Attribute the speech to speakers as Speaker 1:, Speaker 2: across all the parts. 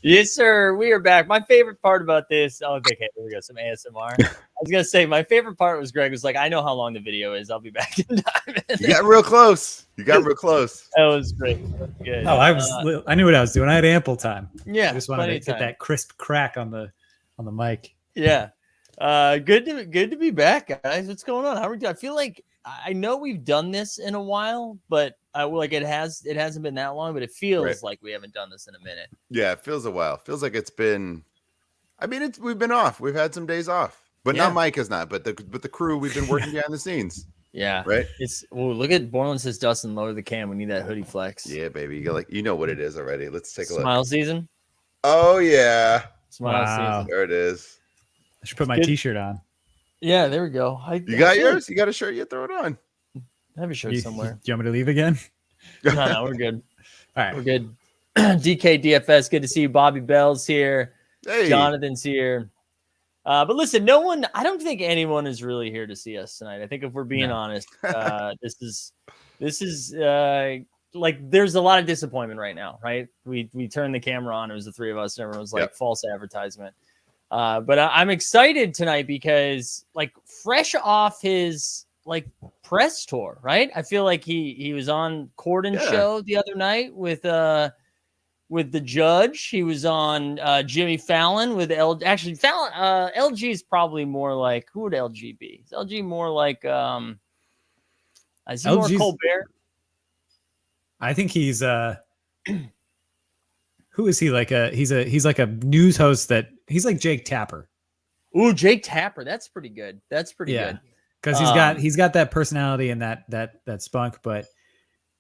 Speaker 1: Yes, sir. We are back. My favorite part about this. Oh, okay. Here we go. Some ASMR. I was gonna say my favorite part was Greg was like, "I know how long the video is. I'll be back in time."
Speaker 2: You got real close. That
Speaker 1: was great. Good.
Speaker 3: Oh, I knew what I was doing. I had ample time.
Speaker 1: Yeah,
Speaker 3: I just wanted to get that crisp crack on the mic.
Speaker 1: Yeah. Good to be back, guys. What's going on? How are we doing? I feel like I know we've done this in a while, but it hasn't been that long, but it feels like we haven't done this in a minute.
Speaker 2: Yeah, it feels a while. Feels like it's been. I mean, we've been off. We've had some days off, but not Mike has not. But the crew, we've been working behind the scenes.
Speaker 1: Yeah,
Speaker 2: right.
Speaker 1: Look at Borland says Dustin, lower the cam. We need that hoodie flex.
Speaker 2: Yeah, baby. You know what it is already. Let's take a look.
Speaker 1: Smile season.
Speaker 2: Oh yeah,
Speaker 1: Smile season.
Speaker 2: There it is.
Speaker 3: I should put my T-shirt on.
Speaker 1: Yeah, there we go.
Speaker 2: You got yours? You got a shirt? You throw it on.
Speaker 1: I have a shirt somewhere.
Speaker 3: Do you want me to leave again?
Speaker 1: No, we're good.
Speaker 3: All right,
Speaker 1: we're good. DK DFS, good to see you. Bobby Bell's here.
Speaker 2: Hey.
Speaker 1: Jonathan's here. But listen, I don't think anyone is really here to see us tonight. I think if we're being honest, this is like there's a lot of disappointment right now, right? We turned the camera on. It was the three of us, and everyone was like false advertisement. But I'm excited tonight because like fresh off his like press tour, right? I feel like he was on Corden's show the other night with the judge. He was on Jimmy Fallon with LG is probably more like, who would LG be? Is LG more like is he more Colbert?
Speaker 3: I think he's who is he? He's like a news host that he's like Jake Tapper.
Speaker 1: Ooh, Jake Tapper. That's pretty good. That's pretty good.
Speaker 3: Because he's got that personality and that spunk, but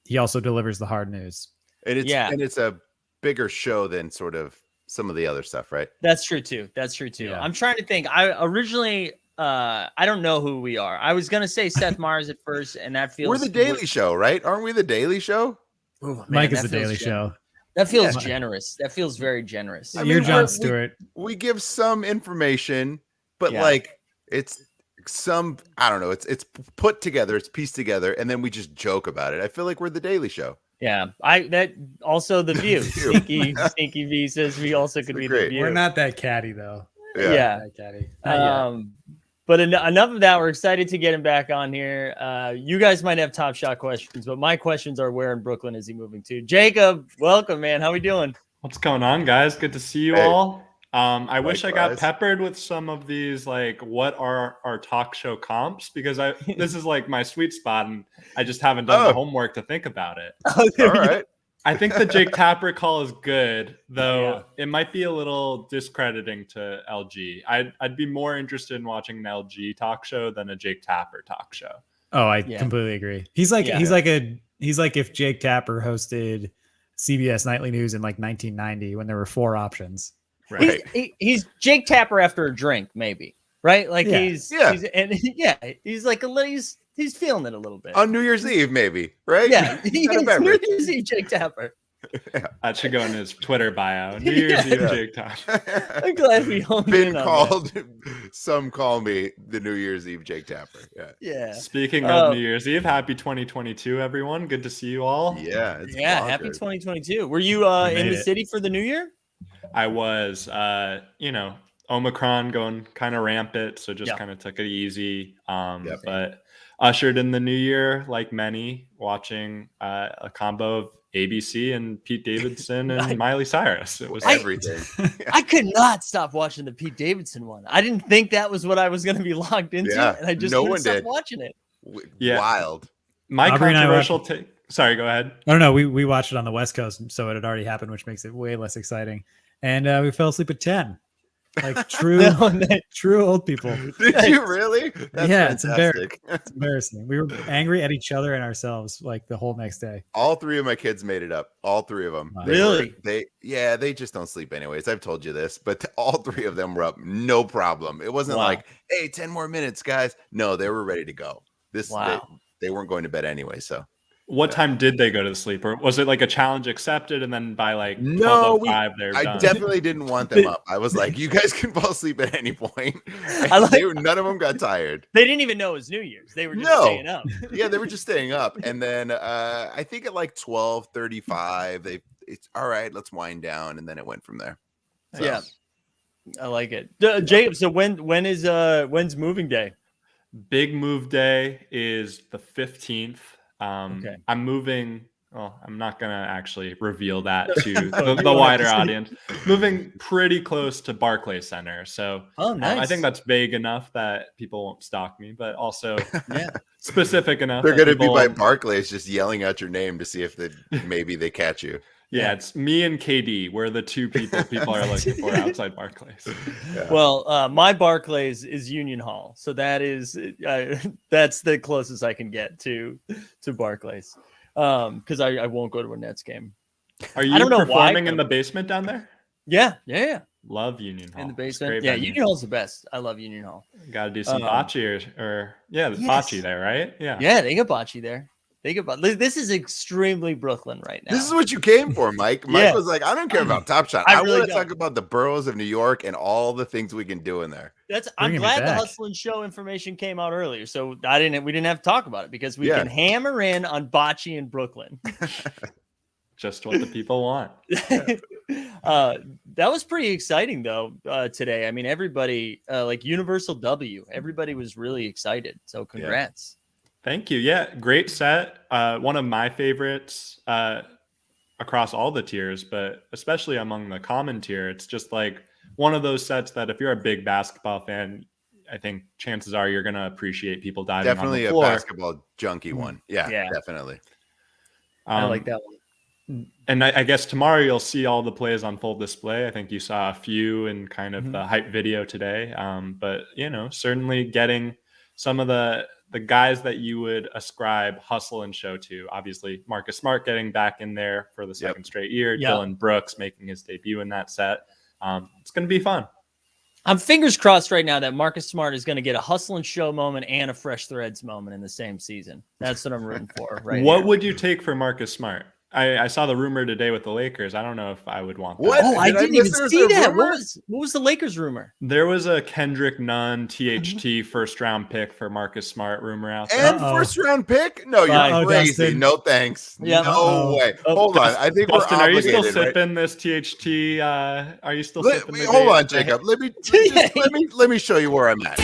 Speaker 3: he also delivers the hard news.
Speaker 2: And it's a bigger show than sort of some of the other stuff, right?
Speaker 1: That's true too. Yeah. I'm trying to think. I originally I don't know who we are. I was gonna say Seth Meyers at first, and that feels
Speaker 2: we're the Daily Show, right? Aren't we the Daily Show?
Speaker 1: Ooh, man,
Speaker 3: Mike is the Daily Show.
Speaker 1: That feels generous. That feels very generous.
Speaker 3: You're Jon Stewart.
Speaker 2: We give some information, but like it's some, I don't know, it's put together, it's pieced together, and then we just joke about it. I feel like we're the Daily Show.
Speaker 1: Yeah, that also the View. Stinky V says we also could be the View.
Speaker 3: We're not that catty though.
Speaker 1: Yeah.
Speaker 3: Not catty.
Speaker 1: But enough of that. We're excited to get him back on here. You guys might have Top Shot questions, but my questions are: where in Brooklyn is he moving to? Jacob, welcome, man. How we doing?
Speaker 4: What's going on, guys? Good to see you all. I wish I got peppered with some of these, like, what are our talk show comps? Because this is like my sweet spot, and I just haven't done the homework to think about it.
Speaker 2: All right.
Speaker 4: I think the Jake Tapper call is good, though it might be a little discrediting to LG. I'd be more interested in watching an LG talk show than a Jake Tapper talk show.
Speaker 3: Oh, I completely agree. He's like if Jake Tapper hosted CBS Nightly News in like 1990 when there were 4 options.
Speaker 2: Right.
Speaker 1: He's Jake Tapper after a drink, maybe. Right? Like he's like he's feeling it a little bit.
Speaker 2: On New Year's Eve, maybe, right?
Speaker 1: Yeah. He's New Year's Eve Jake Tapper.
Speaker 4: That should go in his Twitter bio. New Year's Eve Jake Tapper.
Speaker 1: I'm glad we honed
Speaker 2: been
Speaker 1: in on
Speaker 2: called that. Some call me the New Year's Eve Jake Tapper. Yeah.
Speaker 4: Speaking of New Year's Eve, happy 2022, everyone. Good to see you all.
Speaker 2: Yeah.
Speaker 1: Happy 2022. Were you in the city for the New Year?
Speaker 4: I was, Omicron going kind of rampant, so just kind of took it easy. But ushered in the new year, like many, watching a combo of ABC and Pete Davidson and Miley Cyrus. It was
Speaker 2: everything.
Speaker 1: I could not stop watching the Pete Davidson one. I didn't think that was what I was going to be logged into, and I just couldn't stop watching it.
Speaker 2: Wild.
Speaker 4: My controversial take. Sorry, go ahead.
Speaker 3: No. We watched it on the West Coast, so it had already happened, which makes it way less exciting. And we fell asleep at 10, like true old people.
Speaker 2: Did you really? That's
Speaker 3: fantastic. It's embarrassing. We were angry at each other and ourselves like the whole next day.
Speaker 2: All 3 of my kids made it up. All 3 of them.
Speaker 3: Wow.
Speaker 1: Really?
Speaker 2: They just don't sleep anyways. I've told you this, but all 3 of them were up, no problem. It wasn't like, hey, 10 more minutes, guys. No, they were ready to go. They weren't going to bed anyway, so.
Speaker 4: What time did they go to sleep? Or was it like a challenge accepted and then by like 12:05 they're done?
Speaker 2: I definitely didn't want them up. I was like, you guys can fall asleep at any point. None of them got tired.
Speaker 1: They didn't even know it was New Year's. They were just staying up.
Speaker 2: Yeah, they were just staying up. And then I think at like 12:35, it's all right, let's wind down. And then it went from there. So.
Speaker 1: Yeah, I like it. Jacob, so when's moving day?
Speaker 4: Big move day is the 15th.
Speaker 1: Okay.
Speaker 4: I'm moving. Well, I'm not going to actually reveal that to the wider audience. Moving pretty close to Barclays Center. So
Speaker 1: nice.
Speaker 4: I think that's vague enough that people won't stalk me, but also specific enough.
Speaker 2: They're going to be by Barclays just yelling out your name to see if maybe they catch you.
Speaker 4: Yeah, it's me and KD. We're the two people are looking for outside Barclays.
Speaker 1: Yeah. Well, my Barclays is Union Hall, so that is that's the closest I can get to Barclays. Because I won't go to a Nets game.
Speaker 4: Are you performing in the basement down there?
Speaker 1: Yeah.
Speaker 4: Love Union Hall.
Speaker 1: In the basement. Yeah, Union Hall's the best. I love Union Hall.
Speaker 4: Got to do some bocce bocce there, right? Yeah.
Speaker 1: Yeah, they got bocce there. This is extremely Brooklyn right now.
Speaker 2: This is what you came for, Mike. Mike was like, I don't care about Top Shot. I really want to talk about the boroughs of New York and all the things we can do in there.
Speaker 1: I'm glad the Hustle and Show information came out earlier, so we didn't have to talk about it because we can hammer in on bocce in Brooklyn.
Speaker 4: Just what the people want.
Speaker 1: That was pretty exciting though today. I mean, everybody like Universal W. Everybody was really excited. So congrats.
Speaker 4: Yeah. Thank you. Yeah, great set. One of my favorites across all the tiers, but especially among the common tier. It's just like one of those sets that if you're a big basketball fan, I think chances are you're going to appreciate people diving
Speaker 2: definitely
Speaker 4: on the floor.
Speaker 2: A basketball junkie one. Yeah, definitely.
Speaker 1: I like that one.
Speaker 4: And I guess tomorrow you'll see all the plays on full display. I think you saw a few in kind of the hype video today. But, certainly getting some of the guys that you would ascribe hustle and show to. Obviously, Marcus Smart getting back in there for the second straight year. Dylan Brooks making his debut in that set. It's going to be fun.
Speaker 1: I'm fingers crossed right now that Marcus Smart is going to get a hustle and show moment and a fresh threads moment in the same season. That's what I'm rooting for.
Speaker 4: What would you take for Marcus Smart? I saw the rumor today with the Lakers. I don't know if I would want that.
Speaker 1: What? Oh, I didn't even see that. What was the Lakers rumor?
Speaker 4: There was a Kendrick Nunn THT first round pick for Marcus Smart rumor out there.
Speaker 2: And first round pick? No, you're crazy. Dustin. No thanks. Yeah. No way. Hold on. I think
Speaker 4: Dustin,
Speaker 2: we're
Speaker 4: are you still
Speaker 2: right?
Speaker 4: sipping this THT? Are you still sipping?
Speaker 2: Hold on, Jacob. Let me show you where I'm at.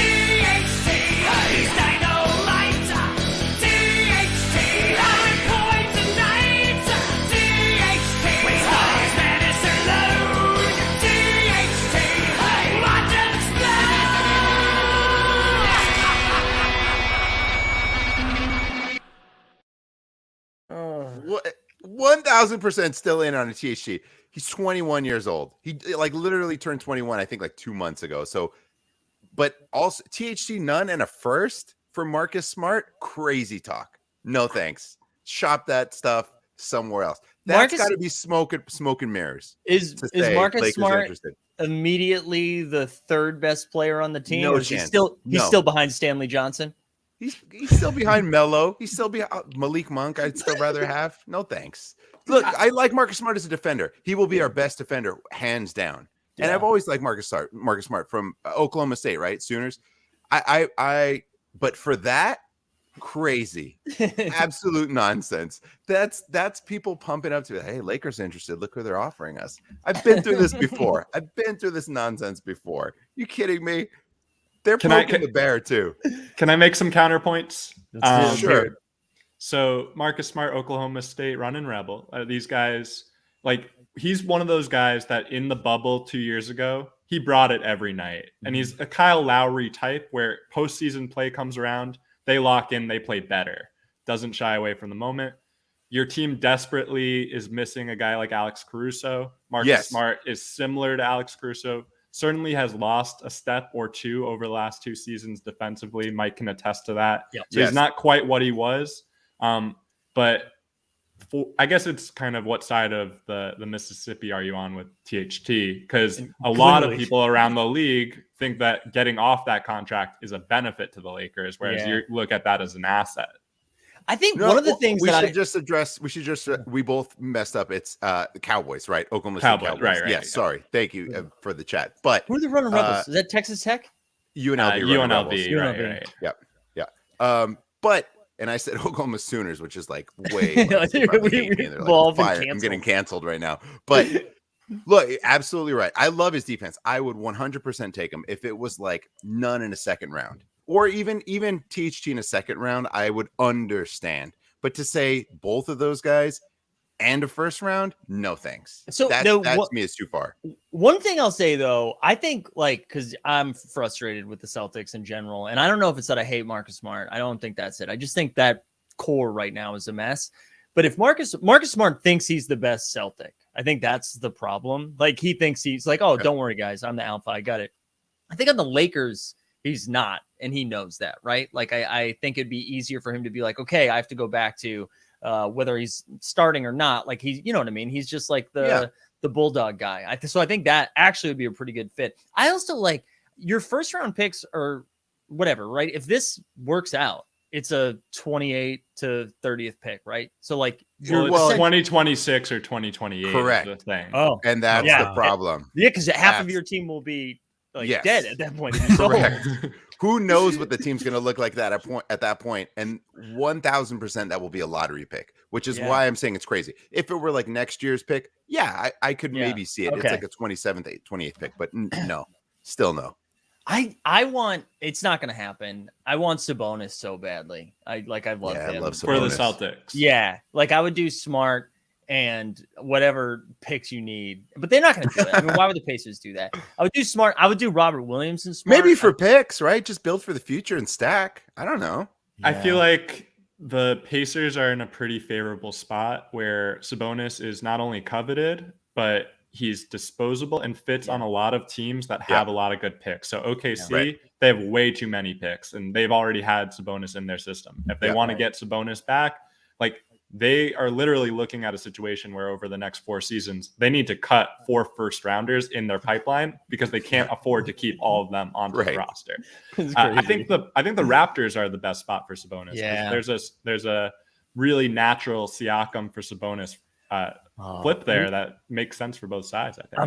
Speaker 2: What? 1000% still in on a THT. He's 21 years old. He literally turned 21, I think 2 months ago. So, but also THT none and a first for Marcus Smart. Crazy talk. No thanks. Shop that stuff somewhere else. That's got to be smoke and mirrors.
Speaker 1: Is Marcus Smart immediately the third best player on the team?
Speaker 2: No
Speaker 1: chance. He's still behind Stanley Johnson.
Speaker 2: He's still behind Melo. He's still behind Malik Monk. I'd still rather have. No thanks. Look, I like Marcus Smart as a defender. He will be our best defender, hands down. Yeah. And I've always liked Marcus Smart from Oklahoma State, right? Sooners. But for that, crazy, absolute nonsense. That's people pumping up to, hey, Lakers interested. Look who they're offering us. I've been through this before. I've been through this nonsense before. You kidding me? They're poking the bear too.
Speaker 4: Can I make some counterpoints?
Speaker 2: Sure.
Speaker 4: So Marcus Smart, Oklahoma State running rebel. These guys, he's one of those guys that in the bubble 2 years ago, he brought it every night. And he's a Kyle Lowry type where postseason play comes around, they lock in, they play better. Doesn't shy away from the moment. Your team desperately is missing a guy like Alex Caruso. Marcus Smart is similar to Alex Caruso. Certainly has lost a step or two over the last 2 seasons defensively. Mike can attest to that. Yep. So he's not quite what he was. But I guess it's kind of what side of the Mississippi are you on with THT? Because a lot of people around the league think that getting off that contract is a benefit to the Lakers, whereas you look at that as an asset.
Speaker 1: I think one of the things
Speaker 2: we both messed up. It's the Cowboys, right? Oklahoma State Cowboys. Right. Yes, sorry. Thank you for the chat. But
Speaker 1: who are the running rebels? Is that Texas Tech?
Speaker 2: UNLV.
Speaker 4: Right.
Speaker 2: Yeah. But and I said Oklahoma Sooners, which is way. I'm getting canceled right now. But Look, absolutely right. I love his defense. I would 100% take him if it was like none in a second round, or even THT in a second round. I would understand, but to say both of those guys and a first round, no thanks.
Speaker 1: So
Speaker 2: that to me is too far.
Speaker 1: One thing I'll say though, I think like because I'm frustrated with the Celtics in general, and I don't know if it's that I hate Marcus Smart. I don't think that's it. I just think that core right now is a mess. But if Marcus Smart thinks he's the best Celtic, I think that's the problem. Like he thinks he's like, oh, don't worry, guys, I'm the alpha. I got it. I think on the Lakers, he's not, and he knows that, right? Like I think it'd be easier for him to be like, okay, I have to go back to whether he's starting or not. Like he's, you know what I mean? He's just like the bulldog guy. So I think that actually would be a pretty good fit. I also like your first round picks or whatever, right? If this works out, it's a 28 to 30th pick, right? So like,
Speaker 4: well, 2026 or 2028.
Speaker 2: Correct.
Speaker 4: Is the thing.
Speaker 1: Oh,
Speaker 2: and that's the problem.
Speaker 1: Yeah, because half of your team will be like dead at that point.
Speaker 2: Correct. Who knows what the team's going to look like at that point? And 1,000% that will be a lottery pick, which is why I'm saying it's crazy. If it were like next year's pick, I could maybe see it. Okay. It's like a 27th, 28th pick, but no, still no.
Speaker 1: I want, it's not going to happen. I want Sabonis so badly. I love him.
Speaker 2: I love Sabonis.
Speaker 4: For the Celtics.
Speaker 1: Yeah. Like I would do Smart and whatever picks you need, but they're not going to do it. I mean, why would the Pacers do that? I would do Smart. I would do Robert Williams and Smart.
Speaker 2: Maybe for picks, right? Just build for the future and stack. I don't know.
Speaker 4: Yeah. I feel like the Pacers are in a pretty favorable spot where Sabonis is not only coveted, but he's disposable and fits on a lot of teams that have a lot of good picks. So OKC, they have way too many picks, and they've already had Sabonis in their system. If they want to get Sabonis back, like they are literally looking at a situation where over the next 4 seasons, they need to cut 4 first rounders in their pipeline because they can't afford to keep all of them onto the roster. I think the Raptors are the best spot for Sabonis.
Speaker 1: Yeah.
Speaker 4: There's a really natural Siakam for Sabonis flip there that makes sense for both sides. I think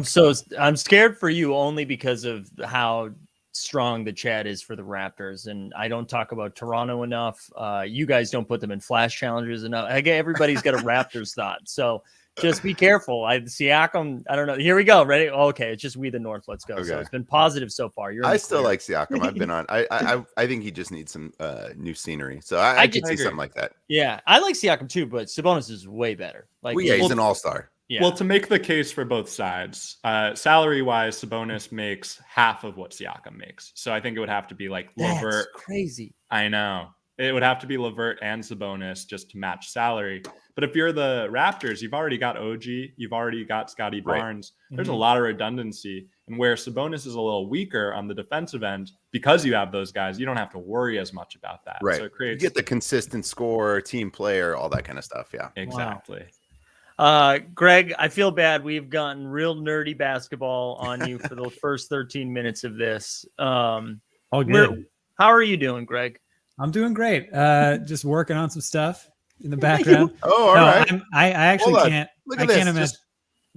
Speaker 1: I'm scared for you only because of how strong the chat is for the Raptors, and I don't talk about Toronto enough. You guys don't put them in flash challenges enough. Again, everybody's got a Raptors thought, so just be careful. Siakam, I don't know. Here we go. Ready? Okay, it's just we the North. Let's go. Okay. So it's been positive so far.
Speaker 2: I still like Siakam. I've been on. I think he just needs some new scenery. So I could see something like that.
Speaker 1: Yeah, I like Siakam too, but Sabonis is way better. Like,
Speaker 2: he's an all-star.
Speaker 1: Yeah.
Speaker 4: Well, to make the case for both sides, salary-wise, Sabonis makes half of what Siakam makes. So I think it would have to be like LeVert.
Speaker 1: That's crazy.
Speaker 4: I know. It would have to be LeVert and Sabonis just to match salary. But if you're the Raptors, you've already got OG, you've already got Scotty Barnes. Right. There's a lot of redundancy. And where Sabonis is a little weaker on the defensive end, because you have those guys, you don't have to worry as much about that.
Speaker 2: Right.
Speaker 4: So it creates,
Speaker 2: you get the consistent scorer, team player, all that kind of stuff. Yeah.
Speaker 4: Exactly.
Speaker 1: Wow. Greg, I feel bad. We've gotten real nerdy basketball on you for the first 13 minutes of this.
Speaker 3: All good.
Speaker 1: How are you doing, Greg?
Speaker 3: I'm doing great. Just working on some stuff in the background.
Speaker 2: All right.
Speaker 3: I actually can't.
Speaker 2: Look at this.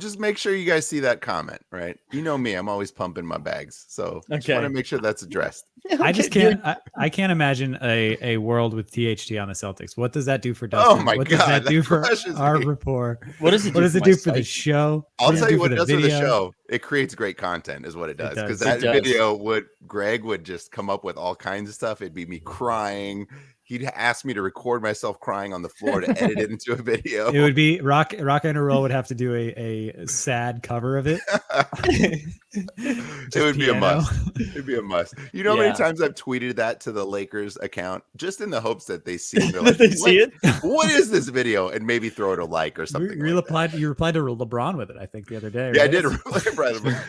Speaker 2: Just make sure you guys see that comment, right? You know me, I'm always pumping my bags. So I just want to make sure that's addressed.
Speaker 3: I just can't. I can't imagine a world with THT on the Celtics. What does that do for Dustin?
Speaker 2: Oh my
Speaker 3: God!
Speaker 2: Does
Speaker 3: that do for our rapport?
Speaker 1: What does it
Speaker 3: do for the show?
Speaker 2: I'll tell you what it does for the show. It creates great content, is what it does. Because that video Greg would just come up with all kinds of stuff. It'd be me crying. He'd ask me to record myself crying on the floor to edit it into a video.
Speaker 3: It would be Rock and Roll would have to do a sad cover of it.
Speaker 2: It would be a must. It'd be a must. You know how many times I've tweeted that to the Lakers account just in the hopes that they see it. Like,
Speaker 1: they see it?
Speaker 2: What is this video? And maybe throw it a like or something.
Speaker 3: You replied to LeBron with it, I think the other day.
Speaker 2: Yeah,
Speaker 3: right?
Speaker 2: I did.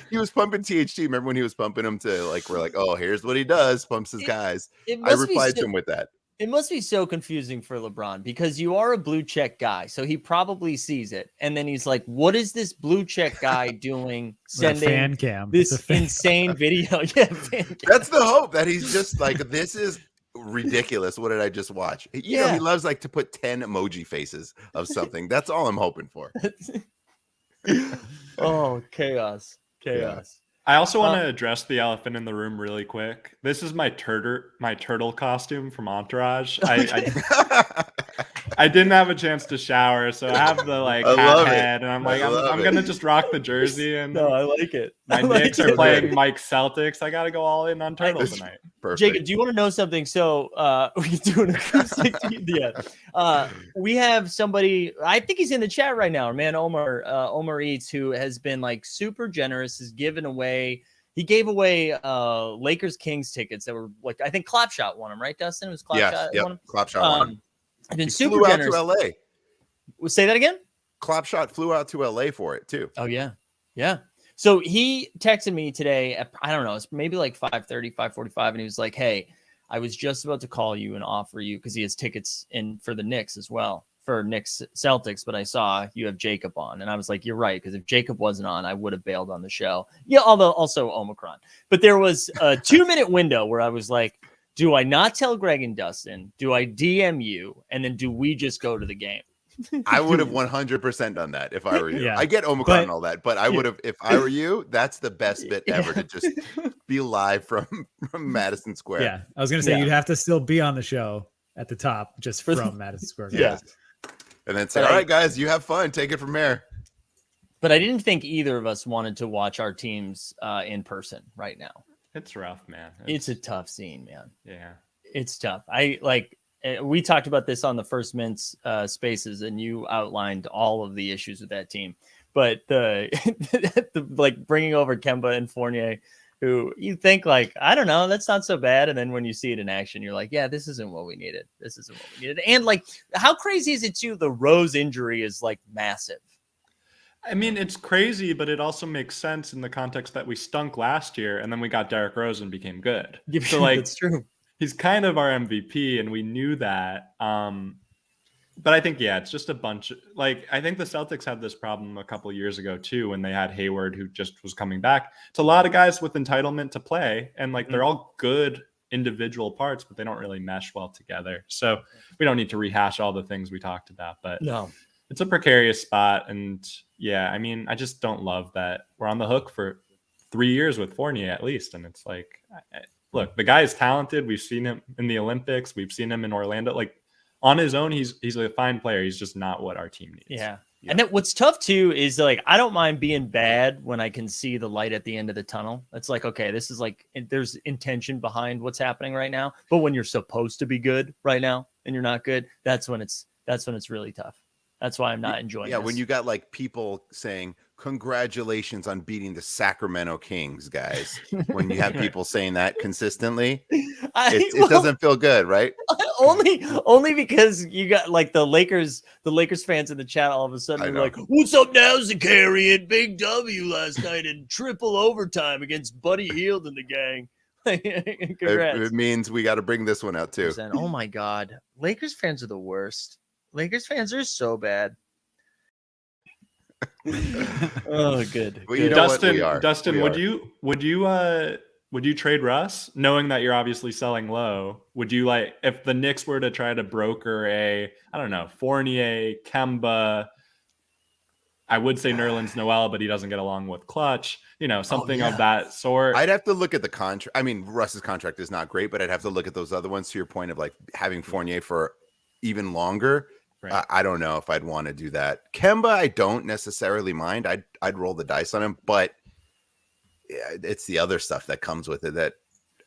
Speaker 2: He was pumping THT. Remember when he was pumping him to we're like, oh, here's what he does. Pumps his guys. I replied to him with that.
Speaker 1: It must be so confusing for LeBron because you are a blue check guy. So he probably sees it. And then he's like, what is this blue check guy doing sending
Speaker 3: fan cam.
Speaker 1: This insane video? Yeah, fan cam.
Speaker 2: That's the hope that he's just like, this is ridiculous. What did I just watch? You know, he loves to put 10 emoji faces of something. That's all I'm hoping for.
Speaker 1: Oh, chaos.
Speaker 2: Yeah.
Speaker 4: I also want to address the elephant in the room really quick. This is my turtle costume from Entourage. I I didn't have a chance to shower, so I have the hat head, and I'm like, I'm gonna just rock the jersey. And
Speaker 1: no, I like it.
Speaker 4: My Knicks are playing Mike's Celtics. I gotta go all in on Turtle tonight.
Speaker 2: Perfect.
Speaker 1: Jacob, do you want to know something? So we can do an acoustic. We have somebody. I think he's in the chat right now. Our man Omar Eats, who has been like super generous, has given away. He gave away Lakers Kings tickets that were like, I think Clapshot won them, right, Dustin? It was Clapshot.
Speaker 2: Yeah, Clapshot won them.
Speaker 1: I've been
Speaker 2: he
Speaker 1: super
Speaker 2: flew
Speaker 1: generous.
Speaker 2: out to LA.
Speaker 1: Say that again?
Speaker 2: Clapshot flew out to LA for it too.
Speaker 1: Oh yeah. Yeah. So he texted me today at, I don't know, it's maybe like 5:30, 5:45, and he was like, hey, I was just about to call you and offer you, because he has tickets in for the Knicks as well, for Knicks Celtics, but I saw you have Jacob on. And I was like, you're right, because if Jacob wasn't on, I would have bailed on the show. Yeah, although also Omicron. But there was a 2-minute window where I was like, do I not tell Greg and Dustin? Do I DM you? And then do we just go to the game?
Speaker 2: I would have 100% done that if I were you.
Speaker 3: Yeah,
Speaker 2: I get Omicron and all that, but I would have, if I were you, that's the best bit ever, to just be live from Madison Square.
Speaker 3: Yeah, I was going to say, you'd have to still be on the show at the top, just from Madison Square.
Speaker 2: Yeah. And then say, all right, guys, you have fun. Take it from there.
Speaker 1: But I didn't think either of us wanted to watch our teams in person right now.
Speaker 4: It's rough, man.
Speaker 1: It's a tough scene, man.
Speaker 4: Yeah.
Speaker 1: It's tough. We talked about this on the First Mints Spaces, and you outlined all of the issues with that team. But the like bringing over Kemba and Fournier, who you think like, I don't know, that's not so bad. And then when you see it in action, you're like, yeah, this isn't what we needed. This isn't what we needed. And like, how crazy is it too? The Rose injury is like massive.
Speaker 4: I mean, it's crazy, but it also makes sense in the context that we stunk last year, and then we got Derrick Rose and became good. So like,
Speaker 1: it's true.
Speaker 4: He's kind of our MVP, and we knew that. But I think, it's just a bunch. I think the Celtics had this problem a couple of years ago too, when they had Hayward, who just was coming back. It's a lot of guys with entitlement to play, and they're all good individual parts, but they don't really mesh well together. So we don't need to rehash all the things we talked about, but
Speaker 1: no,
Speaker 4: it's a precarious spot. And I mean, I just don't love that we're on the hook for 3 years with Fournier at least. And it's like, look, the guy is talented. We've seen him in the Olympics. We've seen him in Orlando. Like on his own, he's a fine player. He's just not what our team needs.
Speaker 1: Yeah. And then what's tough too is like, I don't mind being bad when I can see the light at the end of the tunnel. It's like, okay, this is like, there's intention behind what's happening right now. But when you're supposed to be good right now and you're not good, that's when it's really tough. That's why I'm not enjoying this.
Speaker 2: When you got like people saying, congratulations on beating the Sacramento Kings, guys. When you have people saying that consistently, it doesn't feel good, right?
Speaker 1: Only because you got like the Lakers fans in the chat all of a sudden are like, what's up now, Zakarian? Big W last night in triple overtime against Buddy Hield and the gang. Congrats.
Speaker 2: It means we got to bring this one out too.
Speaker 1: Oh my God. Lakers fans are the worst. Lakers fans are so bad. Oh, good.
Speaker 2: Well, you know
Speaker 4: Dustin, would you trade Russ, knowing that you're obviously selling low? Would you if the Knicks were to try to broker Fournier, Kemba? I would say Nerlens Noel, but he doesn't get along with Clutch. Something of that sort.
Speaker 2: I'd have to look at the contract. I mean, Russ's contract is not great, but I'd have to look at those other ones. To your point of having Fournier for even longer. Right. I don't know if I'd want to do that. Kemba, I don't necessarily mind. I'd roll the dice on him, but it's the other stuff that comes with it.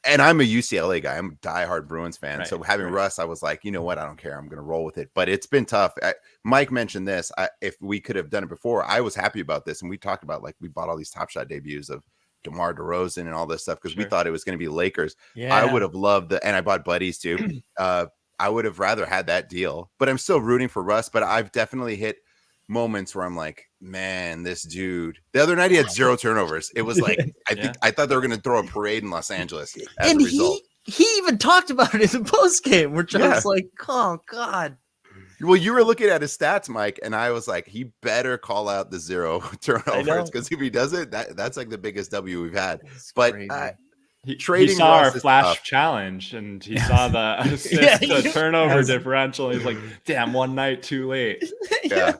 Speaker 2: And I'm a UCLA guy. I'm a diehard Bruins fan. Right. So having Russ, I was like, you know what? I don't care. I'm going to roll with it. But it's been tough. Mike mentioned this. If we could have done it before, I was happy about this. And we talked about we bought all these Top Shot debuts of DeMar DeRozan and all this stuff because we thought it was going to be Lakers. Yeah. I would have loved and I bought buddies too. I would have rather had that deal, but I'm still rooting for Russ. But I've definitely hit moments where I'm like, man, this dude. The other night he had 0 turnovers. It was like I thought they were going to throw a parade in Los Angeles as a result.
Speaker 1: He even talked about it in the post game, which I was like, oh God.
Speaker 2: Well, you were looking at his stats, Mike, and I was like, he better call out the 0 turnovers because if he does it, that's like the biggest W we've had. But
Speaker 4: he saw our flash challenge and he saw the assist to turnover differential. He's like, damn, one night too late.
Speaker 2: Yeah.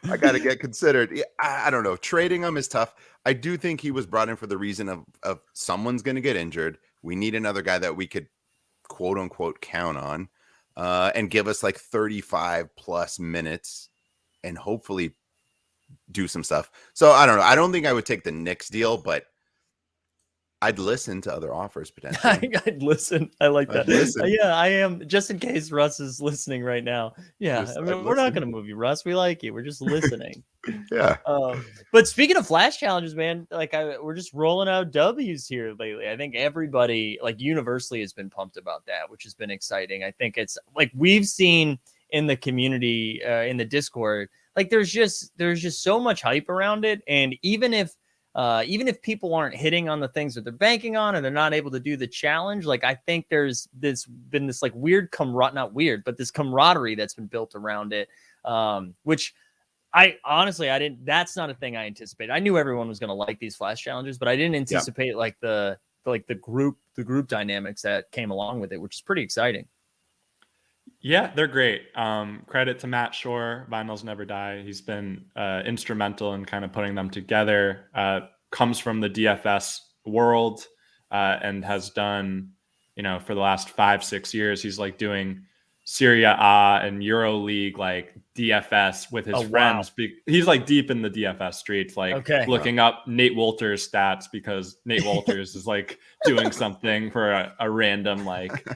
Speaker 2: I got to get considered. I don't know. Trading him is tough. I do think he was brought in for the reason of someone's going to get injured. We need another guy that we could quote unquote count on. and give us like 35 plus minutes and hopefully do some stuff. So I don't know. I don't think I would take the Knicks deal, but I'd listen to other offers potentially.
Speaker 1: I'd listen. I like that. Yeah, I am. Just in case Russ is listening right now. Yeah, I mean, we're not going to move you, Russ. We like you. We're just listening.
Speaker 2: Yeah.
Speaker 1: But speaking of flash challenges, man, like we're just rolling out W's here lately. I think everybody, like universally, has been pumped about that, which has been exciting. I think it's like we've seen in the community, in the Discord, like there's just so much hype around it, and even if people aren't hitting on the things that they're banking on, or they're not able to do the challenge, like I think there's been this like weird not weird, but this camaraderie that's been built around it, which I honestly, that's not a thing I anticipated. I knew everyone was going to like these flash challenges, but I didn't anticipate like the group dynamics that came along with it, which is pretty exciting.
Speaker 4: Yeah, they're great. Credit to Matt Shore, Vinyls Never Die. He's been instrumental in kind of putting them together. Comes from the DFS world and has done, for the last 5-6 years, he's like doing Serie A and Euro League, like DFS with his friends. Wow. He's like deep in the DFS streets, like looking up Nate Wolters stats because Nate Wolters is like doing something for a random like...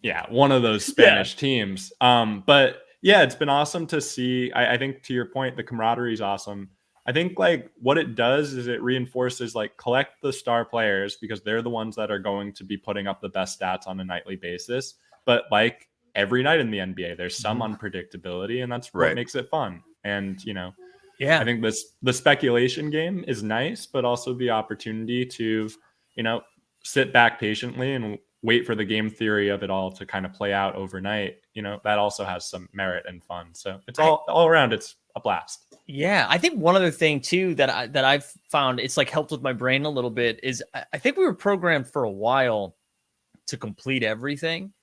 Speaker 4: Yeah, one of those Spanish teams. But yeah, it's been awesome to see. I think to your point, the camaraderie is awesome. I think like what it does is it reinforces like collect the star players because they're the ones that are going to be putting up the best stats on a nightly basis. But like every night in the NBA, there's some unpredictability, and that's what makes it fun. And I think the speculation game is nice, but also the opportunity to sit back patiently and wait for the game theory of it all to kind of play out overnight. That also has some merit and fun. So it's all around. It's a blast.
Speaker 1: Yeah. I think one other thing too, that I've found it's like helped with my brain a little bit is I think we were programmed for a while to complete everything.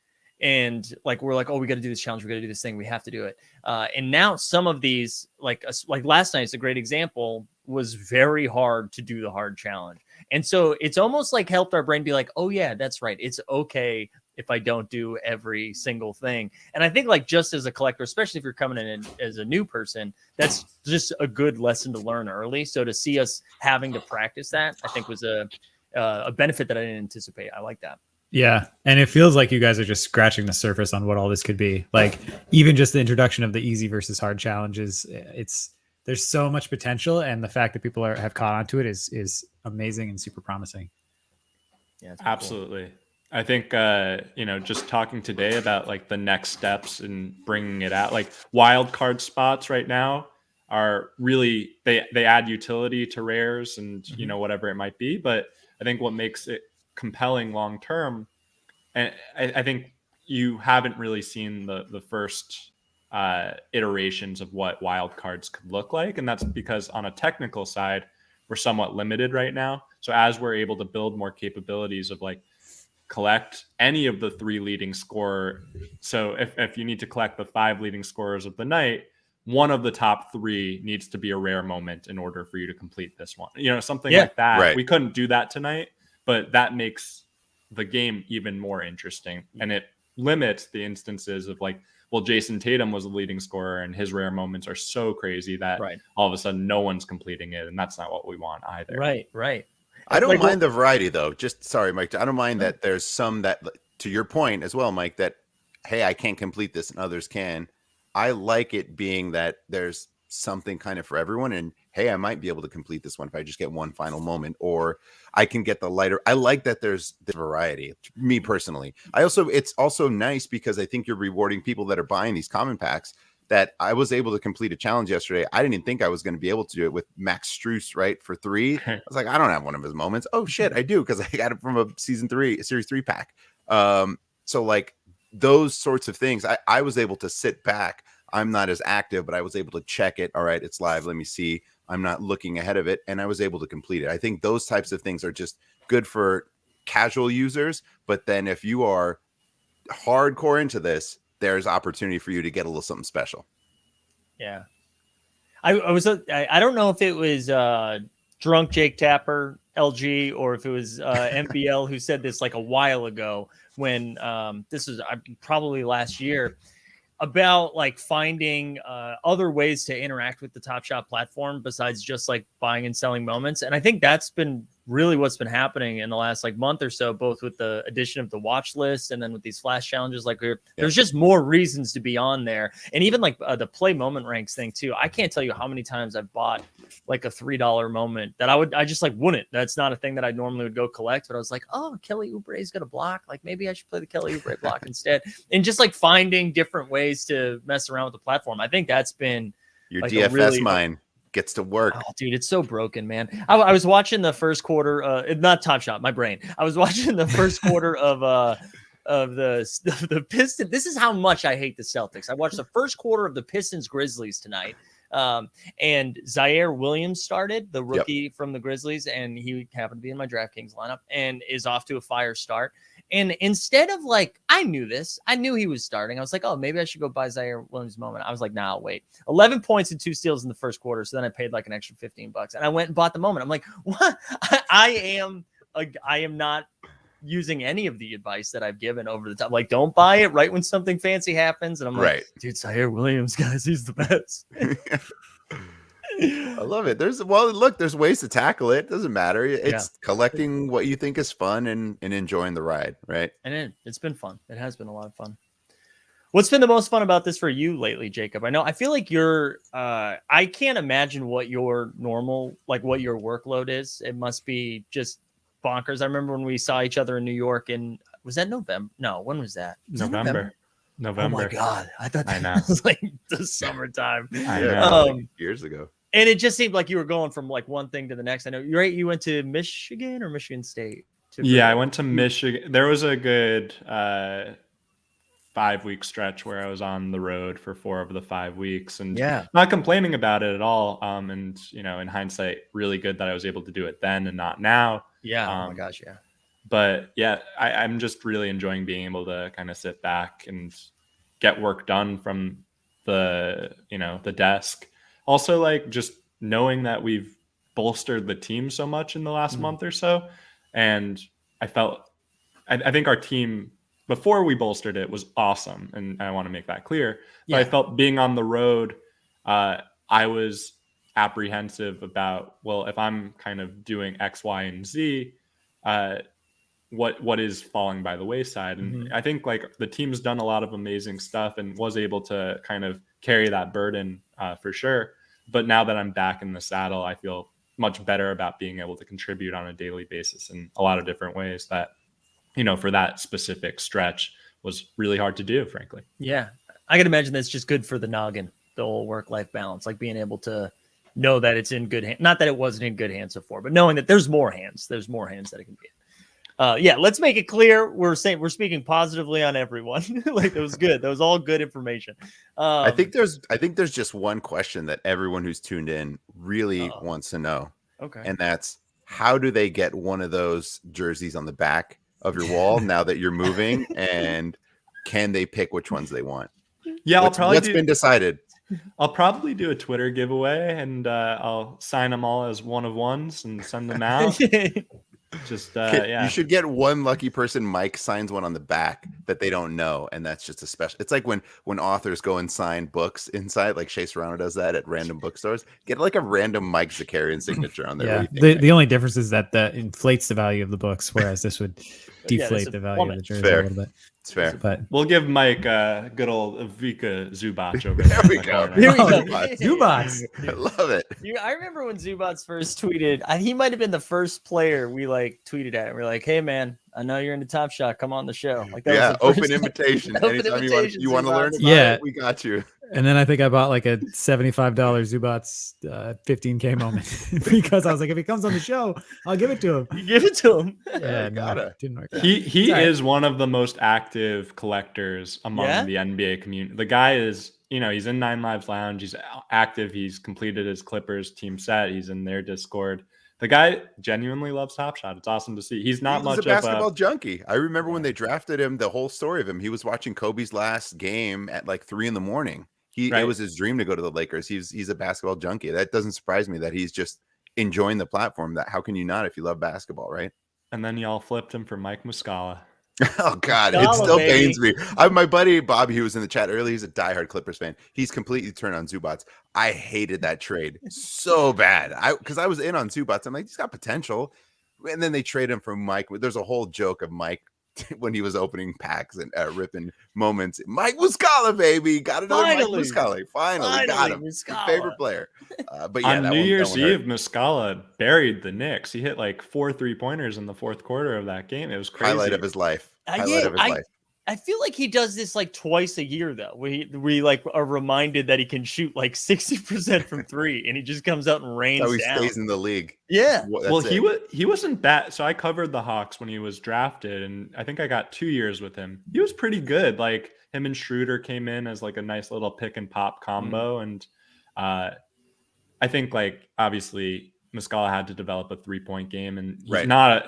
Speaker 1: And like, we're like, oh, we got to do this challenge. We got to do this thing. We have to do it. And now some of these, like last night's a great example, was very hard to do the hard challenge. And so it's almost like helped our brain be like, oh yeah, that's right. It's okay if I don't do every single thing. And I think like just as a collector, especially if you're coming in as a new person, that's just a good lesson to learn early. So to see us having to practice that, I think was a benefit that I didn't anticipate. I like that.
Speaker 3: Yeah. And it feels like you guys are just scratching the surface on what all this could be. Like even just the introduction of the easy versus hard challenges, there's so much potential. And the fact that people have caught on to it is amazing and super promising.
Speaker 1: Yeah,
Speaker 4: absolutely. Cool. I think, just talking today about like the next steps and bringing it out, like wild card spots right now are really, they add utility to rares and, whatever it might be. But I think what makes it compelling long term, and I think you haven't really seen the first iterations of what wild cards could look like, and that's because on a technical side we're somewhat limited right now. So as we're able to build more capabilities of like collect any of the 3 leading scorer, so if you need to collect the 5 leading scorers of the night, one of the top 3 needs to be a rare moment in order for you to complete this one, something like that. Right. We couldn't do that tonight, but that makes the game even more interesting. And it limits the instances of like, well, Jason Tatum was the leading scorer and his rare moments are so crazy that all of a sudden no one's completing it. And that's not what we want either.
Speaker 1: Right.
Speaker 2: I don't mind the variety though. Sorry, Mike. I don't mind that there's some that, to your point as well, Mike, that, hey, I can't complete this and others can. I like it being that there's something kind of for everyone. And hey, I might be able to complete this one if I just get one final moment, or I can get the lighter. I like that there's the variety, me personally. It's also nice because I think you're rewarding people that are buying these common packs. That I was able to complete a challenge yesterday. I didn't think I was going to be able to do it with Max Strus, right? For 3. I was like, I don't have one of his moments. Oh shit, I do, because I got it from a series 3 pack. So like those sorts of things, I was able to sit back. I'm not as active, but I was able to check it. All right, it's live. Let me see. I'm not looking ahead of it. And I was able to complete it. I think those types of things are just good for casual users. But then if you are hardcore into this, there's opportunity for you to get a little something special.
Speaker 1: Yeah. I don't know if it was drunk Jake Tapper, LG, or if it was MBL who said this like a while ago, when this was probably last year, about like finding other ways to interact with the Top Shot platform besides just like buying and selling moments. And I think that's been really what's been happening in the last like month or so, both with the addition of the watch list and then with these flash challenges. Like there's just more reasons to be on there. And even like the play moment ranks thing too. I can't tell you how many times I've bought like a $3 moment that I just like wouldn't. That's not a thing that I normally would go collect, but I was like, oh, Kelly Oubre's got a block. Like maybe I should play the Kelly Oubre block instead. And just like finding different ways to mess around with the platform. I think that's been
Speaker 2: your
Speaker 1: like
Speaker 2: DFS mind gets to work.
Speaker 1: Oh, dude, it's so broken, man. I was watching the first quarter, not Top Shot, my brain. I was watching the first quarter of the Pistons. This is how much I hate the Celtics. I watched the first quarter of the Pistons Grizzlies tonight. And Zaire Williams started, the rookie from the Grizzlies, and he happened to be in my DraftKings lineup and is off to a fire start. And instead of like, I knew he was starting. I was like, oh, maybe I should go buy Zaire Williams moment. I was like, nah, I'll wait. 11 points and 2 steals in the first quarter. So then I paid like an extra $15 and I went and bought the moment. I'm like, what? I am not using any of the advice that I've given over the top. Like, don't buy it right when something fancy happens. And I'm like, dude, Zaire Williams, guys, he's the best.
Speaker 2: I love it. There's ways to tackle it. Doesn't matter. It's collecting what you think is fun and enjoying the ride, right?
Speaker 1: And it's been fun. It has been a lot of fun. What's been the most fun about this for you lately, Jacob? I feel like you're I can't imagine what your normal, like what your workload is. It must be just bonkers. I remember when we saw each other in New York, and was that November? No, when was that?
Speaker 4: November.
Speaker 1: Oh my God. I thought that was like the summertime.
Speaker 4: I know.
Speaker 2: Like years ago.
Speaker 1: And it just seemed like you were going from like one thing to the next. I know you went to Michigan or Michigan State.
Speaker 4: I went to Michigan. There was a good 5-week stretch where I was on the road for 4 of the 5 weeks, and not complaining about it at all. And in hindsight, really good that I was able to do it then and not now.
Speaker 1: Yeah. Oh my gosh. Yeah.
Speaker 4: But I'm just really enjoying being able to kind of sit back and get work done from the desk. Also, like just knowing that we've bolstered the team so much in the last month or so. And I think our team before we bolstered it was awesome. And I want to make that clear. But I felt being on the road, I was apprehensive about, well, if I'm kind of doing X, Y, and Z, what is falling by the wayside. And I think like the team's done a lot of amazing stuff and was able to kind of carry that burden for sure. But now that I'm back in the saddle, I feel much better about being able to contribute on a daily basis in a lot of different ways that, for that specific stretch was really hard to do, frankly.
Speaker 1: Yeah. I can imagine that's just good for the noggin, the whole work-life balance, like being able to know that it's in good hands. Not that it wasn't in good hands before, but knowing that there's more hands that it can be in. Let's make it clear. We're speaking positively on everyone. Like that was good. That was all good information.
Speaker 2: I think there's just one question that everyone who's tuned in really wants to know.
Speaker 1: Okay.
Speaker 2: And that's, how do they get one of those jerseys on the back of your wall now that you're moving? And can they pick which ones they want?
Speaker 4: Yeah,
Speaker 2: what's been decided?
Speaker 4: I'll probably do a Twitter giveaway, and I'll sign them all as one of ones and send them out. Just
Speaker 2: you should get one lucky person. Mike signs one on the back that they don't know, and that's just a special. It's like when authors go and sign books inside, like Shea Serrano does that at random bookstores. Get like a random Mike Zakarian signature on there.
Speaker 3: Yeah, the only difference is that inflates the value of the books, whereas this would deflate the value of the jersey a little bit.
Speaker 2: It's fair.
Speaker 3: But
Speaker 4: we'll give Mike good old Vika Zubac over
Speaker 2: there. We go.
Speaker 3: Zubac.
Speaker 2: I love it.
Speaker 1: I remember when Zubac first tweeted. He might have been the first player we like tweeted at. We're like, "Hey man, I know you're into Top Shot. Come on the show." Like that was
Speaker 2: open invitation. Anytime you want to learn about it, we got you.
Speaker 3: And then I think I bought like a $75 Zubac 15K moment because I was like, if he comes on the show, I'll give it to him.
Speaker 1: You give it to him.
Speaker 3: Yeah, no, didn't work out.
Speaker 4: He is one of the most active collectors among the NBA community. The guy is, he's in 9 Lives Lounge. He's active. He's completed his Clippers team set. He's in their Discord. The guy genuinely loves Top Shot. It's awesome to see. He's much
Speaker 2: a basketball junkie. I remember when they drafted him, the whole story of him. He was watching Kobe's last game at like 3 a.m. It was his dream to go to the Lakers. He's a basketball junkie. That doesn't surprise me that he's just enjoying the platform. That how can you not if you love basketball, right?
Speaker 4: And then y'all flipped him for Mike Muscala.
Speaker 2: Oh God,
Speaker 1: Muscala,
Speaker 2: it still
Speaker 1: baby.
Speaker 2: pains me. My buddy Bobby, who was in the chat earlier, he's a diehard Clippers fan. He's completely turned on Zubats. I hated that trade so bad. Because I was in on Zubats. I'm like, he's got potential. And then they trade him for Mike. There's a whole joke of Mike when he was opening packs and ripping moments. Mike Muscala, baby, got another
Speaker 1: Finally.
Speaker 2: Mike Muscala. Finally got him.
Speaker 1: Muscala.
Speaker 2: Favorite player. But yeah,
Speaker 4: on New Year's Eve, Muscala buried the Knicks. He hit like 4 3-pointers in the fourth quarter of that game. It was crazy.
Speaker 2: Highlight of his life. Life.
Speaker 1: I feel like he does this like twice a year though. We like are reminded that he can shoot like 60% from 3, and he just comes out and rains
Speaker 2: How he
Speaker 1: down.
Speaker 2: stays in the league.
Speaker 1: Yeah.
Speaker 4: Well, he wasn't bad. So I covered the Hawks when he was drafted, and I think I got 2 years with him. He was pretty good. Like him and Schroeder came in as like a nice little pick and pop combo, and I think like obviously Muscala had to develop a 3-point game, and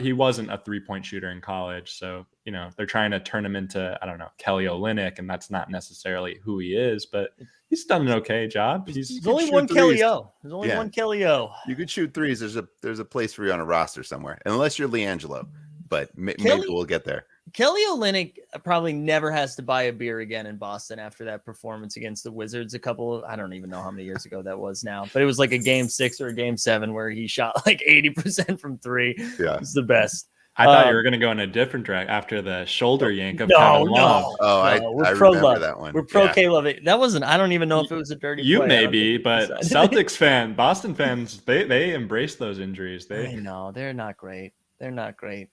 Speaker 4: he wasn't a 3-point shooter in college. So, they're trying to turn him into, I don't know, Kelly Olynyk, and that's not necessarily who he is, but he's done an okay job.
Speaker 1: There's only one Kelly O. There's only one Kelly O.
Speaker 2: You could shoot threes. There's a place for you on a roster somewhere, unless you're LiAngelo, but maybe we'll get there.
Speaker 1: Kelly Olynyk probably never has to buy a beer again in Boston after that performance against the Wizards I don't even know how many years ago that was now, but it was like a game 6 or a game 7 where he shot like 80% from 3. Yeah. It was the best.
Speaker 4: I thought you were going to go in a different track after the shoulder yank of Kevin Love.
Speaker 2: I remember that one.
Speaker 1: We're pro K-Love. That wasn't, I don't even know if it was a dirty
Speaker 4: play.
Speaker 1: You
Speaker 4: may be, but Celtics Boston fans, they embrace those injuries.
Speaker 1: I know, they're not great. They're not great.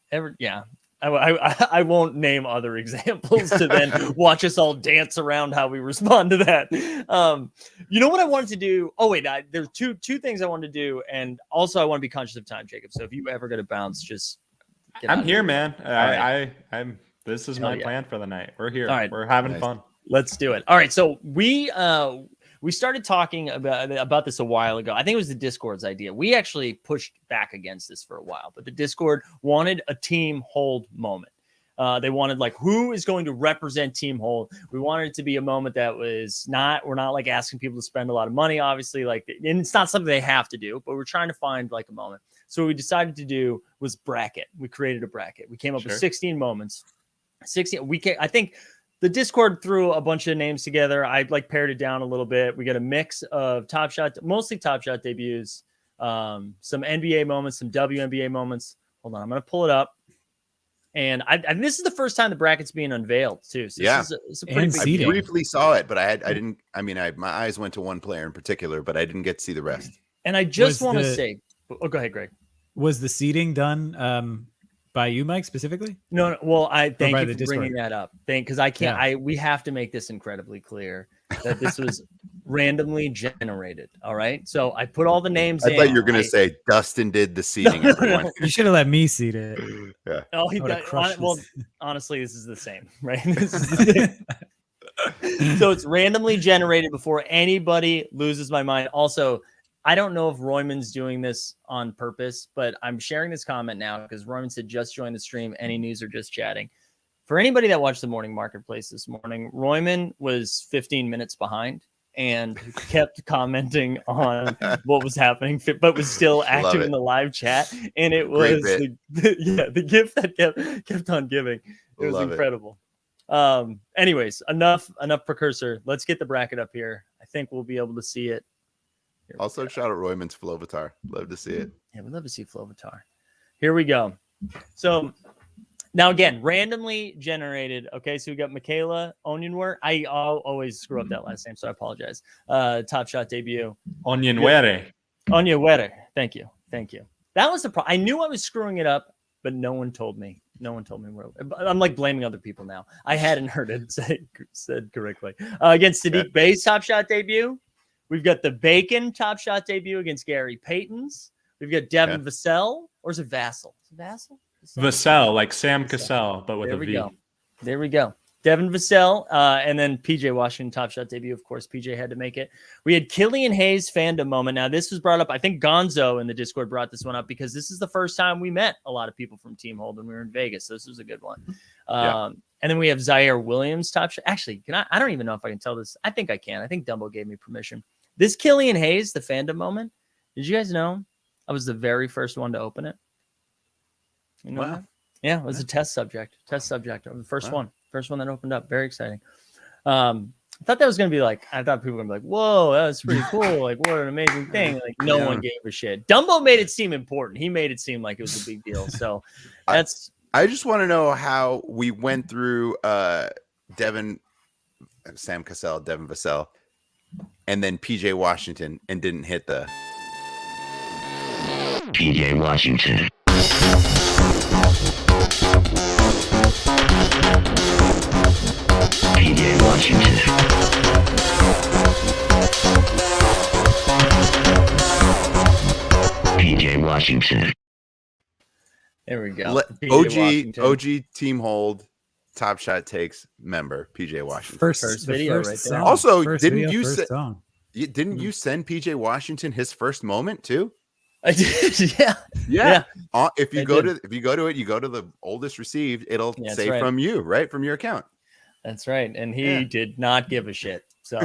Speaker 1: I won't name other examples to then watch us all dance around how we respond to that. You know what I wanted to do? Oh, wait, there's two things I wanted to do. And also I want to be conscious of time, Jacob. So if you ever get a bounce, just
Speaker 4: I'm here, man. This is my plan for the night. We're here. All right. We're having fun.
Speaker 1: Let's do it. All right. So we started talking about this a while ago. I think it was the Discord's idea. We actually pushed back against this for a while, but the Discord wanted a team hold moment. They wanted like, who is going to represent team hold? We wanted it to be a moment that was we're not like asking people to spend a lot of money, obviously, and it's not something they have to do, but we're trying to find like a moment. So what we decided to do was bracket. We created a bracket. We came up with 16 moments. 16. I think the Discord threw a bunch of names together. I pared it down a little bit. We got a mix of mostly Top Shot debuts, some NBA moments, some WNBA moments. Hold on, I'm going to pull it up. And this is the first time the bracket's being unveiled too. So this is a pretty big.
Speaker 2: I briefly saw it, but I didn't. I mean, my eyes went to one player in particular, but I didn't get to see the rest.
Speaker 1: And I just want to say, go ahead, Greg.
Speaker 3: Was the seating done by you, Mike, specifically?
Speaker 1: No. Well, I thank you for bringing that up. Because I can't. Yeah. We have to make this incredibly clear that this was randomly generated. All right. So I put all the names.
Speaker 2: I thought you were going to say Dustin did the seating. Everyone.
Speaker 3: You should have let me seat it.
Speaker 2: Yeah.
Speaker 1: Oh, he got. Well, honestly, this is the same, right? This is the same. So it's randomly generated before anybody loses my mind. Also, I don't know if Royman's doing this on purpose, but I'm sharing this comment now because Royman said just join the stream. Any news or just chatting. For anybody that watched the morning marketplace this morning, Royman was 15 minutes behind and kept commenting on what was happening, but was still active in the live chat. And it was the gift that kept on giving. It was incredible. Anyways, enough precursor. Let's get the bracket up here. I think we'll be able to see it.
Speaker 2: Also, shout out Royman's Flovatar. Love to see it.
Speaker 1: Yeah, we'd love to see Flovatar. Here we go. So now again, randomly generated. Okay, so we got Michaela Onyenwere. I'll always screw up that last name, so I apologize. Top Shot debut.
Speaker 4: Onyenwere.
Speaker 1: Thank you. That was the problem. I knew I was screwing it up, but no one told me. Where. I'm like blaming other people now. I hadn't heard it said correctly. Against Sadiq Bey's Top Shot debut. We've got the Bacon Top Shot debut against Gary Payton's. We've got Devin Vassell, or is it Vassell? Is it Vassell?
Speaker 4: Vassell, like Sam Cassell, but with a V.
Speaker 1: There we go. Devin Vassell, and then PJ Washington Top Shot debut. Of course, PJ had to make it. We had Killian Hayes fandom moment. Now, this was brought up. I think Gonzo in the Discord brought this one up because this is the first time we met a lot of people from Team Hold when we were in Vegas. So this was a good one. And then we have Zaire Williams Top Shot. Actually, I don't even know if I can tell this. I think I can. I think Dumbo gave me permission. This Killian Hayes, the fandom moment. Did you guys know I was the very first one to open it? You know that? Yeah, it was a test subject. The first one that opened up. Very exciting. I thought that was going to be like, I thought people were going to be like, whoa, that was pretty cool. Like, what an amazing thing. Like, no one gave a shit. Dumbo made it seem important. He made it seem like it was a big deal. So that's.
Speaker 2: I just want to know how we went through Sam Cassell, Devin Vassell, and then PJ Washington and didn't hit the
Speaker 5: PJ Washington. PJ Washington. PJ Washington.
Speaker 1: There we go.
Speaker 2: OG team hold, Top Shot Takes member PJ Washington.
Speaker 1: First video right there.
Speaker 2: Also,
Speaker 3: first
Speaker 2: didn't
Speaker 3: video,
Speaker 2: you
Speaker 3: first song.
Speaker 2: Didn't you send PJ Washington his first moment too?
Speaker 1: I did. Yeah.
Speaker 2: If you go to it, you go to the oldest received. It'll say from you, right, from your account.
Speaker 1: That's right, and he did not give a shit. So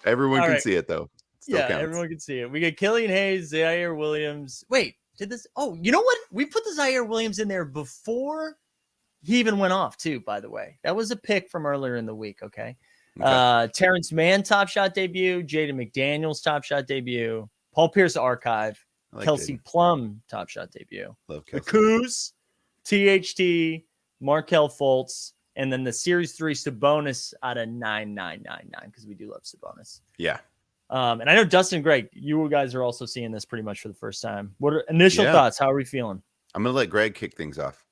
Speaker 2: everyone can see it though. Still counts.
Speaker 1: Everyone can see it. We get Killian Hayes, Zaire Williams. Wait, did this? Oh, you know what? We put the Zaire Williams in there before he even went off, too. By the way, that was a pick from earlier in the week. Okay. Terrence Mann Top Shot debut, Jaden McDaniels Top Shot debut, Paul Pierce archive, Kelsey Plum Top Shot debut,
Speaker 2: Love
Speaker 1: the Coos, THT, Markelle Fultz, and then the Series 3 Sabonis out of 9999 because we do love Sabonis.
Speaker 2: Yeah.
Speaker 1: And I know Dustin and Greg, you guys are also seeing this pretty much for the first time. What are initial thoughts? How are we feeling?
Speaker 2: I'm gonna let Greg kick things off.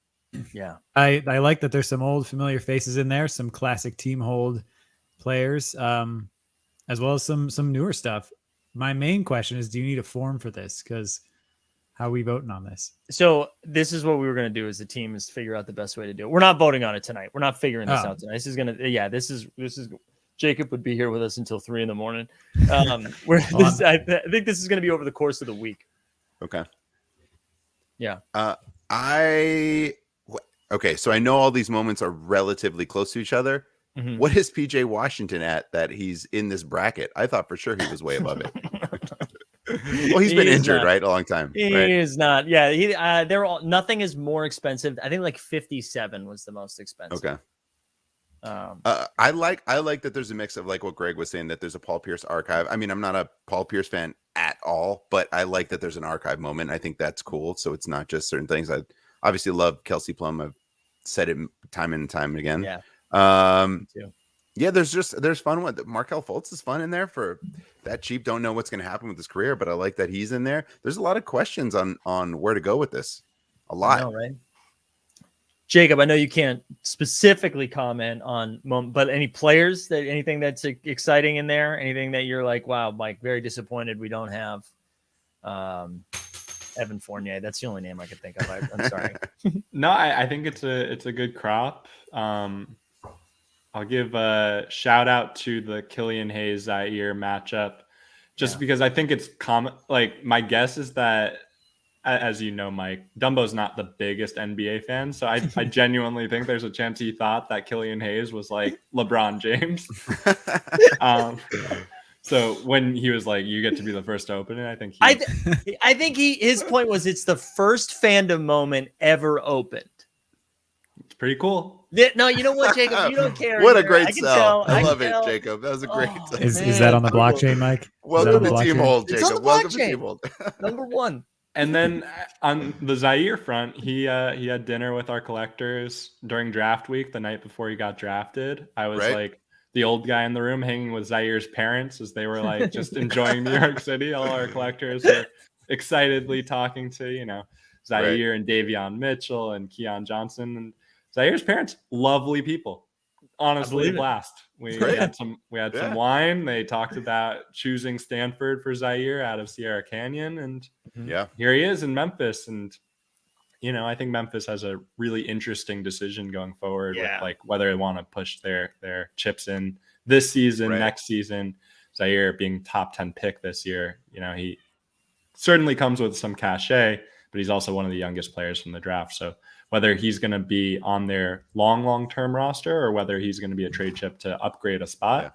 Speaker 1: Yeah,
Speaker 3: I like that there's some old familiar faces in there, some classic team hold players, as well as some newer stuff. My main question is, do you need a form for this? Because how are we voting on this?
Speaker 1: So this is what we were going to do as a team, is figure out the best way to do it. We're not voting on it tonight. We're not figuring this out tonight. This is going to, this is Jacob would be here with us until 3 a.m. I think this is going to be over the course of the week.
Speaker 2: Okay.
Speaker 1: Yeah.
Speaker 2: Okay. So I know all these moments are relatively close to each other. Mm-hmm. What is PJ Washington at that he's in this bracket? I thought for sure he was way above it. Well, he's been injured, right? A long time.
Speaker 1: He is not. Yeah. Nothing is more expensive. I think like 57 was the most expensive.
Speaker 2: Okay. I like that there's a mix of like what Greg was saying, that there's a Paul Pierce archive. I mean, I'm not a Paul Pierce fan at all, but I like that there's an archive moment. I think that's cool. So it's not just certain things. I obviously love Kelsey Plum. I've said it time and time again.
Speaker 1: Yeah.
Speaker 2: There's fun with Markelle Fultz is fun in there for that cheap. Don't know what's going to happen with his career, but I like that he's in there. There's a lot of questions on where to go with this. A lot.
Speaker 1: I know, right? Jacob, I know you can't specifically comment on, but any players anything that's exciting in there, anything that you're like, wow, Mike, very disappointed we don't have Evan Fournier. That's the only name I could think of. I'm sorry.
Speaker 4: No, I think it's a good crop. I'll give a shout out to the Killian Hayes Zaire matchup, just because I think it's common. Like, my guess is that, as you know, Mike, Dumbo's not the biggest NBA fan, so I genuinely think there's a chance he thought that Killian Hayes was like LeBron James. So when he was like, "You get to be the first to open it," I think
Speaker 1: his point was it's the first fandom moment ever opened.
Speaker 4: It's pretty cool.
Speaker 1: No, you know what, Jacob? You don't care.
Speaker 2: What a great sell. I love it, Jacob. That was a great sell.
Speaker 3: Is that on the blockchain, Mike?
Speaker 2: Welcome to Team Hold, Jacob.
Speaker 1: Welcome to Team Hold. Number one.
Speaker 4: And then on the Zaire front, he had dinner with our collectors during draft week the night before he got drafted. I was like the old guy in the room hanging with Zaire's parents as they were like just enjoying New York City. All our collectors were excitedly talking to, Zaire and Davion Mitchell and Keon Johnson. And Zaire's parents, lovely people. Honestly, a blast. We had some wine. They talked about choosing Stanford for Zaire out of Sierra Canyon, and here he is in Memphis. And I think Memphis has a really interesting decision going forward with like whether they want to push their chips in this season, next season. Zaire being top 10 pick this year, he certainly comes with some cachet, but he's also one of the youngest players from the draft. So whether he's going to be on their long-term roster or whether he's going to be a trade chip to upgrade a spot,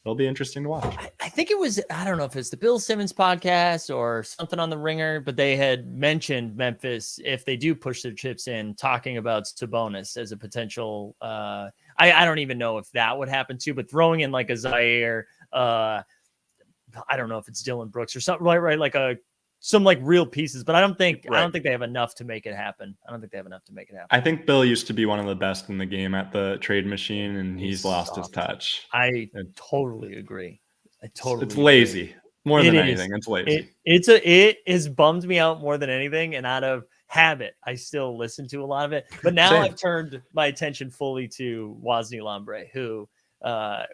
Speaker 4: it'll be interesting to watch.
Speaker 1: I think it was, I don't know if it's the Bill Simmons podcast or something on the Ringer, but they had mentioned Memphis, if they do push their chips in, talking about Sabonis as a potential. I don't even know if that would happen too, but throwing in like a Zaire, I don't know if it's Dylan Brooks or something, right? Like some like real pieces, but I don't think they have enough to make it happen.
Speaker 4: I think Bill used to be one of the best in the game at the trade machine, and he's lost his touch.
Speaker 1: I totally agree.
Speaker 4: It's lazy
Speaker 1: agree.
Speaker 4: More than anything. It's lazy.
Speaker 1: It has bummed me out more than anything, and out of habit, I still listen to a lot of it. But now I've turned my attention fully to Wosny Lambre, who I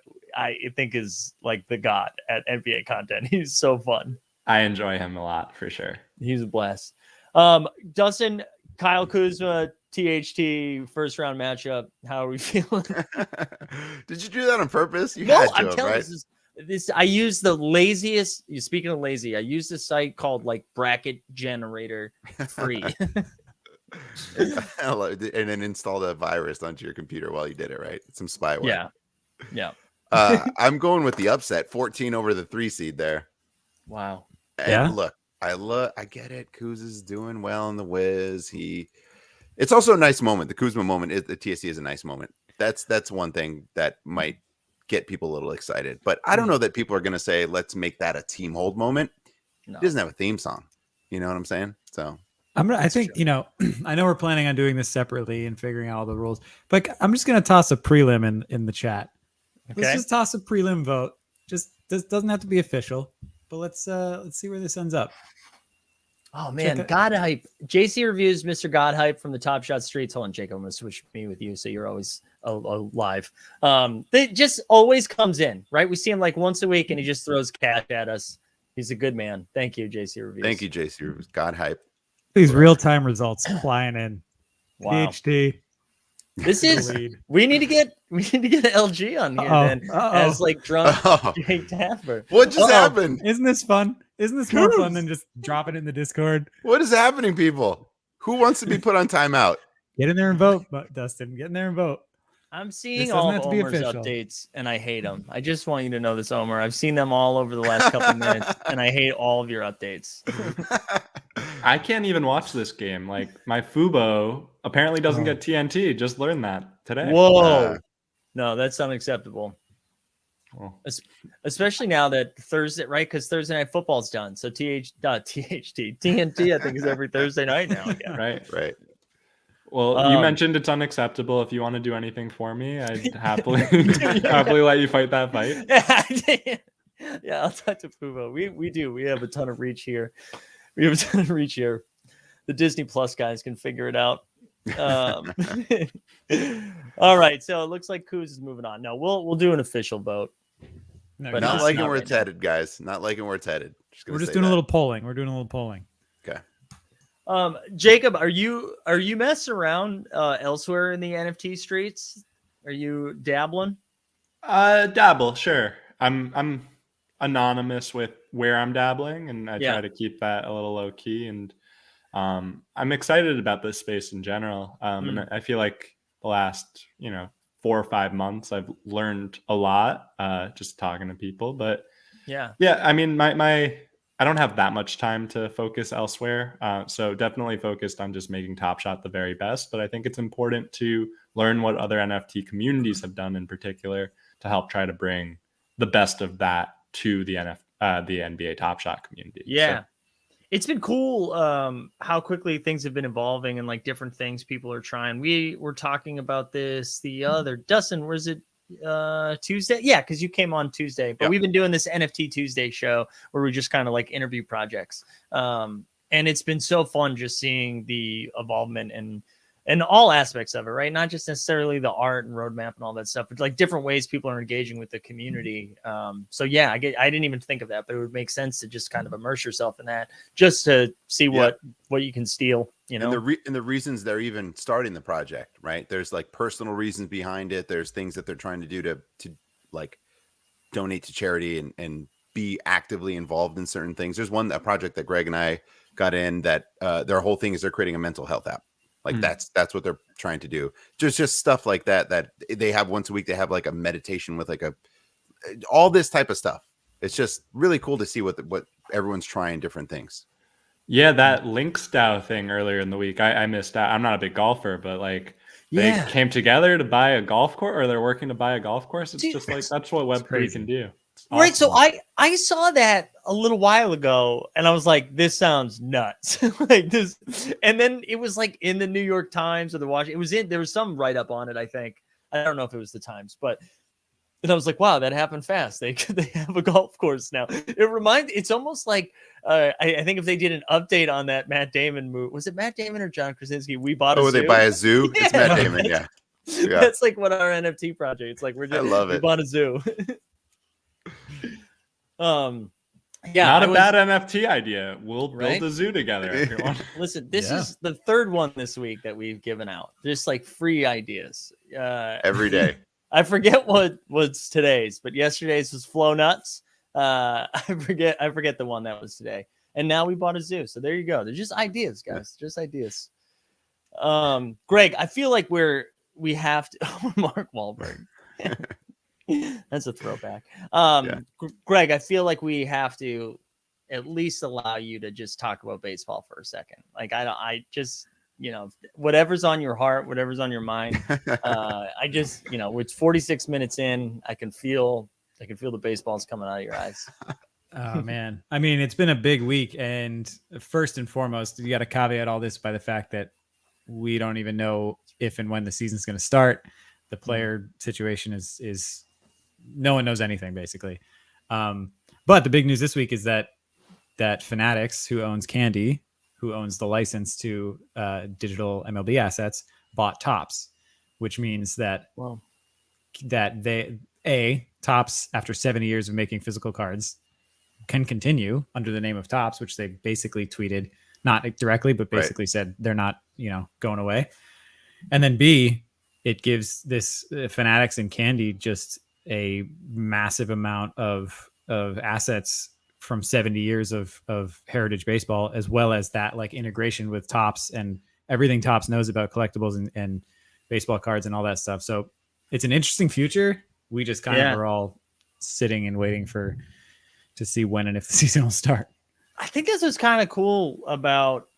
Speaker 1: think is like the god at NBA content. He's so fun.
Speaker 4: I enjoy him a lot for sure.
Speaker 1: He's a blast. Dustin, Kyle Kuzma, THT first round matchup. How are we feeling?
Speaker 2: Did you do that on purpose?
Speaker 1: I'm telling you, this. I use the laziest. Speaking of lazy, I use this site called like Bracket Generator Free.
Speaker 2: And then installed a virus onto your computer while you did it, right? Some spyware.
Speaker 1: Yeah.
Speaker 2: I'm going with the upset, 14 over the 3 seed there.
Speaker 1: Wow.
Speaker 2: And look, I get it. Kuz is doing well in the Wiz. It's also a nice moment. The Kuzma moment, the TSC is a nice moment. That's one thing that might get people a little excited. But I don't know that people are going to say, let's make that a team hold moment. No. He doesn't have a theme song. You know what I'm saying? So
Speaker 3: I think, I know we're planning on doing this separately and figuring out all the rules, but I'm just going to toss a prelim in the chat. Okay. Let's just toss a prelim vote. Just doesn't have to be official, but let's see where this ends up.
Speaker 1: Oh man, God Hype. JC reviews Mr. God Hype from the Top Shot Streets. Hold on, Jacob. I'm gonna switch me with you, so you're always live. It just always comes in, right? We see him like once a week, and he just throws cash at us. He's a good man. Thank you, JC reviews.
Speaker 2: Thank you, JC reviews. God Hype.
Speaker 3: These real-time results flying in.
Speaker 1: Wow.
Speaker 3: PhD.
Speaker 1: This is we need to get an LG on here then as like drunk Jake Tapper.
Speaker 2: What just happened?
Speaker 3: Isn't this fun? Isn't this more fun than just dropping it in the Discord?
Speaker 2: What is happening, people? Who wants to be put on timeout?
Speaker 3: Get in there and vote, Dustin. Get in there and vote.
Speaker 1: I'm seeing all of Omar's updates, and I hate them. I just want you to know this, Omar. I've seen them all over the last couple of minutes, and I hate all of your updates.
Speaker 4: I can't even watch this game. Like, my Fubo apparently doesn't get TNT. Just learned that today.
Speaker 1: Whoa. No, that's unacceptable. Well, especially now that Thursday, right? Because Thursday Night Football's done. So TNT, I think, is every Thursday night now again.
Speaker 4: Right. Well, you mentioned it's unacceptable. If you want to do anything for me, I'd happily let you fight that fight.
Speaker 1: Yeah, I'll talk to Fubo. We do. We have a ton of reach here. The Disney Plus guys can figure it out. All right. So it looks like Kuz is moving on. No, we'll do an official vote.
Speaker 2: No, but not liking where it's headed, guys. Not liking where it's headed.
Speaker 3: We're just doing a little polling.
Speaker 2: Okay.
Speaker 1: Jacob, are you messing around elsewhere in the NFT streets? Are you dabbling?
Speaker 4: Dabble, sure. I'm anonymous with where I'm dabbling, and I try to keep that a little low key. And I'm excited about this space in general. And I feel like the last 4 or 5 months I've learned a lot just talking to people. But yeah, I mean I don't have that much time to focus elsewhere. So definitely focused on just making Top Shot the very best. But I think it's important to learn what other NFT communities have done in particular to help try to bring the best of that to the NBA Top Shot community.
Speaker 1: Yeah. So, it's been cool how quickly things have been evolving and like different things people are trying. We were talking about this the other, Dustin, was it Tuesday? Yeah, because you came on Tuesday, but we've been doing this NFT Tuesday show where we just kind of like interview projects. And it's been so fun just seeing the involvement and all aspects of it, right? Not just necessarily the art and roadmap and all that stuff, but like different ways people are engaging with the community. So yeah, I didn't even think of that, but it would make sense to just kind of immerse yourself in that just to see what you can steal, And
Speaker 2: the reasons they're even starting the project, right? There's like personal reasons behind it. There's things that they're trying to do to like donate to charity and be actively involved in certain things. There's a project that Greg and I got in that their whole thing is they're creating a mental health app. Like that's what they're trying to do. Just stuff like that they have once a week. They have like a meditation with like all this type of stuff. It's just really cool to see what everyone's trying different things.
Speaker 4: Yeah, that Linkstau thing earlier in the week, I missed out. I'm not a big golfer, but like they came together to buy a golf course, or they're working to buy a golf course. It's just like that's what Web3 can do. Awesome.
Speaker 1: Right. So I saw that a little while ago and I was like, this sounds nuts. Like this. And then it was like in the New York Times or the Washington. There was some write up on it, I think. I don't know if it was the Times, but and I was like, wow, that happened fast. They have a golf course now. It's almost like I think if they did an update on that Matt Damon movie, was it Matt Damon or John Krasinski? We bought a zoo.
Speaker 2: They buy a zoo? Yeah. It's Matt Damon, yeah.
Speaker 1: That's like what our NFT project. It's like we bought a zoo.
Speaker 4: Not a bad NFT idea. We'll build a zoo together if you want.
Speaker 1: Listen, this is the third one this week that we've given out. Just like free ideas.
Speaker 2: Every day.
Speaker 1: I forget what's today's, but yesterday's was Flow Nuts. I forget the one that was today. And now we bought a zoo. So there you go. They're just ideas, guys. Just ideas. Greg, I feel like we have to Mark Wahlberg. That's a throwback. Greg, I feel like we have to at least allow you to just talk about baseball for a second. Like I just, whatever's on your heart, whatever's on your mind. I just, it's 46 minutes in. I can feel the baseballs coming out of your eyes.
Speaker 3: Oh man. I mean, it's been a big week, and first and foremost, you got to caveat all this by the fact that we don't even know if and when the season's going to start. The player situation is no one knows anything basically. But the big news this week is that Fanatics, who owns Candy, who owns the license to digital MLB assets, bought Topps, which means that Topps, after 70 years of making physical cards, can continue under the name of Topps, which they basically tweeted, not directly, but basically said they're not, going away. And then B, it gives this Fanatics and Candy just a massive amount of assets from 70 years of heritage baseball, as well as that like integration with Topps and everything Topps knows about collectibles and baseball cards and all that stuff. So it's an interesting future. We just kind of are all sitting and waiting to see when and if the season will start.
Speaker 1: I think this is kind of cool about,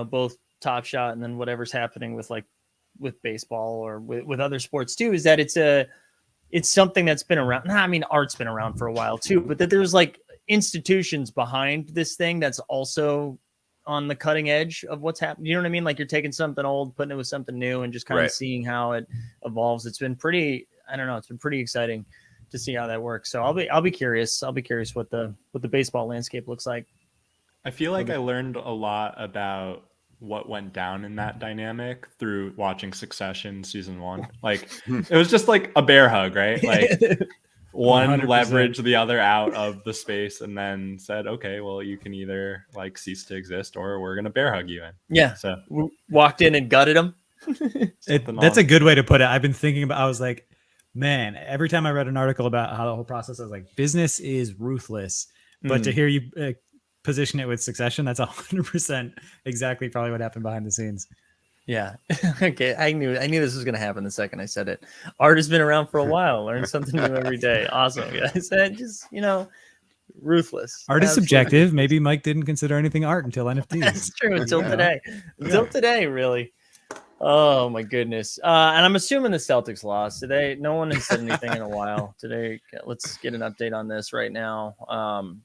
Speaker 1: both Top Shot and then whatever's happening with baseball or with other sports too, is that it's something that's been around. I mean, art's been around for a while too, but that there's like institutions behind this thing that's also on the cutting edge of what's happening. You know what I mean? Like you're taking something old, putting it with something new, and just kind of seeing how it evolves. It's been pretty, I don't know, it's been pretty exciting to see how that works. So I'll be curious. I'll be curious what the baseball landscape looks like.
Speaker 4: I feel like I learned a lot about what went down in that dynamic through watching Succession season 1. Like it was just like a bear hug, right? Like one 100%. Leveraged the other out of the space and then said, okay, well, you can either like cease to exist or we're going to bear hug you in.
Speaker 1: Yeah.
Speaker 4: So
Speaker 1: we walked in and gutted him.
Speaker 3: That's a good way to put it. I've been thinking about, I was like, man, every time I read an article about how the whole process, I was like, business is ruthless. But to hear you position it with Succession, that's 100% exactly probably what happened behind the scenes.
Speaker 1: Yeah. Okay. I knew this was going to happen the second I said it. Art has been around for a while. Learn something new every day. Awesome. Yeah. I said just, ruthless.
Speaker 3: Art is subjective. Maybe Mike didn't consider anything art until NFTs.
Speaker 1: That's true. Until today. Until today, really. Oh my goodness. And I'm assuming the Celtics lost today. No one has said anything in a while today. Let's get an update on this right now.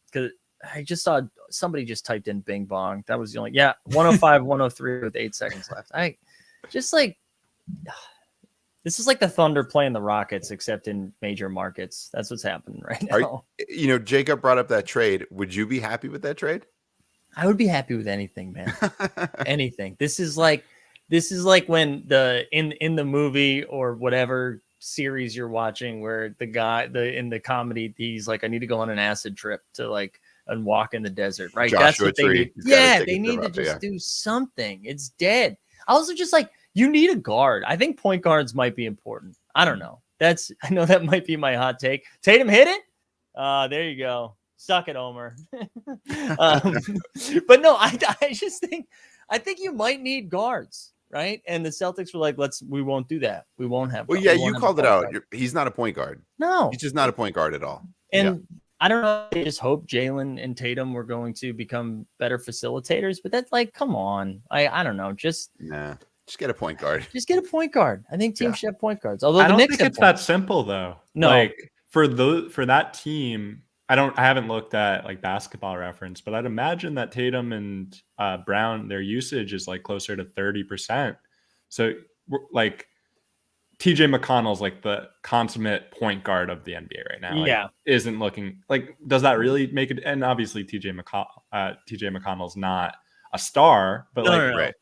Speaker 1: Because I just saw somebody just typed in Bing Bong. That was the only 105, 103 with 8 seconds left. I just like this is like the Thunder playing the Rockets, except in major markets. That's what's happening right now.
Speaker 2: Jacob brought up that trade. Would you be happy with that trade?
Speaker 1: I would be happy with anything, man. Anything. This is like when in the movie or whatever series you're watching where the guy in the comedy, he's like, I need to go on an acid trip to like and walk in the desert, right?
Speaker 2: Joshua
Speaker 1: That's what
Speaker 2: Tree.
Speaker 1: they need. Yeah, they need to just do something. It's dead. I also just like, you need a guard. I think point guards might be important. I don't know. I know that might be my hot take. Tatum hit it. There you go. Suck it, Omar. But no, I just think you might need guards, right? And the Celtics were like, we won't do that. We won't have.
Speaker 2: Well, yeah, you called it out. He's not a point guard.
Speaker 1: No,
Speaker 2: he's just not a point guard at all.
Speaker 1: And I don't know. I just hope Jalen and Tatum were going to become better facilitators, but that's like, come on. I don't know. Just
Speaker 2: get a point guard.
Speaker 1: Just get a point guard. I think teams should have point guards. Although
Speaker 4: I don't think it's that simple though.
Speaker 1: No,
Speaker 4: like for that team, I haven't looked at like Basketball Reference, but I'd imagine that Tatum and Brown, their usage is like closer to 30%. So like TJ McConnell's like the consummate point guard of the NBA right now. Like, isn't looking like, does that really make it? And obviously TJ McConnell's not a star, but
Speaker 2: right.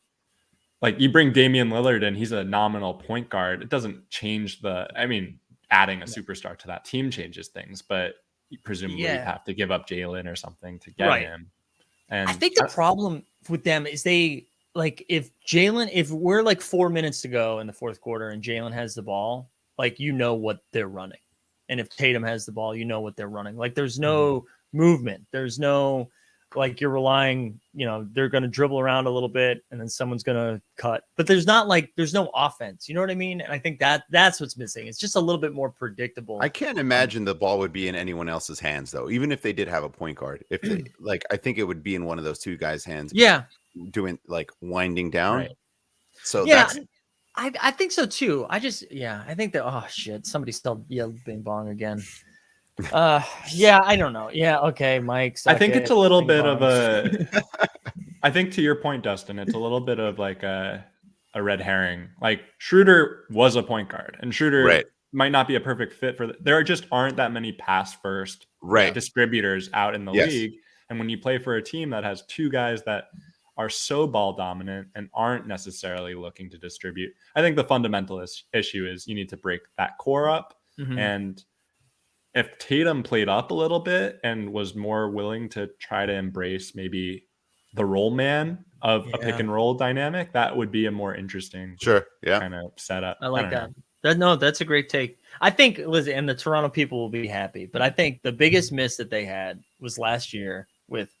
Speaker 4: Like you bring Damian Lillard in, he's a nominal point guard. It doesn't change adding a superstar to that team changes things, but presumably you have to give up Jalen or something to get him. And
Speaker 1: I think the problem with them is if we're like 4 minutes to go in the fourth quarter and Jalen has the ball, like, you know what they're running. And if Tatum has the ball, you know what they're running. Like, there's no movement. There's no, like, you're relying, they're going to dribble around a little bit and then someone's going to cut, but there's no offense. You know what I mean? And I think that's what's missing. It's just a little bit more predictable.
Speaker 2: I can't imagine the ball would be in anyone else's hands though. Even if they did have a point guard, if they I think it would be in one of those two guys' hands.
Speaker 1: Yeah.
Speaker 2: Doing like winding down.
Speaker 1: Right.
Speaker 2: So
Speaker 1: I think so too. I think that, oh shit, somebody still yelled bing bong again. I don't know. Yeah, okay, Mike.
Speaker 4: I think it's a little bit of I think to your point, Dustin, it's a little bit of like a red herring. Like Schroeder was a point guard, and Schroeder might not be a perfect fit for there just aren't that many pass first distributors out in the league. And when you play for a team that has two guys that are so ball dominant and aren't necessarily looking to distribute, I think the fundamental issue is you need to break that core up. And if Tatum played up a little bit and was more willing to try to embrace maybe the roll man of a pick and roll dynamic, that would be a more interesting kind of setup.
Speaker 1: I like that. That's a great take. I think, listen, and the Toronto people will be happy, but I think the biggest miss that they had was last year with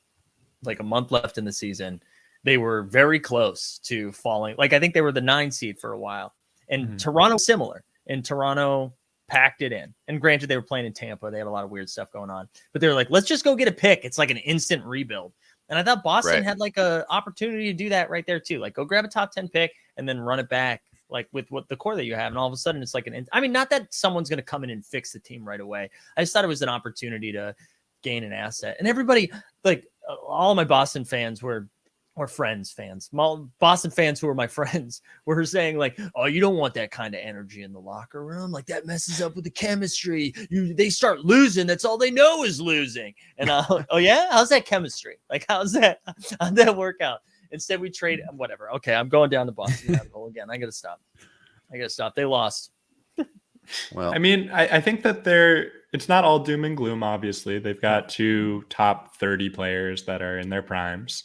Speaker 1: like a month left in the season. They were very close to falling. Like, I think they were the 9 seed for a while, and Toronto similar, and Toronto packed it in. And granted, they were playing in Tampa. They had a lot of weird stuff going on, but they were like, let's just go get a pick. It's like an instant rebuild. And I thought Boston had like a opportunity to do that right there too. Like, go grab a top 10 pick and then run it back, like with what the core that you have. And all of a sudden it's like not that someone's going to come in and fix the team right away. I just thought it was an opportunity to gain an asset. And everybody, like all of my Boston fans Boston fans who are my friends were saying like, oh, you don't want that kind of energy in the locker room. Like, that messes up with the chemistry. They start losing. That's all they know is losing. And oh yeah, how's that chemistry? Like, how'd that work out? Instead, we trade whatever. Okay, I'm going down the Boston rabbit hole again. I gotta stop. They lost.
Speaker 2: Well,
Speaker 4: I mean, I think that it's not all doom and gloom. Obviously, they've got 2 top 30 players that are in their primes.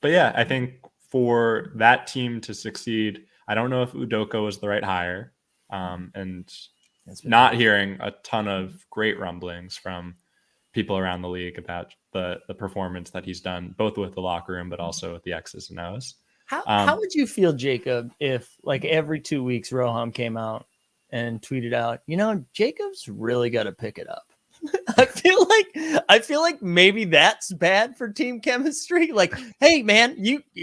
Speaker 4: But yeah, I think for that team to succeed, I don't know if Udoka was the right hire. And not hearing a ton of great rumblings from people around the league about the performance that he's done, both with the locker room, but also with the X's and O's.
Speaker 1: How would you feel, Jacob, if like every 2 weeks Roham came out and tweeted out, Jacob's really got to pick it up? I feel like maybe that's bad for team chemistry. Like, hey man,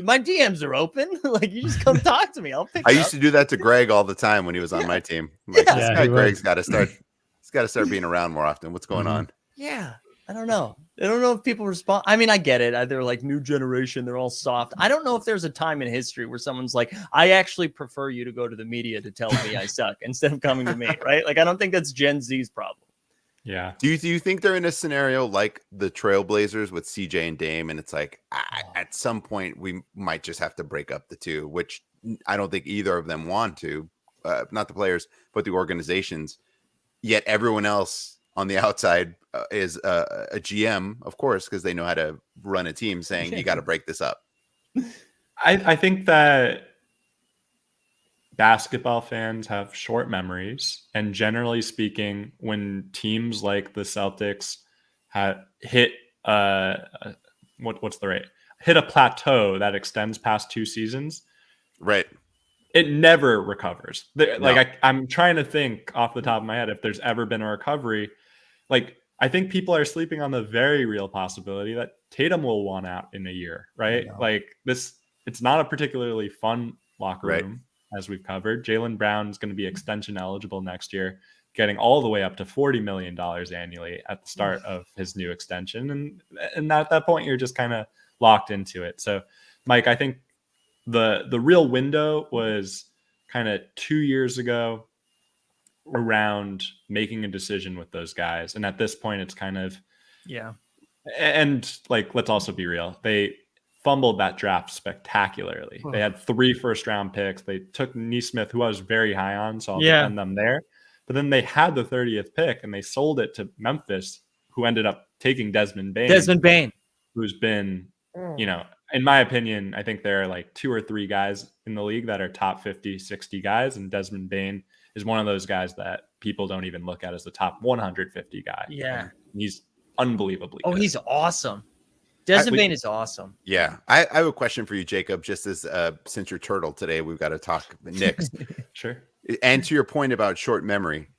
Speaker 1: my DMs are open. Like, you just come talk to me. I'll pick.
Speaker 2: I used to do that to Greg all the time when he was on my team. Like, this guy Greg's got to start. He's got to start being around more often. What's going on?
Speaker 1: Yeah, I don't know. I don't know if people respond. I mean, I get it. They're like new generation. They're all soft. I don't know if there's a time in history where someone's like, I actually prefer you to go to the media to tell me I suck instead of coming to me. Right? Like, I don't think that's Gen Z's problem.
Speaker 4: Yeah.
Speaker 2: Do you think they're in a scenario like the Trailblazers with CJ and Dame, and it's like at some point we might just have to break up the two, which I don't think either of them want to, not the players, but the organizations. Yet everyone else on the outside is a GM, of course, because they know how to run a team, saying you got to break this up.
Speaker 4: I think that basketball fans have short memories, and generally speaking, when teams like the Celtics hit hit a plateau that extends past 2 seasons,
Speaker 2: right?
Speaker 4: It never recovers. Like, I'm trying to think off the top of my head if there's ever been a recovery. like, I think people are sleeping on the very real possibility that Tatum will want out in a year, right? Like it's not a particularly fun locker room, as we've covered. Jaylen Brown's going to be extension eligible next year, getting all the way up to $40 million annually at the start of his new extension. And at that point, you're just kind of locked into it. So, Mike, I think the real window was kind of 2 years ago around making a decision with those guys. And at this point, it's kind of, and like, let's also be real. They fumbled that draft spectacularly. They had 3 first-round picks. They took Nesmith, who I was very high on, so I'll defend them there. But then they had the 30th pick, and they sold it to Memphis, who ended up taking Desmond Bane. Who's been, you know, in my opinion, I think there are like 2 or 3 guys in the league that are top 50, 60 guys, and Desmond Bane is one of those guys that people don't even look at as the top 150 guy.
Speaker 1: Yeah.
Speaker 4: And he's unbelievably good.
Speaker 1: He's awesome. Desmond Bane is awesome.
Speaker 2: Yeah. I have a question for you, Jacob, just as since you're turtle today, we've got to talk the Knicks.
Speaker 4: Sure.
Speaker 2: And to your point about short memory,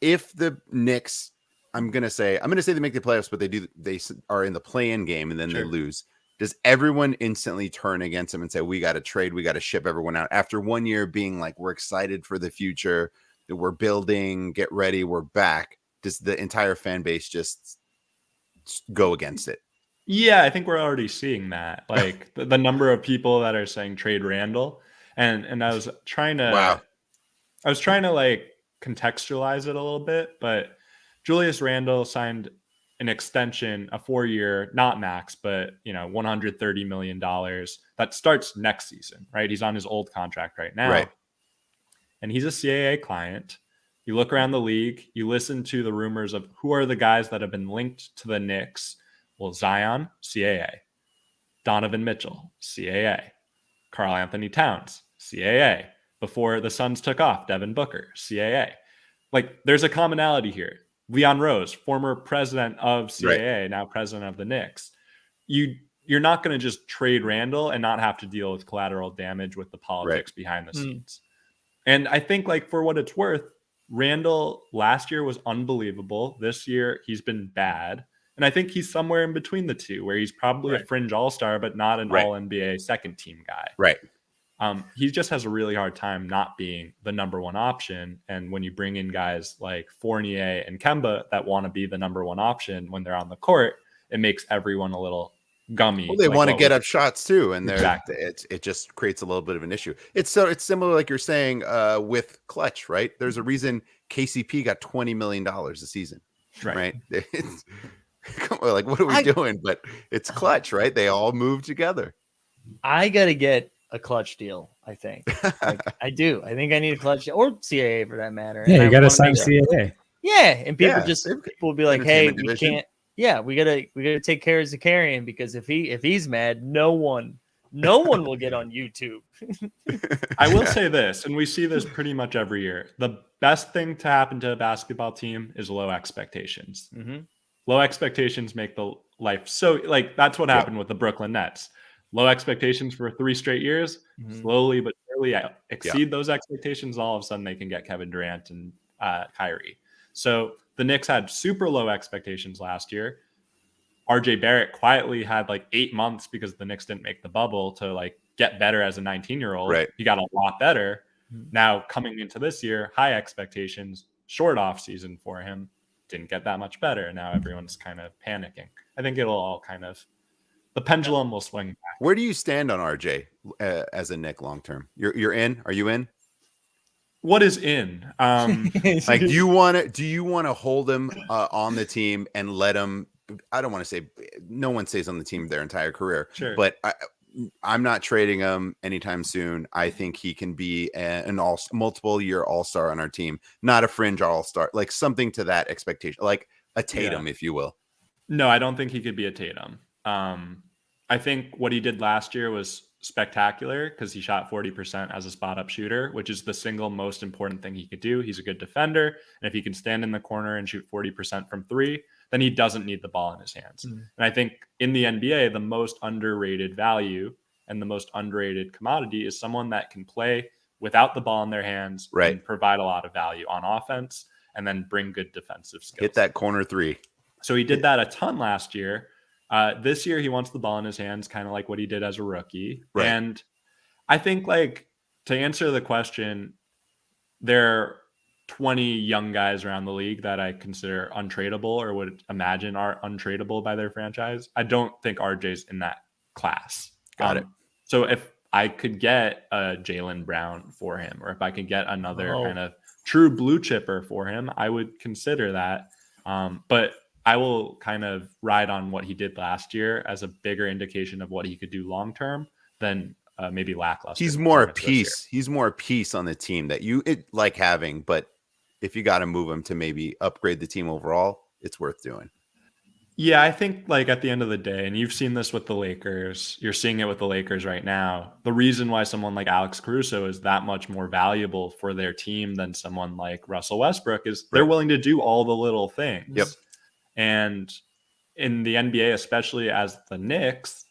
Speaker 2: if the Knicks, I'm going to say they make the playoffs, but they are in the play-in game and then they lose. Does everyone instantly turn against them and say, we got to trade, we got to ship everyone out after 1 year being like, we're excited for the future, that we're building, get ready, we're back? Does the entire fan base just go against it?
Speaker 4: Yeah, I think we're already seeing that. Like the number of people that are saying trade Randall, and I was trying to like contextualize it a little bit, but Julius Randle signed an extension, a 4-year, not max, but $130 million that starts next season, right? He's on his old contract right now.
Speaker 2: Right.
Speaker 4: And he's a CAA client. You look around the league, you listen to the rumors of who are the guys that have been linked to the Knicks. Well, Zion, CAA. Donovan Mitchell, CAA. Karl Anthony Towns, CAA. Before the Suns took off, Devin Booker, CAA. Like, there's a commonality here. Leon Rose, former president of CAA, now president of the Knicks. You're not going to just trade Randall and not have to deal with collateral damage with the politics behind the scenes. And I think, like, for what it's worth, Randall last year was unbelievable. This year, he's been bad. And I think he's somewhere in between the two, where he's probably a fringe all-star, but not an all-NBA second-team guy.
Speaker 2: Right.
Speaker 4: He just has a really hard time not being the number one option. And when you bring in guys like Fournier and Kemba that want to be the number one option when they're on the court, it makes everyone a little gummy.
Speaker 2: Well, they want to get up shots too, and it just creates a little bit of an issue. It's similar, like you're saying, with Clutch, right? There's a reason KCP got $20 million a season, right? Like, what are we doing? But it's Clutch, right? They all move together.
Speaker 1: I gotta get a Clutch deal. I think I do. I think I need a Clutch or CAA for that matter.
Speaker 3: Yeah, you got to sign CAA.
Speaker 1: Yeah, and people will be like, "Hey, we can't." Yeah, we gotta take care of Zakarian, because if he's mad, no one will get on YouTube.
Speaker 4: I will say this, and we see this pretty much every year. The best thing to happen to a basketball team is low expectations. Mm-hmm. Low expectations make the life so, like, that's what happened with the Brooklyn Nets. Low expectations for 3 straight years, slowly but surely exceed those expectations. All of a sudden, they can get Kevin Durant and Kyrie. So the Knicks had super low expectations last year. RJ Barrett quietly had like 8 months, because the Knicks didn't make the bubble, to like get better as a 19-year-old.
Speaker 2: Right.
Speaker 4: He got a lot better. Now coming into this year, high expectations, short off season for him, didn't get that much better. Now everyone's kind of panicking. I think it'll all kind of, the pendulum will swing back.
Speaker 2: Where do you stand on RJ as a Knick long term? You're in? Are you in?
Speaker 4: What is in?
Speaker 2: Like, do you want to hold him on the team and let him? I don't want to say no one stays on the team their entire career, but I'm not trading him anytime soon. I think he can be an multiple year all-star on our team, not a fringe all-star, like something to that expectation, like a Tatum, if you will.
Speaker 4: No, I don't think he could be a Tatum. I think what he did last year was spectacular, because he shot 40% as a spot-up shooter, which is the single most important thing he could do. He's a good defender, and if he can stand in the corner and shoot 40% from 3, then he doesn't need the ball in his hands. And I think in the NBA, the most underrated value and the most underrated commodity is someone that can play without the ball in their hands and provide a lot of value on offense. and then bring good defensive skills.
Speaker 2: Hit that corner three.
Speaker 4: So he did that a ton last year. This year he wants the ball in his hands, kind of like what he did as a rookie.
Speaker 2: Right.
Speaker 4: And I think, like, to answer the question, there are 20 young guys around the league that I consider untradeable or would imagine are untradeable by their franchise. I don't think RJ's in that class.
Speaker 2: Got it.
Speaker 4: So if I could get a Jaylen Brown for him, or if I could get another kind of true blue chipper for him, I would consider that. But I will kind of ride on what he did last year as a bigger indication of what he could do long term than maybe lackluster.
Speaker 2: He's more a piece. He's more a piece on the team that you like having, but if you got to move him to maybe upgrade the team overall, it's worth doing.
Speaker 4: Yeah, I think, like, at the end of the day, and you've seen this with the Lakers, you're seeing it with the Lakers right now. The reason why someone like Alex Caruso is that much more valuable for their team than someone like Russell Westbrook is they're willing to do all the little things.
Speaker 2: Yep.
Speaker 4: And in the NBA, especially as the Knicks,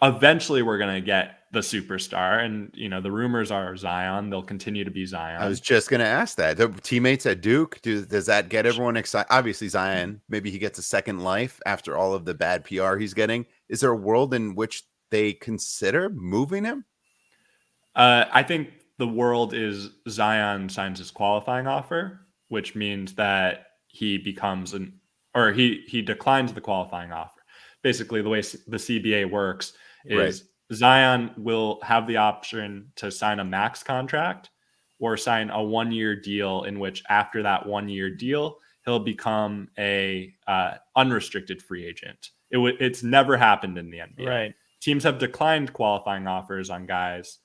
Speaker 4: eventually we're going to get the superstar. And, you know, the rumors are Zion. They'll continue to be Zion.
Speaker 2: I was just going to ask that. The teammates at Duke, does that get everyone excited? Obviously, Zion, maybe he gets a second life after all of the bad PR he's getting. Is there a world in which they consider moving him?
Speaker 4: I think the world is Zion signs his qualifying offer, which means that he becomes he declines the qualifying offer. Basically, the way the CBA works is Zion will have the option to sign a max contract or sign a 1-year deal in which after that 1-year deal, he'll become a unrestricted free agent. It's never happened in the NBA.
Speaker 1: Right.
Speaker 4: Teams have declined qualifying offers on guys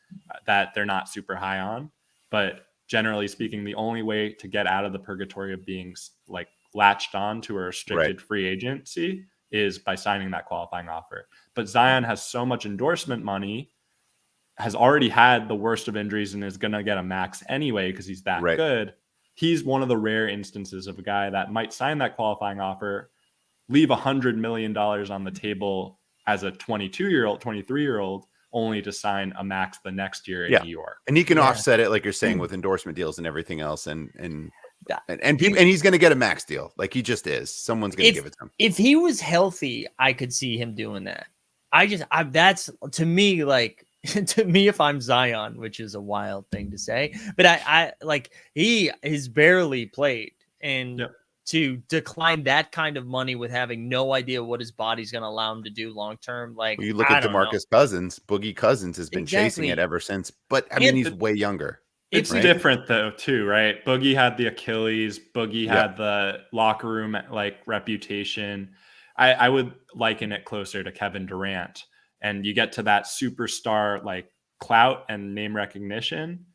Speaker 4: that they're not super high on, but generally speaking, the only way to get out of the purgatory of being like latched on to a restricted free agency is by signing that qualifying offer. But Zion has so much endorsement money, has already had the worst of injuries, and is going to get a max anyway because he's that good. He's one of the rare instances of a guy that might sign that qualifying offer, leave $100 million on the table as a 22-year-old, 23-year-old, only to sign a max the next year in New York.
Speaker 2: And he can offset it, like you're saying, with endorsement deals and everything else. And he's going to get a max deal. Like he just is. Someone's going to give it to him.
Speaker 1: If he was healthy, I could see him doing that. That's to me, like, if I'm Zion, which is a wild thing to say, but I like, he has barely played, and to decline that kind of money with having no idea what his body's going to allow him to do long term. Like,
Speaker 2: you look at DeMarcus Cousins, Boogie Cousins has been chasing it ever since, but I mean, he's way younger.
Speaker 4: It's different though, too, right? Boogie had the Achilles. Boogie had the locker room like reputation. I would liken it closer to Kevin Durant. And you get to that superstar like clout and name recognition.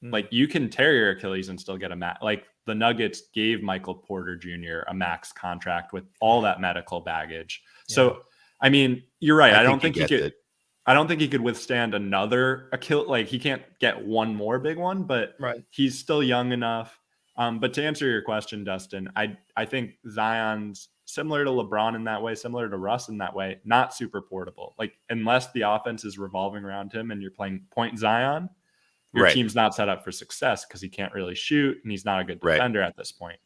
Speaker 4: Like, you can tear your Achilles and still get a max. Like, the Nuggets gave Michael Porter Jr. a max contract with all that medical baggage. So, I mean, you're right. I don't think he could. I don't think he could withstand another Achilles. Like, he can't get one more big one, but he's still young enough. But to answer your question, Dustin, I think Zion's similar to LeBron in that way, similar to Russ in that way, not super portable. Like, unless the offense is revolving around him and you're playing point Zion, your team's not set up for success because he can't really shoot and he's not a good defender at this point.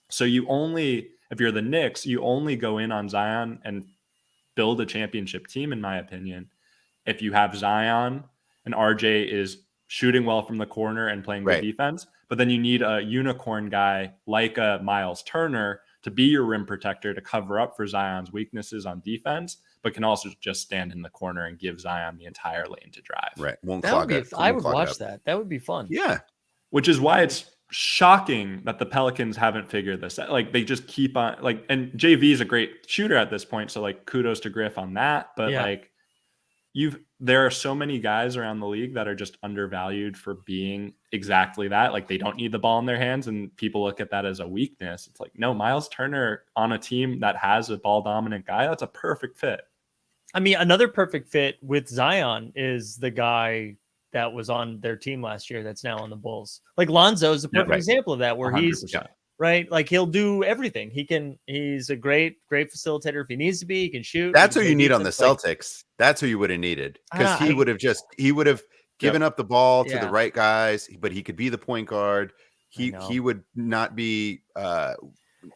Speaker 4: So if you're the Knicks, you only go in on Zion and build a championship team, in my opinion, if you have Zion and RJ is shooting well from the corner and playing good defense, but then you need a unicorn guy like a Miles Turner to be your rim protector to cover up for Zion's weaknesses on defense, but can also just stand in the corner and give Zion the entire lane to drive.
Speaker 2: Right.
Speaker 1: I would watch that. That would be fun.
Speaker 2: Yeah.
Speaker 4: Which is why it's shocking that the Pelicans haven't figured this out. Like, they just keep on, like, and JV is a great shooter at this point. So, like, kudos to Griff on that. But like, there are so many guys around the league that are just undervalued for being exactly that. Like, they don't need the ball in their hands, and people look at that as a weakness. It's like, no, Miles Turner on a team that has a ball dominant guy, that's a perfect fit.
Speaker 1: I mean, another perfect fit with Zion is the guy that was on their team last year that's now on the Bulls. Like, Lonzo is a perfect example of that, where
Speaker 4: 100%.
Speaker 1: he's right. Like, he'll do everything. He's a great facilitator if he needs to be. He can shoot.
Speaker 2: That's who you need on the Celtics. That's who you would have needed, because he would have given up the ball to the right guys, but he could be the point guard. he would not be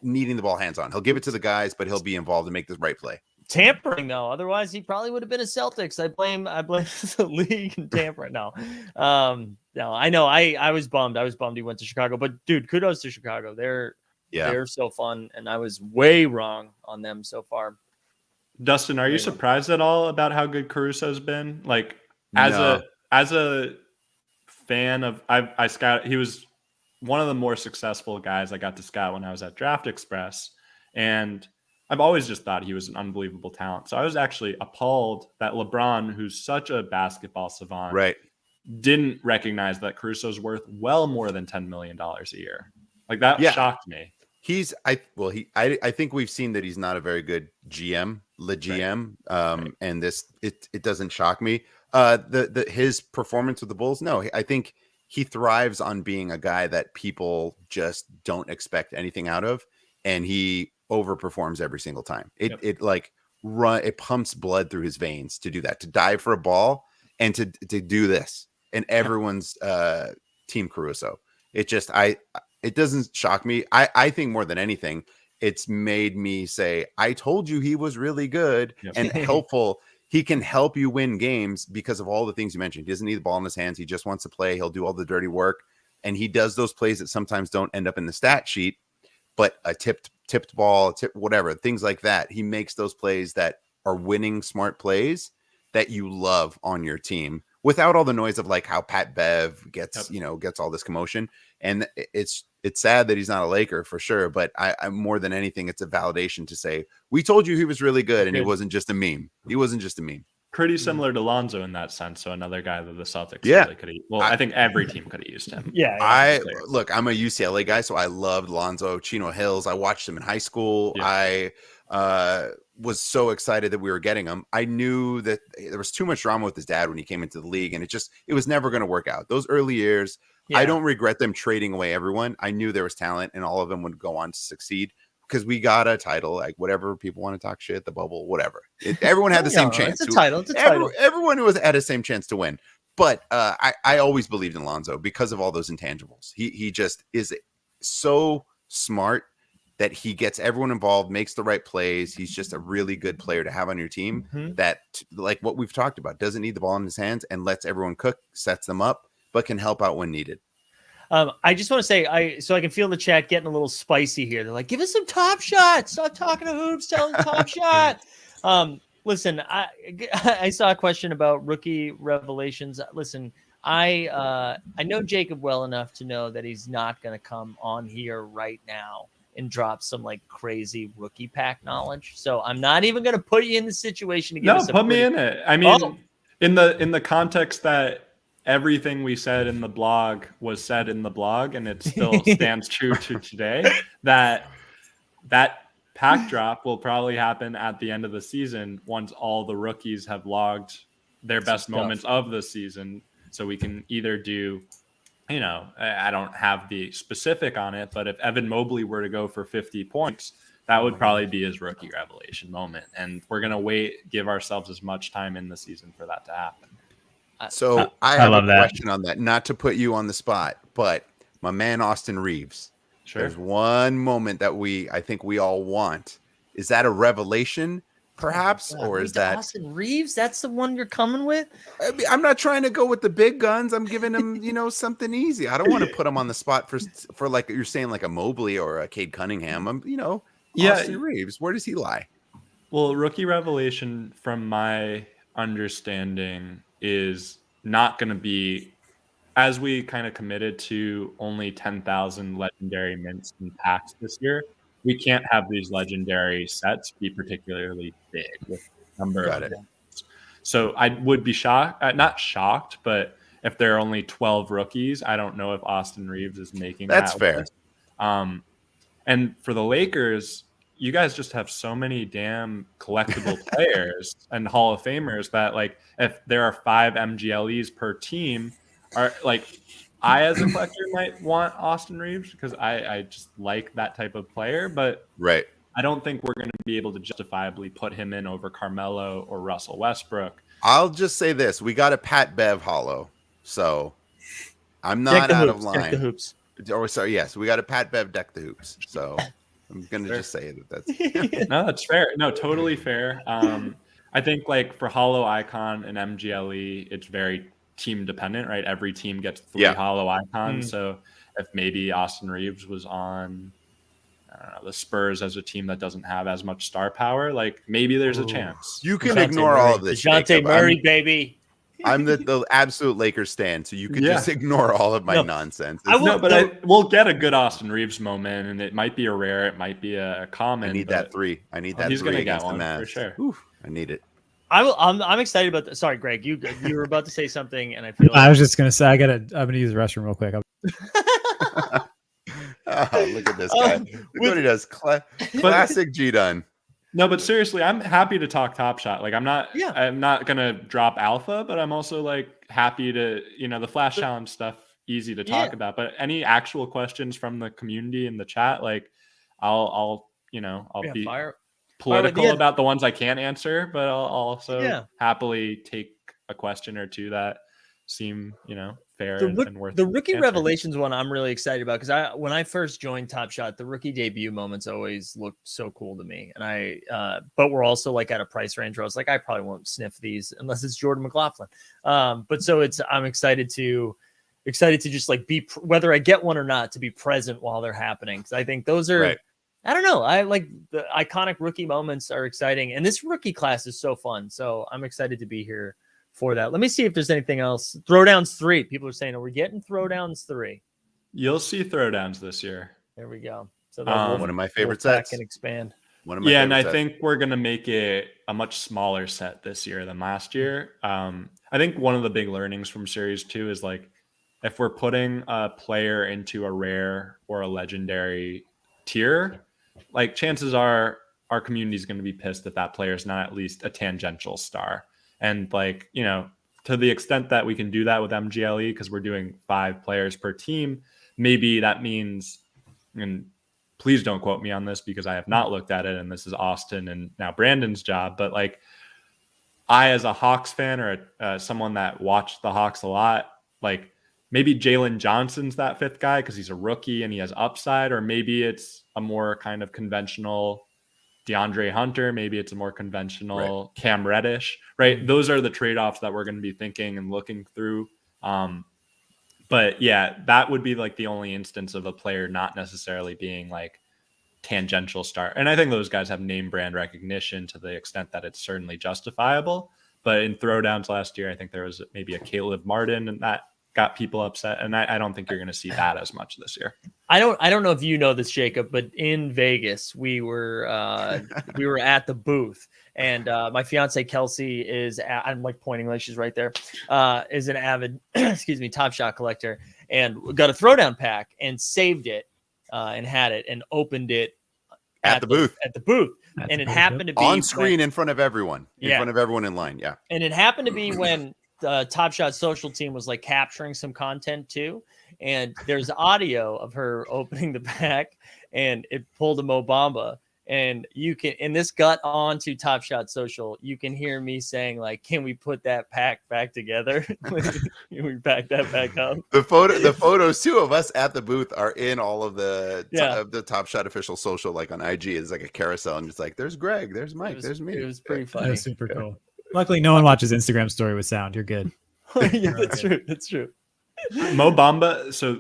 Speaker 2: needing the ball hands on. He'll give it to the guys, but he'll be involved and make the right play.
Speaker 1: Tampering though, otherwise he probably would have been a Celtics. I blame the league and tampering. No, I know. I was bummed. He went to Chicago, but dude, kudos to Chicago. They're so fun, and I was way wrong on them so far.
Speaker 4: Dustin, are you surprised at all about how good Caruso's been? Like as a fan of, I scout. He was one of the more successful guys I got to scout when I was at Draft Express, and I've always just thought he was an unbelievable talent. So I was actually appalled that LeBron, who's such a basketball savant, didn't recognize that Caruso's worth well more than $10 million a year. Like that shocked me.
Speaker 2: I think we've seen that he's not a very good GM, and it doesn't shock me. His performance with the Bulls, no, I think he thrives on being a guy that people just don't expect anything out of, and he overperforms every single time. It pumps blood through his veins to do that, to dive for a ball and to do this, and everyone's team Caruso. It doesn't shock me. I think more than anything, it's made me say, I told you he was really good and helpful. He can help you win games because of all the things you mentioned. He doesn't need the ball in his hands. He just wants to play. He'll do all the dirty work. And he does those plays that sometimes don't end up in the stat sheet, but a tipped ball, whatever, things like that. He makes those plays that are winning smart plays that you love on your team without all the noise of like how Pat Bev gets all this commotion. And it's sad that he's not a Laker for sure, but I more than anything, it's a validation to say, we told you he was really good and he wasn't just a meme. He wasn't just a meme.
Speaker 4: Pretty similar to Lonzo in that sense. So another guy that the Celtics really could have. Well, I think every team could have used him.
Speaker 2: Look, I'm a UCLA guy, so I loved Lonzo, Chino Hills. I watched him in high school. I was so excited that we were getting him. I knew that there was too much drama with his dad when he came into the league, and it was never going to work out. Those early years, I don't regret them trading away everyone. I knew there was talent, and all of them would go on to succeed because we got a title. Like whatever people want to talk shit, the bubble, whatever. Everyone had the same chance.
Speaker 1: It's a title.
Speaker 2: Everyone had the same chance to win. But I always believed in Lonzo because of all those intangibles. He just is so smart that he gets everyone involved, makes the right plays. He's just a really good player to have on your team that, like what we've talked about, doesn't need the ball in his hands and lets everyone cook, sets them up, but can help out when needed.
Speaker 1: I just want to say, I can feel the chat getting a little spicy here. They're like, give us some top shots. Stop talking to hoops. Tell them top shot. Listen, I saw a question about rookie revelations. Listen, I know Jacob well enough to know that he's not going to come on here right now and drop some like crazy rookie pack knowledge. So I'm not even going to put you in the situation to give us
Speaker 4: put me in it. I mean, in the context that everything we said in the blog was said in the blog, and it still stands true to today, that pack drop will probably happen at the end of the season once all the rookies have logged their best moments of the season. So we can either do, I don't have the specific on it, but if Evan Mobley were to go for 50 points, that would probably be his rookie revelation moment. And we're going to give ourselves as much time in the season for that to happen.
Speaker 2: So I have a question on that, not to put you on the spot, but my man, Austin Reeves, there's one moment that I think we all want. Is that a revelation perhaps? Or is that
Speaker 1: Austin Reeves? That's the one you're coming with?
Speaker 2: I mean, I'm not trying to go with the big guns. I'm giving him, something easy. I don't want to put him on the spot for like you're saying, like a Mobley or a Cade Cunningham. Austin Reeves, where does he lie?
Speaker 4: Well, rookie revelation from my understanding is not going to be, as we kind of committed to only 10,000 legendary mints and packs this year, we can't have these legendary sets be particularly big with the number of mints. So I would be not shocked, but if there are only 12 rookies, I don't know if Austin Reeves is making
Speaker 2: that's
Speaker 4: that
Speaker 2: fair.
Speaker 4: list. And for the Lakers, you guys just have so many damn collectible players and Hall of Famers that, like, if there are 5 MGLEs per team, I as a collector might want Austin Reeves because I just like that type of player, but I don't think we're going to be able to justifiably put him in over Carmelo or Russell Westbrook.
Speaker 2: I'll just say this: we got a Pat Bev hollow, so I'm not out of line.
Speaker 1: Check the hoops.
Speaker 2: Oh, sorry. Yes, we got a Pat Bev deck the hoops. So I'm gonna just say that that's
Speaker 4: No, that's fair. No, totally fair. I think like for Hollow Icon and MGLE, it's very team dependent, right? Every team gets 3 Hollow Icons. So if maybe Austin Reeves was on, I don't know, the Spurs as a team that doesn't have as much star power, like maybe there's a chance.
Speaker 2: You can ignore all of this.
Speaker 1: DeJounte Murray, baby.
Speaker 2: I'm the absolute Lakers stan, so you can just ignore all of my nonsense.
Speaker 4: We'll get a good Austin Reeves moment, and it might be a rare, it might be a common.
Speaker 2: I need that 3. I need that 3 against the Mavs.
Speaker 4: For sure.
Speaker 2: Oof, I need it.
Speaker 1: I'm excited about that. Sorry, Greg, you were about to say something, and I feel like...
Speaker 3: I was just gonna say I'm gonna use the restroom real quick.
Speaker 2: Oh, look at this guy. Look what he does. Classic G done.
Speaker 4: No, but seriously, I'm happy to talk Top Shot. Like I'm not gonna drop alpha, but I'm also like happy to, the Flash Challenge stuff easy to talk about. But any actual questions from the community in the chat, like I'll be political about the ones I can't answer, but I'll also happily take a question or two that seem, fair and worth.
Speaker 1: The rookie
Speaker 4: answering.
Speaker 1: revelations one I'm really excited about because when I first joined Top Shot, the rookie debut moments always looked so cool to me. And but we're also like at a price range where I was like, I probably won't sniff these unless it's Jordan McLaughlin. But so I'm excited to just like be, whether I get one or not, to be present while they're happening. Cause I think those are, I don't know. I like the iconic rookie moments are exciting. And this rookie class is so fun. So I'm excited to be here for that. Let me see if there's anything else. Throwdowns 3. People are saying, are we getting Throwdowns 3?
Speaker 4: You'll see Throwdowns this year.
Speaker 1: There we go. So
Speaker 2: one of my favorite sets
Speaker 1: can expand.
Speaker 4: And I think we're going to make it a much smaller set this year than last year. I think one of the big learnings from Series 2 is like, if we're putting a player into a rare or a legendary tier, like chances are our community is going to be pissed that player is not at least a tangential star. And like, to the extent that we can do that with MGLE, because we're doing 5 players per team, maybe that means, and please don't quote me on this because I have not looked at it, and this is Austin and now Brandon's job, but like I, as a Hawks fan or someone that watched the Hawks a lot, like maybe Jalen Johnson's that 5th guy because he's a rookie and he has upside, or maybe it's a more kind of conventional DeAndre Hunter, maybe it's a more conventional Cam Reddish, right? Those are the trade-offs that we're going to be thinking and looking through. But yeah, that would be like the only instance of a player not necessarily being like tangential star. And I think those guys have name brand recognition to the extent that it's certainly justifiable. But in Throwdowns last year, I think there was maybe a Caleb Martin, and that got people upset. And I don't think you're going to see that as much this year.
Speaker 1: I don't know if you know this, Jacob, but in Vegas, we were at the booth, and my fiance Kelsey I'm like pointing like she's right there, is an avid, Top Shot collector, and got a Throwdown pack and saved it, and had it and opened it
Speaker 2: at the booth.
Speaker 1: And it happened to be
Speaker 2: on screen in front of everyone, in front of everyone in line. Yeah.
Speaker 1: And it happened to be when the Top Shot social team was like capturing some content too. And there's audio of her opening the pack, and it pulled a Mo Bamba. And this got onto Top Shot social. You can hear me saying like, "Can we put that pack back together? Can we pack that back up?"
Speaker 2: The photos too of us at the booth are in all of the Top Shot official social, like on IG. It's like a carousel, and it's like, there's Greg, there's Mike, there's me.
Speaker 1: It was pretty funny.
Speaker 3: That was super cool. Luckily, no one watches Instagram story with sound. You're good.
Speaker 1: Yeah, that's true. That's true.
Speaker 4: Mo Bamba. So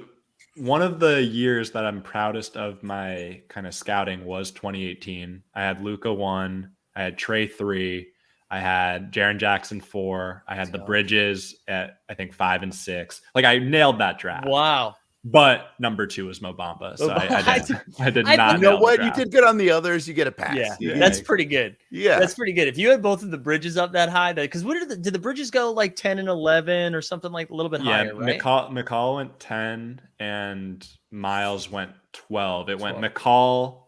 Speaker 4: one of the years that I'm proudest of my kind of scouting was 2018. I had Luka 1, I had Trey 3, I had Jaren Jackson 4, I had the Bridges at I think 5 and 6. Like I nailed that draft.
Speaker 1: Wow.
Speaker 4: But number 2 was Mo Bamba. So I did not.
Speaker 2: You know what? You did good on the others. You get a pass.
Speaker 1: Yeah, that's pretty good.
Speaker 2: Yeah,
Speaker 1: that's pretty good. If you had both of the Bridges up that high, because did the Bridges go like 10 and 11 or something like a little bit higher? Right?
Speaker 4: McCall went 10 and Miles went 12. It went McCall,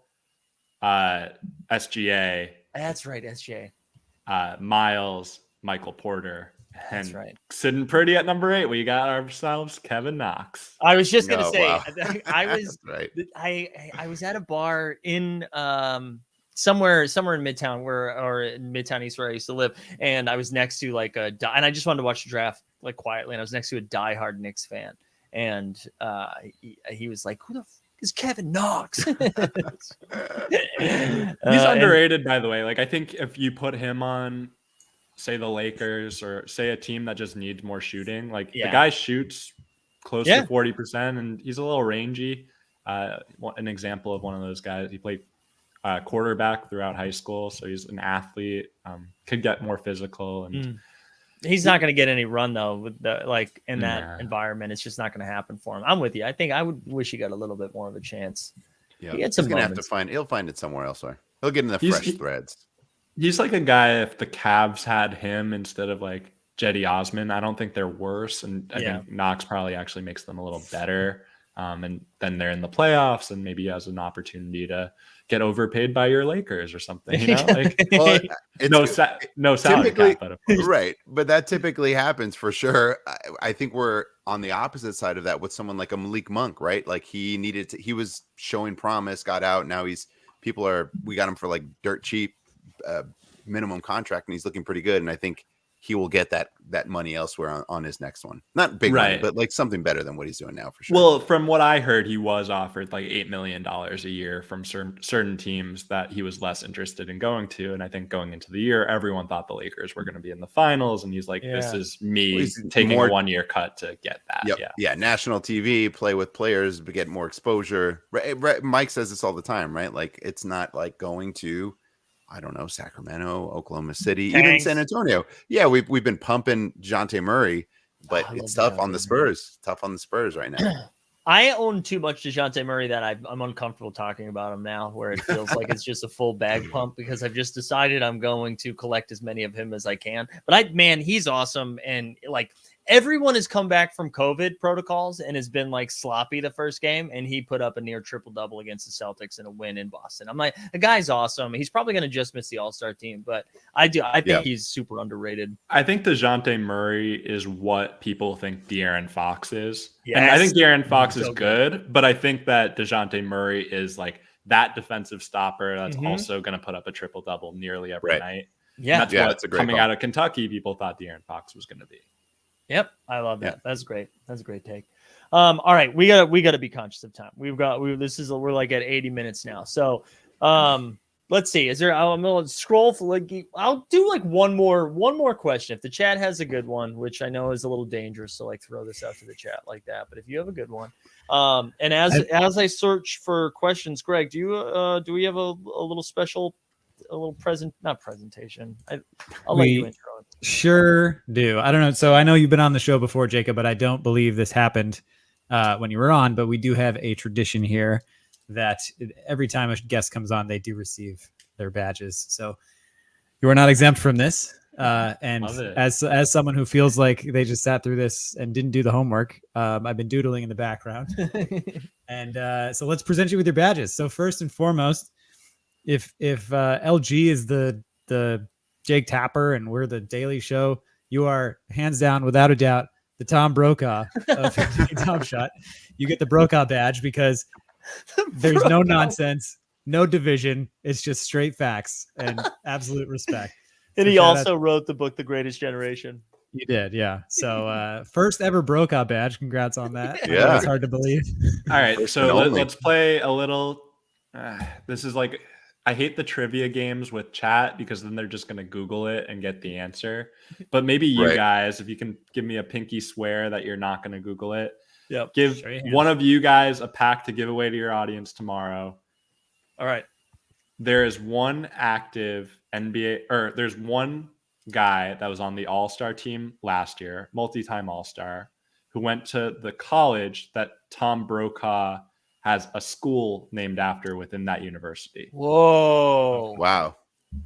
Speaker 4: SGA.
Speaker 1: That's right, SGA.
Speaker 4: Miles, Michael Porter.
Speaker 1: That's right.
Speaker 4: Sitting pretty at number 8, we got ourselves Kevin Knox.
Speaker 1: I was just gonna say,
Speaker 2: wow.
Speaker 1: I was
Speaker 2: right.
Speaker 1: I was at a bar in somewhere in Midtown or in Midtown East where I used to live, and I was next to and I just wanted to watch the draft like quietly, and I was next to a diehard Knicks fan, and he was like, "Who the is Kevin Knox?"
Speaker 4: He's underrated, by the way. Like, I think if you put him on, say, the Lakers or say a team that just needs more shooting, like the guy shoots close to 40%, and he's a little rangy. An example of one of those guys, he played quarterback throughout high school, so he's an athlete. Could get more physical, and
Speaker 1: he's not going to get any run though with in that environment. It's just not going to happen for him. I'm with you. I would wish he got a little bit more of a chance.
Speaker 2: Yeah, he's going to have to he'll find it somewhere elsewhere. He'll get in the fresh threads.
Speaker 4: He's like a guy, if the Cavs had him instead of like Cedi Osman, I don't think they're worse. And I think Knox probably actually makes them a little better. And then they're in the playoffs, and maybe he has an opportunity to get overpaid by your Lakers or something. You know, like no salary cap, but of course.
Speaker 2: Right? But that typically happens for sure. I think we're on the opposite side of that with someone like a Malik Monk, right? Like he was showing promise, got out. Now we got him for like dirt cheap minimum contract, and he's looking pretty good. And I think he will get that money elsewhere on his next one. Not big money, but like something better than what he's doing now for sure.
Speaker 4: Well, from what I heard, he was offered like $8 million a year from certain teams that he was less interested in going to. And I think going into the year, everyone thought the Lakers were going to be in the finals. And he's like, this is me taking a 1 year cut to get that.
Speaker 2: Yep. Yeah. National TV, play with players, get more exposure. Right. Mike says this all the time, right? Like, it's not like going to, I don't know, Sacramento, Oklahoma City, even San Antonio. Yeah, we've been pumping DeJounte Murray, but it's tough on the Spurs. Tough on the Spurs right now.
Speaker 1: I own too much DeJounte Murray that I'm uncomfortable talking about him now, where it feels like it's just a full bag pump, because I've just decided I'm going to collect as many of him as I can. But he's awesome, and like everyone has come back from COVID protocols and has been like sloppy the first game, and he put up a near triple-double against the Celtics in a win in Boston. I'm like, the guy's awesome. He's probably going to just miss the All-Star team, but I think he's super underrated.
Speaker 4: I think DeJounte Murray is what people think De'Aaron Fox is. Yes. And I think De'Aaron Fox is good, but I think that DeJounte Murray is like that defensive stopper that's also going to put up a triple-double nearly every night.
Speaker 1: Yeah.
Speaker 4: And that's what coming out of Kentucky, people thought De'Aaron Fox was going to be.
Speaker 1: Yep, I love that. Yeah. That's great. That's a great take. All right, we gotta be conscious of time. We're like at 80 minutes now. So, let's see. I'm gonna scroll for I'll do like one more question. If the chat has a good one, which I know is a little dangerous to like throw this out to the chat like that, but if you have a good one, and as I search for questions, Greg, do we have a little special? A little not presentation. I'll let you intro it.
Speaker 3: Sure do. I don't know. So I know you've been on the show before, Jacob, but I don't believe this happened when you were on. But we do have a tradition here that every time a guest comes on, they do receive their badges. So you are not exempt from this. And as someone who feels like they just sat through this and didn't do the homework, I've been doodling in the background. And so let's present you with your badges. So first and foremost, if LG is the Jake Tapper and we're the Daily Show, you are hands down, without a doubt, the Tom Brokaw of Top Shot. You get the Brokaw badge because there's no nonsense, no division. It's just straight facts and absolute respect.
Speaker 1: And he also wrote the book, The Greatest Generation.
Speaker 3: You did, yeah. So first ever Brokaw badge. Congrats on that.
Speaker 2: Yeah.
Speaker 3: It's hard to believe.
Speaker 4: All right, so let's play a little. This is like, I hate the trivia games with chat because then they're just going to Google it and get the answer. But maybe you guys, if you can give me a pinky swear that you're not going to Google it.
Speaker 1: Yep.
Speaker 4: Give one of you guys a pack to give away to your audience tomorrow.
Speaker 1: All right.
Speaker 4: There is one active NBA, or there's one guy that was on the All-Star team last year, multi-time All-Star, who went to the college that Tom Brokaw has a school named after within that university.
Speaker 1: Whoa.
Speaker 2: Wow.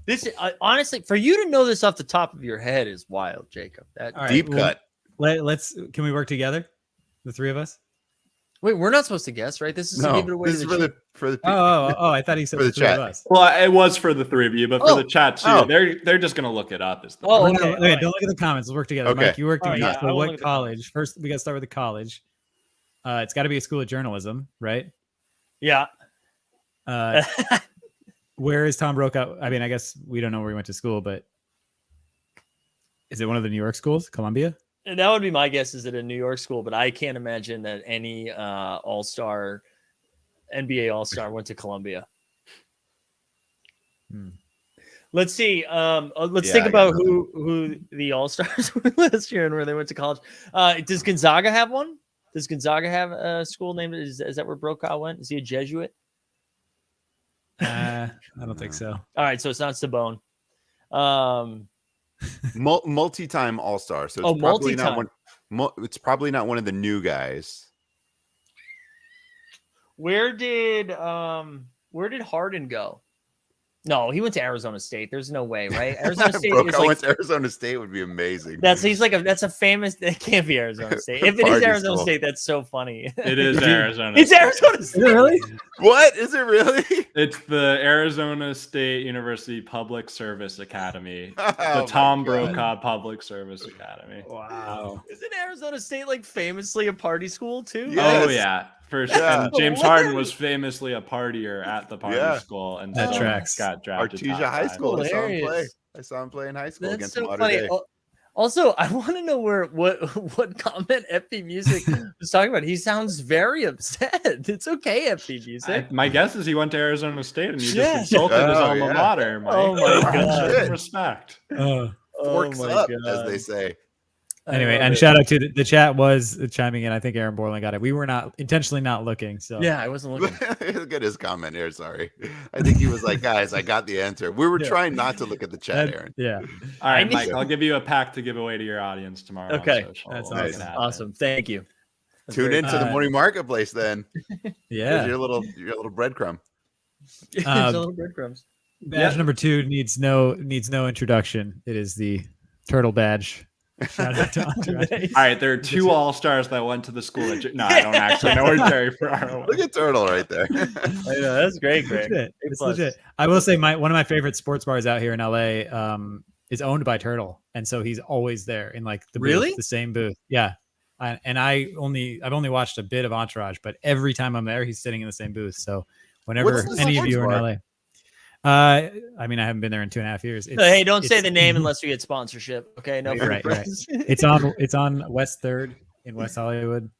Speaker 1: This honestly, for you to know this off the top of your head is wild, Jacob. That
Speaker 2: deep cut.
Speaker 3: Can we work together? The three of us?
Speaker 1: Wait, we're not supposed to guess, right? This is to give it away.
Speaker 2: This is for the people.
Speaker 3: Oh, I thought he said
Speaker 2: for
Speaker 3: the three
Speaker 2: chat.
Speaker 3: of us.
Speaker 4: Well, it was for the three of you, but for the chat too, they're just gonna look it up.
Speaker 3: Okay, don't look at the comments. Let's work together.
Speaker 2: Okay.
Speaker 3: Mike, you work together.
Speaker 1: Yeah,
Speaker 3: so what college? First, we got to start with the college. It's got to be a school of journalism, right?
Speaker 1: Yeah.
Speaker 3: Where is Tom Brokaw? I mean, I guess we don't know where he went to school, but is it one of the New York schools? Columbia?
Speaker 1: And that would be my guess is at a New York school, but I can't imagine that any all-star NBA all-star went to Columbia. Let's see. Let's think about who the all-stars were last year and where they went to college. Does Gonzaga have one? Does Gonzaga have a school named? Is that where Brokaw went? Is he a Jesuit?
Speaker 3: I don't think so.
Speaker 1: All right, so it's not Sabone.
Speaker 2: Multi-time all-star. So it's probably not one. It's probably not one of the new guys.
Speaker 1: Where did Harden go? No, he went to Arizona State. There's no way, right? Arizona State is like,
Speaker 2: went to Arizona State would be amazing.
Speaker 1: That's a famous. It can't be Arizona State. If it is Arizona State, that's so funny.
Speaker 4: It is Arizona.
Speaker 1: It's Arizona State.
Speaker 3: Really?
Speaker 2: What is it really?
Speaker 4: It's the Arizona State University Public Service Academy, the
Speaker 2: Oh,
Speaker 4: Tom Brokaw Public Service Academy.
Speaker 3: Wow.
Speaker 1: Isn't Arizona State like famously a party school too?
Speaker 2: Yes.
Speaker 4: Oh yeah, for sure.
Speaker 2: Yeah.
Speaker 4: And James Harden was famously a partier at the party school, and
Speaker 3: That
Speaker 4: so
Speaker 3: tracks.
Speaker 4: got drafted.
Speaker 2: Artesia
Speaker 4: top
Speaker 2: High
Speaker 4: five.
Speaker 2: School. I saw him play.
Speaker 1: Hilarious.
Speaker 2: I saw him play in high school
Speaker 1: That's
Speaker 2: against
Speaker 1: so
Speaker 2: Mater
Speaker 1: funny.
Speaker 2: Dei.
Speaker 1: Also, I want to know what comment FP Music was talking about. He sounds very upset. It's okay, FP Music.
Speaker 4: My guess is he went to Arizona State and you
Speaker 1: Yes.
Speaker 4: just insulted his
Speaker 2: Oh,
Speaker 4: alma
Speaker 2: yeah.
Speaker 4: mater. Mike.
Speaker 1: Oh my God.
Speaker 2: Shit.
Speaker 4: Respect.
Speaker 2: Forks
Speaker 1: my
Speaker 2: up,
Speaker 1: God.
Speaker 2: as they say.
Speaker 3: Anyway,
Speaker 1: I love
Speaker 3: and
Speaker 1: it.
Speaker 3: shout out to the chat was chiming in. I think Aaron Borland got it. We were not intentionally not looking. So
Speaker 1: Yeah, I wasn't looking.
Speaker 2: Look at his comment here. Sorry. I think he was like, guys, I got the answer. We were trying not to look at the chat, Aaron.
Speaker 3: Yeah.
Speaker 4: All right,
Speaker 1: need
Speaker 4: Mike,
Speaker 2: to-
Speaker 4: I'll give you a pack to give away to your audience tomorrow. on
Speaker 1: Okay.
Speaker 4: social.
Speaker 3: That's
Speaker 4: We'll make
Speaker 2: nice.
Speaker 4: it happen.
Speaker 1: Awesome. Thank you. That's
Speaker 2: Tune
Speaker 1: very-
Speaker 2: into the morning marketplace then.
Speaker 3: Yeah.
Speaker 2: There's your little breadcrumb.
Speaker 1: There's
Speaker 3: Um,
Speaker 1: a little breadcrumbs.
Speaker 3: Badge number 2 needs no introduction. It is the turtle badge. Shout out to Entourage.
Speaker 4: All right, there are 2 all-stars that went to the school. No, I don't actually know where Jerry Ferraro
Speaker 2: Look
Speaker 4: went.
Speaker 2: at Turtle right there.
Speaker 1: I know, that's great, Greg.
Speaker 3: Legit.
Speaker 1: A
Speaker 3: It's
Speaker 1: plus.
Speaker 3: legit. I will say one of my favorite sports bars out here in LA is owned by Turtle, and so he's always there in like the booth,
Speaker 1: Really?
Speaker 3: the same booth. Yeah. I've only watched a bit of Entourage, but every time I'm there, he's sitting in the same booth. So whenever
Speaker 2: What's this
Speaker 3: any of you are
Speaker 2: sports
Speaker 3: in LA, I mean, I haven't been there in 2.5 years.
Speaker 1: Hey, don't say
Speaker 3: it's-
Speaker 1: the name unless we get sponsorship. Okay, no.
Speaker 3: Right, right.
Speaker 1: friends.
Speaker 3: It's on West 3rd in West Hollywood.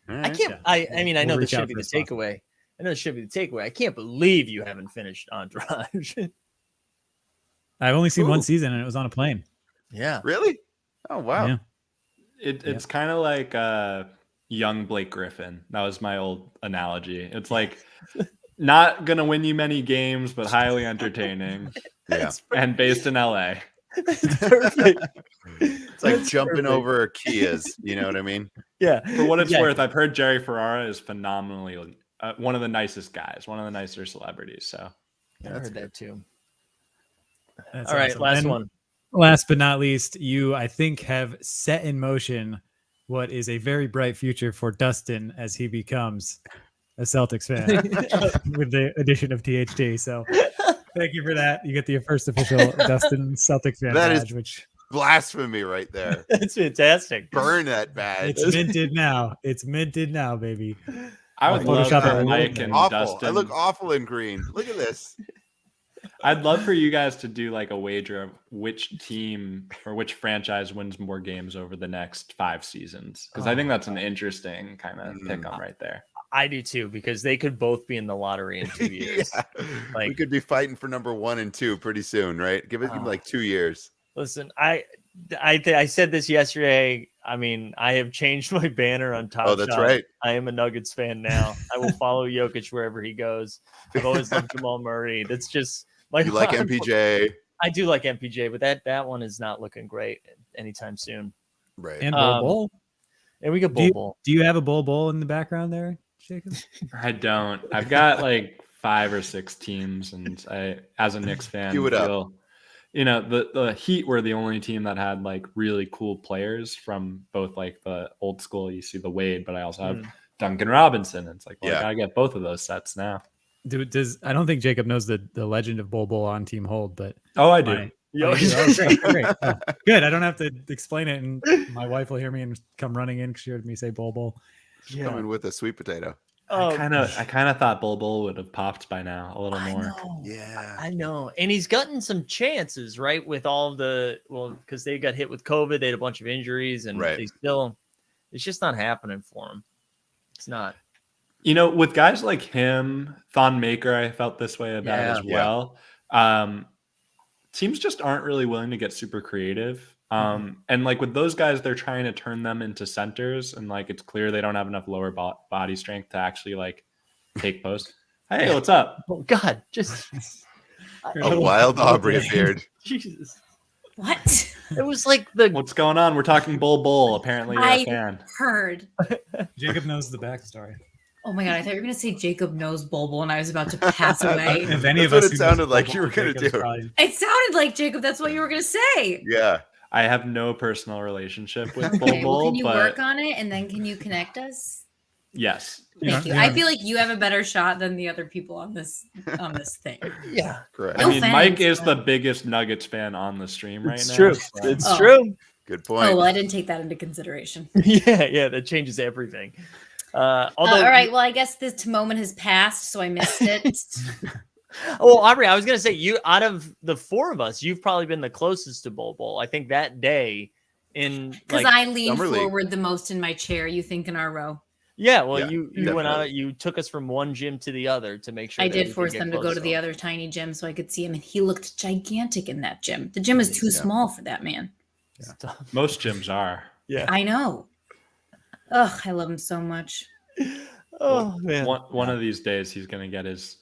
Speaker 1: I can't. I mean, I know
Speaker 3: We'll
Speaker 1: this
Speaker 3: reach out
Speaker 1: should be
Speaker 3: for
Speaker 1: the
Speaker 3: a sponsor.
Speaker 1: takeaway. I know this should be the takeaway. I can't believe you haven't finished Entourage.
Speaker 3: I've only seen
Speaker 2: Ooh.
Speaker 3: one season, and it was on a plane.
Speaker 1: Yeah.
Speaker 2: Really? Oh, wow.
Speaker 3: Yeah.
Speaker 4: It's kind of like young Blake Griffin. That was my old analogy. It's like not going to win you many games, but highly entertaining
Speaker 2: Yeah.
Speaker 4: and based in LA.
Speaker 1: That's perfect.
Speaker 2: It's like
Speaker 1: That's
Speaker 2: jumping
Speaker 1: perfect.
Speaker 2: over Kias. You know what I mean?
Speaker 1: Yeah.
Speaker 4: For what it's
Speaker 1: Yeah.
Speaker 4: worth, I've heard Jerry Ferrara is phenomenally one of the nicest guys, one of the nicer celebrities. So
Speaker 1: I heard that too.
Speaker 3: That's
Speaker 1: All right,
Speaker 3: awesome.
Speaker 1: last
Speaker 3: And
Speaker 1: one.
Speaker 3: Last but not least, you, I think, have set in motion what is a very bright future for Dustin as he becomes a Celtics fan with the addition of THT. So thank you for that. You get the first official Dustin Celtics fan
Speaker 2: That is-
Speaker 3: badge, which
Speaker 2: Blasphemy right there.
Speaker 1: That's fantastic.
Speaker 2: Burn that badge.
Speaker 3: it's minted now. It's minted now, baby.
Speaker 4: I would
Speaker 3: I'll
Speaker 4: love
Speaker 3: Photoshop
Speaker 4: for
Speaker 3: it.
Speaker 4: Mike and
Speaker 2: Awful.
Speaker 4: Dustin.
Speaker 2: I look awful in green. Look at this.
Speaker 4: I'd love for you guys to do like a wager of which team or which franchise wins more games over the next 5 seasons. Because I think that's an interesting kind of pick on right there.
Speaker 1: I do too, because they could both be in the lottery in 2 years.
Speaker 2: Yeah.
Speaker 1: Like-
Speaker 2: We could be fighting for number 1 and 2 pretty soon, right? Give it like 2 years.
Speaker 1: Listen, I said this yesterday. I mean, I have changed my banner on Top
Speaker 2: Oh, that's
Speaker 1: Shot.
Speaker 2: right.
Speaker 1: I am a Nuggets fan now. I will follow Jokic wherever he goes. I've always loved Jamal Murray. That's just
Speaker 2: You like MPJ,
Speaker 1: I do like MPJ, but that one is not looking great anytime soon.
Speaker 2: right?
Speaker 3: And
Speaker 1: Um,
Speaker 3: Bowl.
Speaker 1: And we got
Speaker 3: Do you,
Speaker 1: Bowl.
Speaker 3: do you have a bowl in the background there, Jacob?
Speaker 4: I don't. I've got like 5 or 6 teams, and I, as a Knicks fan,
Speaker 2: Cue it up.
Speaker 4: feel, you know, the Heat were the only team that had like really cool players from both like the old school. You see the Wade, but I also have Duncan Robinson. It's like, well,
Speaker 2: Yeah.
Speaker 4: I gotta get both of those sets now.
Speaker 3: I don't think Jacob knows the legend of Bol Bol on Team Hold, but
Speaker 4: Oh, I do.
Speaker 3: my- Oh, great, great. Oh, good. I don't have to explain it, and my wife will hear me and come running in because she heard me say Bol Bol.
Speaker 2: Coming with a sweet potato.
Speaker 4: I kind of thought Bol would have popped by now a little more.
Speaker 1: Know.
Speaker 2: Yeah,
Speaker 1: I know. And he's gotten some chances, right? With all the, because they got hit with COVID, they had a bunch of injuries, and they still, it's just not happening for him. It's not.
Speaker 4: With guys like him, Thon Maker, I felt this way about as well. Teams just aren't really willing to get super creative. And like with those guys, they're trying to turn them into centers, and like it's clear they don't have enough lower body strength to actually like take posts. Hey, what's up?
Speaker 1: Oh God, just
Speaker 2: a wild Aubrey appeared.
Speaker 1: Jesus,
Speaker 6: what?
Speaker 1: It was like the
Speaker 4: what's going on? We're talking Bol. Apparently, you're a fan.
Speaker 6: Heard.
Speaker 3: Jacob knows the backstory.
Speaker 6: Oh my God, I thought you were going to say Jacob knows Bol, and I was about to pass away.
Speaker 3: If any
Speaker 2: that's
Speaker 3: of
Speaker 2: what
Speaker 3: us
Speaker 2: it sounded like you were going to do.
Speaker 3: Probably...
Speaker 6: It sounded like, Jacob, that's what you were going to say.
Speaker 2: Yeah.
Speaker 4: I have no personal relationship with
Speaker 6: Okay,
Speaker 4: Bol,
Speaker 6: can you work on it, and then can you connect us?
Speaker 4: Yes.
Speaker 6: Thank you. I feel like you have a better shot than the other people on this thing.
Speaker 1: Yeah,
Speaker 2: correct.
Speaker 4: I mean, Mike is the biggest Nuggets fan on the stream right now.
Speaker 1: True.
Speaker 4: So.
Speaker 1: It's true.
Speaker 2: Good point.
Speaker 6: Oh, well, I didn't take that into consideration.
Speaker 1: Yeah, that changes everything. Although,
Speaker 6: all right, well, I guess this moment has passed, so I missed it.
Speaker 1: Oh, Aubrey, I was gonna say, you, out of the four of us, you've probably been the closest to Bol. I think that day
Speaker 6: because I leaned forward the most in my chair. You think in our row?
Speaker 1: Yeah, well, you went out. You took us from one gym to the other to make sure.
Speaker 6: I did force them to go to the other tiny gym so I could see him, and he looked gigantic in that gym. The gym is too small for that man.
Speaker 4: Yeah. Most gyms are.
Speaker 1: Yeah,
Speaker 6: I know. Ugh, I love him so much.
Speaker 1: Oh man,
Speaker 4: one of these days he's gonna get his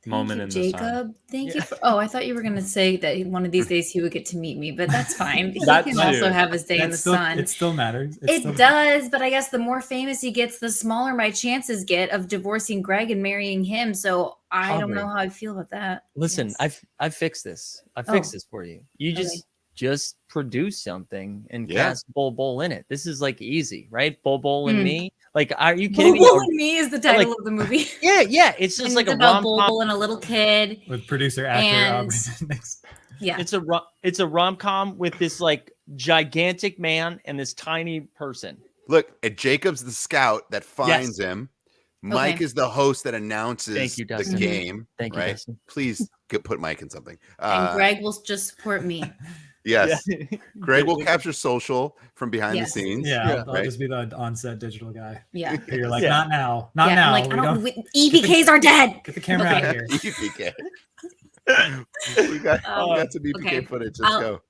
Speaker 4: moment in the sun.
Speaker 6: Jacob, thank you for. Oh, I thought you were gonna say that one of these days he would get to meet me, but that's fine. He can also have his day in the sun.
Speaker 3: It still matters.
Speaker 6: It does, but I guess the more famous he gets, the smaller my chances get of divorcing Greg and marrying him. So I don't know how I feel about that.
Speaker 1: Listen, I've fixed this. I fixed this for you. You just produce something and cast Bol in it. This is like easy, right? Bol and me. Like, are you kidding me?
Speaker 6: Bol and Me is the title of the movie.
Speaker 1: Yeah. It's just like
Speaker 6: it's about Bol and a little kid
Speaker 3: with producer actor Aubrey.
Speaker 6: Yeah,
Speaker 1: it's a rom-com with this like gigantic man and this tiny person.
Speaker 2: Look, Jacob's the scout that finds him. Mike is the host that announces the game.
Speaker 1: Thank you,
Speaker 2: right?
Speaker 1: Dustin.
Speaker 2: Please put Mike in something.
Speaker 6: And Greg will just support me.
Speaker 2: Yes. Greg will capture social from behind the scenes.
Speaker 3: Yeah, I'll just be the on-set digital guy.
Speaker 6: Yeah.
Speaker 3: You're like, not now. Not now.
Speaker 6: I'm like, EPKs are dead.
Speaker 3: Get the camera out of here.
Speaker 2: EPK. we got some EPK footage. Let's go.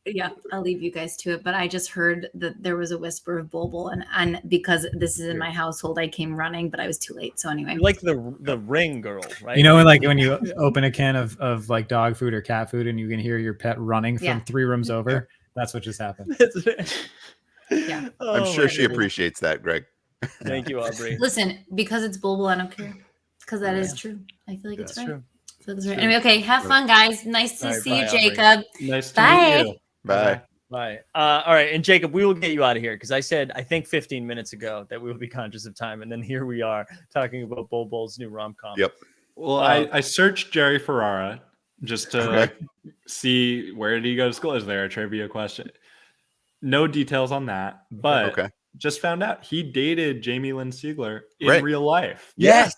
Speaker 6: Yeah, I'll leave you guys to it. But I just heard that there was a whisper of Bol, and because this is in my household, I came running, but I was too late. So anyway,
Speaker 1: you're like the ring girl, right?
Speaker 3: You know, when you open a can of like dog food or cat food, and you can hear your pet running from 3 rooms over. That's what just happened.
Speaker 6: Yeah,
Speaker 2: I'm sure she appreciates that, Greg.
Speaker 1: Thank you, Aubrey.
Speaker 6: Listen, because it's Bol, I don't care, because that is true. I feel like it's right.
Speaker 1: True.
Speaker 6: I feel like it's right. Anyway, okay, have fun, guys. Nice to see you, Jacob.
Speaker 4: Nice to meet you.
Speaker 2: Bye.
Speaker 1: All right. And Jacob, we will get you out of here because I said, I think 15 minutes ago that we will be conscious of time. And then here we are talking about Bol's new rom-com.
Speaker 2: Yep.
Speaker 4: Well, I searched Jerry Ferrara just to see where did he go to school. Is there a trivia question? No details on that, but just found out he dated Jamie Lynn Sigler in real life.
Speaker 1: Yes.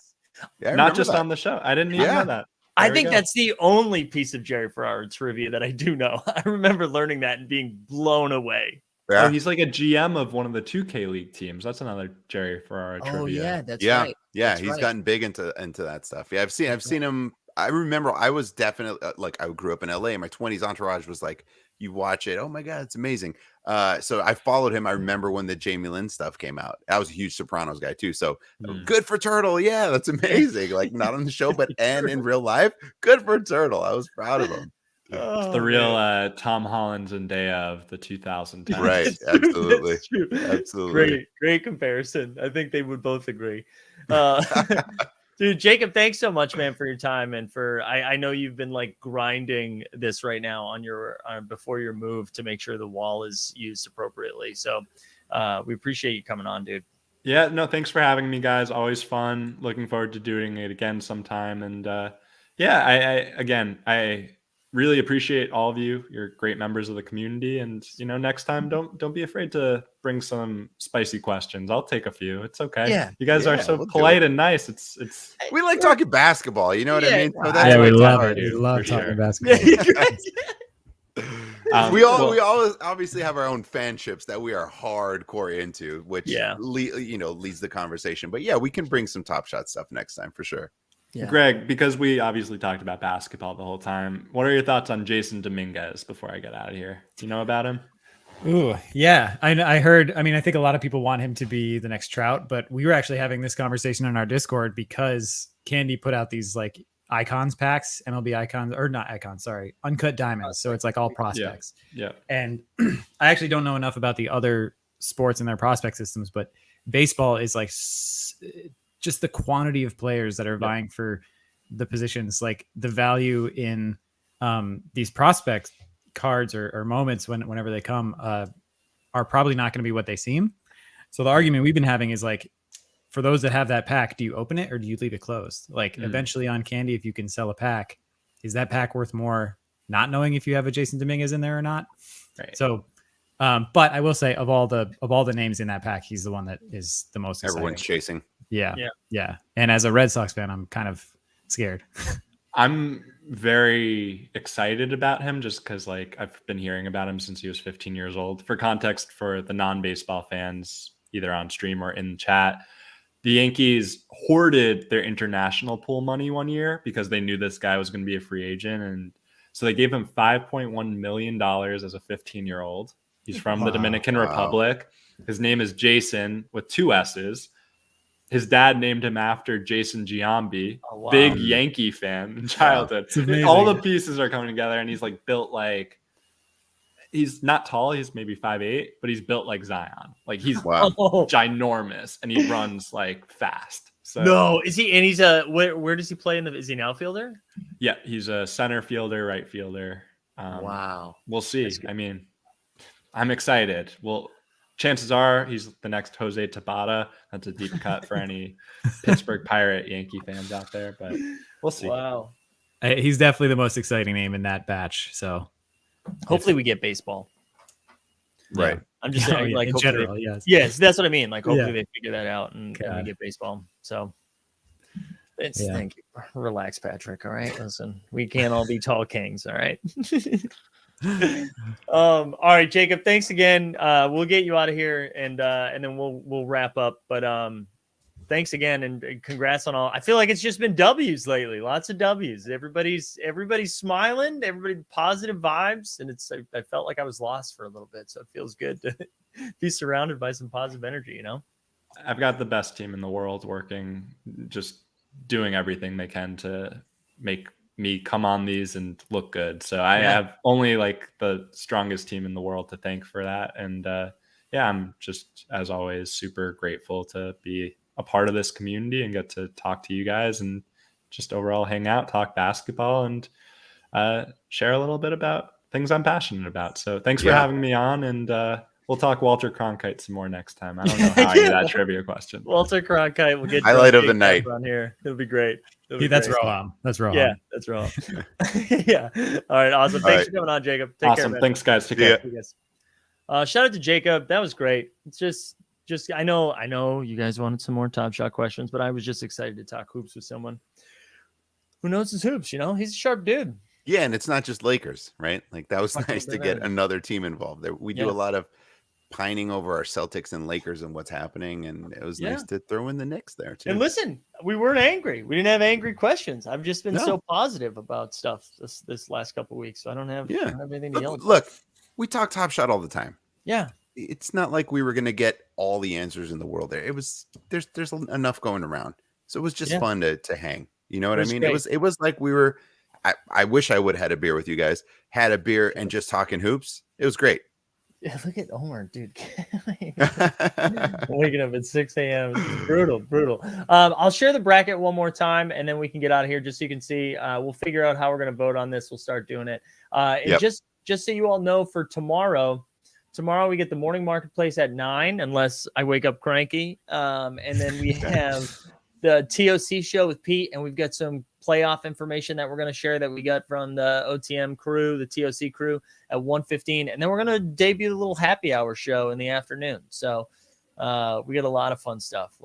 Speaker 2: Yeah,
Speaker 4: not just on the show. I didn't even know that.
Speaker 1: I think that's the only piece of Jerry Ferrara trivia that I do know. I remember learning that and being blown away.
Speaker 2: Yeah.
Speaker 4: Oh, he's like a GM of one of the 2K League teams. That's another Jerry Ferrara trivia.
Speaker 1: Oh yeah, that's
Speaker 2: right. Yeah,
Speaker 1: that's
Speaker 2: he's gotten big into that stuff. Yeah, I've seen him. I remember I was definitely I grew up in LA. In my 20s, Entourage was like, you watch it. Oh my God, it's amazing. So I followed him. I remember when the Jamie Lynn stuff came out. I was a huge Sopranos guy too. So good for Turtle. Yeah, that's amazing. Like not on the show, but and in real life, good for Turtle. I was proud of him.
Speaker 4: It's the real Tom Holland Zendaya of the 2010s.
Speaker 2: Right. Absolutely. Absolutely.
Speaker 1: Great comparison. I think they would both agree. Dude, Jacob, thanks so much, man, for your time and for I know you've been like grinding this right now on your before your move to make sure the wall is used appropriately. So we appreciate you coming on, dude.
Speaker 4: Yeah, no, thanks for having me, guys. Always fun. Looking forward to doing it again sometime. And I really appreciate all of you. You're great members of the community, and next time don't be afraid to bring some spicy questions. I'll take a few. It's okay.
Speaker 1: Yeah,
Speaker 4: you guys are so polite and nice. It's
Speaker 2: we like talking basketball. You know what I mean?
Speaker 3: So that's we love it. We love talking basketball.
Speaker 2: We all obviously have our own fanships that we are hardcore into, which leads the conversation. But yeah, we can bring some Top Shot stuff next time for sure.
Speaker 4: Yeah. Greg, because we obviously talked about basketball the whole time, what are your thoughts on Jason Dominguez before I get out of here? Do you know about him?
Speaker 3: Ooh, yeah. I heard, I think a lot of people want him to be the next Trout, but we were actually having this conversation on our Discord because Candy put out these like icons packs, MLB icons, or not icons, sorry, uncut diamonds. So it's like all prospects.
Speaker 4: Yeah.
Speaker 3: And I actually don't know enough about the other sports and their prospect systems, but baseball is like just the quantity of players that are vying for the positions, like the value in these prospect cards or moments whenever they come are probably not going to be what they seem. So the argument we've been having is like, for those that have that pack, do you open it or do you leave it closed? Like eventually on Candy, if you can sell a pack, is that pack worth more not knowing if you have a Jason Dominguez in there or not? Right. So, but I will say of all the names in that pack, he's the one that is the most exciting.
Speaker 2: Everyone's chasing.
Speaker 3: Yeah. And as a Red Sox fan, I'm kind of scared.
Speaker 4: I'm very excited about him just because like I've been hearing about him since he was 15 years old. For context, for the non-baseball fans, either on stream or in chat, the Yankees hoarded their international pool money one year because they knew this guy was going to be a free agent. And so they gave him $5.1 million as a 15-year-old. He's from the Dominican Republic. His name is Jason with 2 S's. His dad named him after Jason Giambi, big Yankee fan in childhood. All the pieces are coming together, and he's like built like, he's not tall. He's maybe 5'8", but he's built like Zion. Like he's ginormous, and he runs like fast. So
Speaker 1: no, is he? And he's where does he play is he an outfielder?
Speaker 4: Yeah, he's a center fielder, right fielder.
Speaker 1: Wow.
Speaker 4: We'll see. I mean, I'm excited. Well, chances are he's the next Jose Tabata. That's a deep cut for any Pittsburgh Pirate Yankee fans out there, but we'll see.
Speaker 1: Wow.
Speaker 3: He's definitely the most exciting name in that batch. So
Speaker 1: hopefully we get baseball.
Speaker 2: Right.
Speaker 1: Yeah. I'm just saying, like,
Speaker 3: in general, yes.
Speaker 1: Yes, that's what I mean. Like, hopefully they figure that out and we get baseball. So thank you. Relax, Patrick. All right. Listen, we can't all be tall kings. All right. All right, Jacob, thanks again. We'll get you out of here and then we'll wrap up. But thanks again and congrats on all. I feel like it's just been W's lately. Lots of W's. Everybody's smiling, everybody positive vibes, and I felt like I was lost for a little bit. So it feels good to be surrounded by some positive energy, you know?
Speaker 4: I've got the best team in the world working, just doing everything they can to make me come on these and look good. So I have only like the strongest team in the world to thank for that. And I'm just, as always, super grateful to be a part of this community and get to talk to you guys and just overall hang out, talk basketball, and share a little bit about things I'm passionate about. So thanks for having me on, and we'll talk Walter Cronkite some more next time. I don't know how I do that trivia question.
Speaker 1: Walter Cronkite, we'll get
Speaker 2: highlight of the night
Speaker 1: on here. It'll be great.
Speaker 3: That's Roham.
Speaker 1: Yeah, that's Roham. Yeah. All right. Awesome. Thanks for coming on, Jacob. Take care, man.
Speaker 4: Thanks, guys. Take care.
Speaker 1: Shout out to Jacob. That was great. It's just I know you guys wanted some more Top Shot questions, but I was just excited to talk hoops with someone who knows his hoops. You know, he's a sharp dude.
Speaker 2: Yeah, and it's not just Lakers, right? Like that was nice to get another team involved. We do a lot of pining over our Celtics and Lakers and what's happening, and it was nice to throw in the Knicks there too.
Speaker 1: And listen, we weren't angry. We didn't have angry questions. I've just been so positive about stuff this last couple of weeks, so I don't have anything to yell about.
Speaker 2: Look, we talk Top Shot all the time.
Speaker 1: Yeah.
Speaker 2: It's not like we were going to get all the answers in the world there. It was there's enough going around. So it was just fun to hang. You know what I mean? Great. It was like we were I wish I would have had a beer with you guys. Had a beer and just talking hoops. It was great.
Speaker 1: Yeah, look at Omar, dude. Waking up at 6 a.m. It's brutal. I'll share the bracket one more time, and then we can get out of here just so you can see. We'll figure out how we're going to vote on this. We'll start doing it. And just so you all know, for tomorrow we get the morning marketplace at 9, unless I wake up cranky. And then we have the TOC show with Pete, and we've got some playoff information that we're going to share that we got from the OTM crew, the TOC crew at 1:15. And then we're going to debut the little happy hour show in the afternoon. So we got a lot of fun stuff.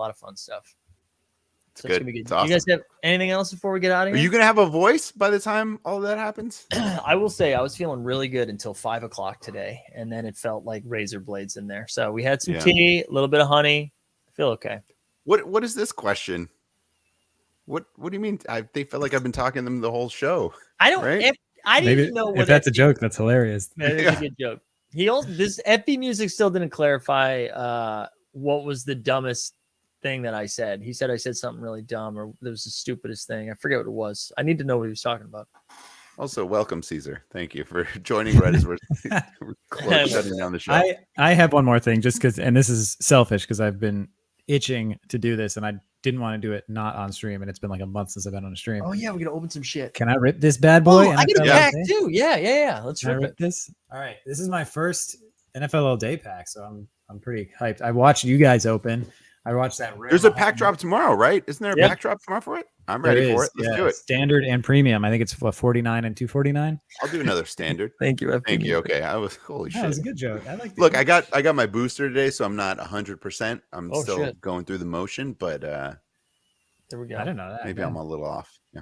Speaker 1: So it's gonna be good.
Speaker 2: Awesome.
Speaker 1: You guys have anything else before we get out of here?
Speaker 2: Are you going to have a voice by the time all that happens?
Speaker 1: I will say I was feeling really good until 5 o'clock today. And then it felt like razor blades in there. So we had some tea, a little bit of honey. I feel okay.
Speaker 2: What is this question? What do you mean? They feel like I've been talking to them the whole show.
Speaker 1: I don't.
Speaker 2: Right?
Speaker 1: I didn't even know
Speaker 3: if that's a joke. That's hilarious.
Speaker 1: That is a good joke. This FB Music still didn't clarify what was the dumbest thing that I said. He said I said something really dumb, or there was the stupidest thing. I forget what it was. I need to know what he was talking about.
Speaker 2: Also, welcome, Caesar. Thank you for joining right as we're shutting down the show.
Speaker 3: I have one more thing, just because, and this is selfish because I've been itching to do this, and I didn't want to do it not on stream, and it's been like a month since I've been on a stream.
Speaker 1: Oh yeah, we're gonna open some shit.
Speaker 3: Can I rip this bad boy?
Speaker 1: I get a pack too. Yeah. Let's
Speaker 3: rip this. All right, this is my first NFL All Day pack, so I'm pretty hyped. I watched you guys open. I watched that.
Speaker 2: There's a pack drop tomorrow, right? Isn't there a pack drop tomorrow for it? I'm ready for it. Let's do it.
Speaker 3: Standard and premium. I think it's what, $49 and $249.
Speaker 2: I'll do another standard.
Speaker 1: Thank you.
Speaker 2: Okay, holy shit.
Speaker 3: That was a good joke. I like.
Speaker 2: Look, I got my booster today, so I'm not 100%. I'm still going through the motion, but
Speaker 1: there we go.
Speaker 3: I don't know that.
Speaker 2: Maybe I'm a little off. Yeah.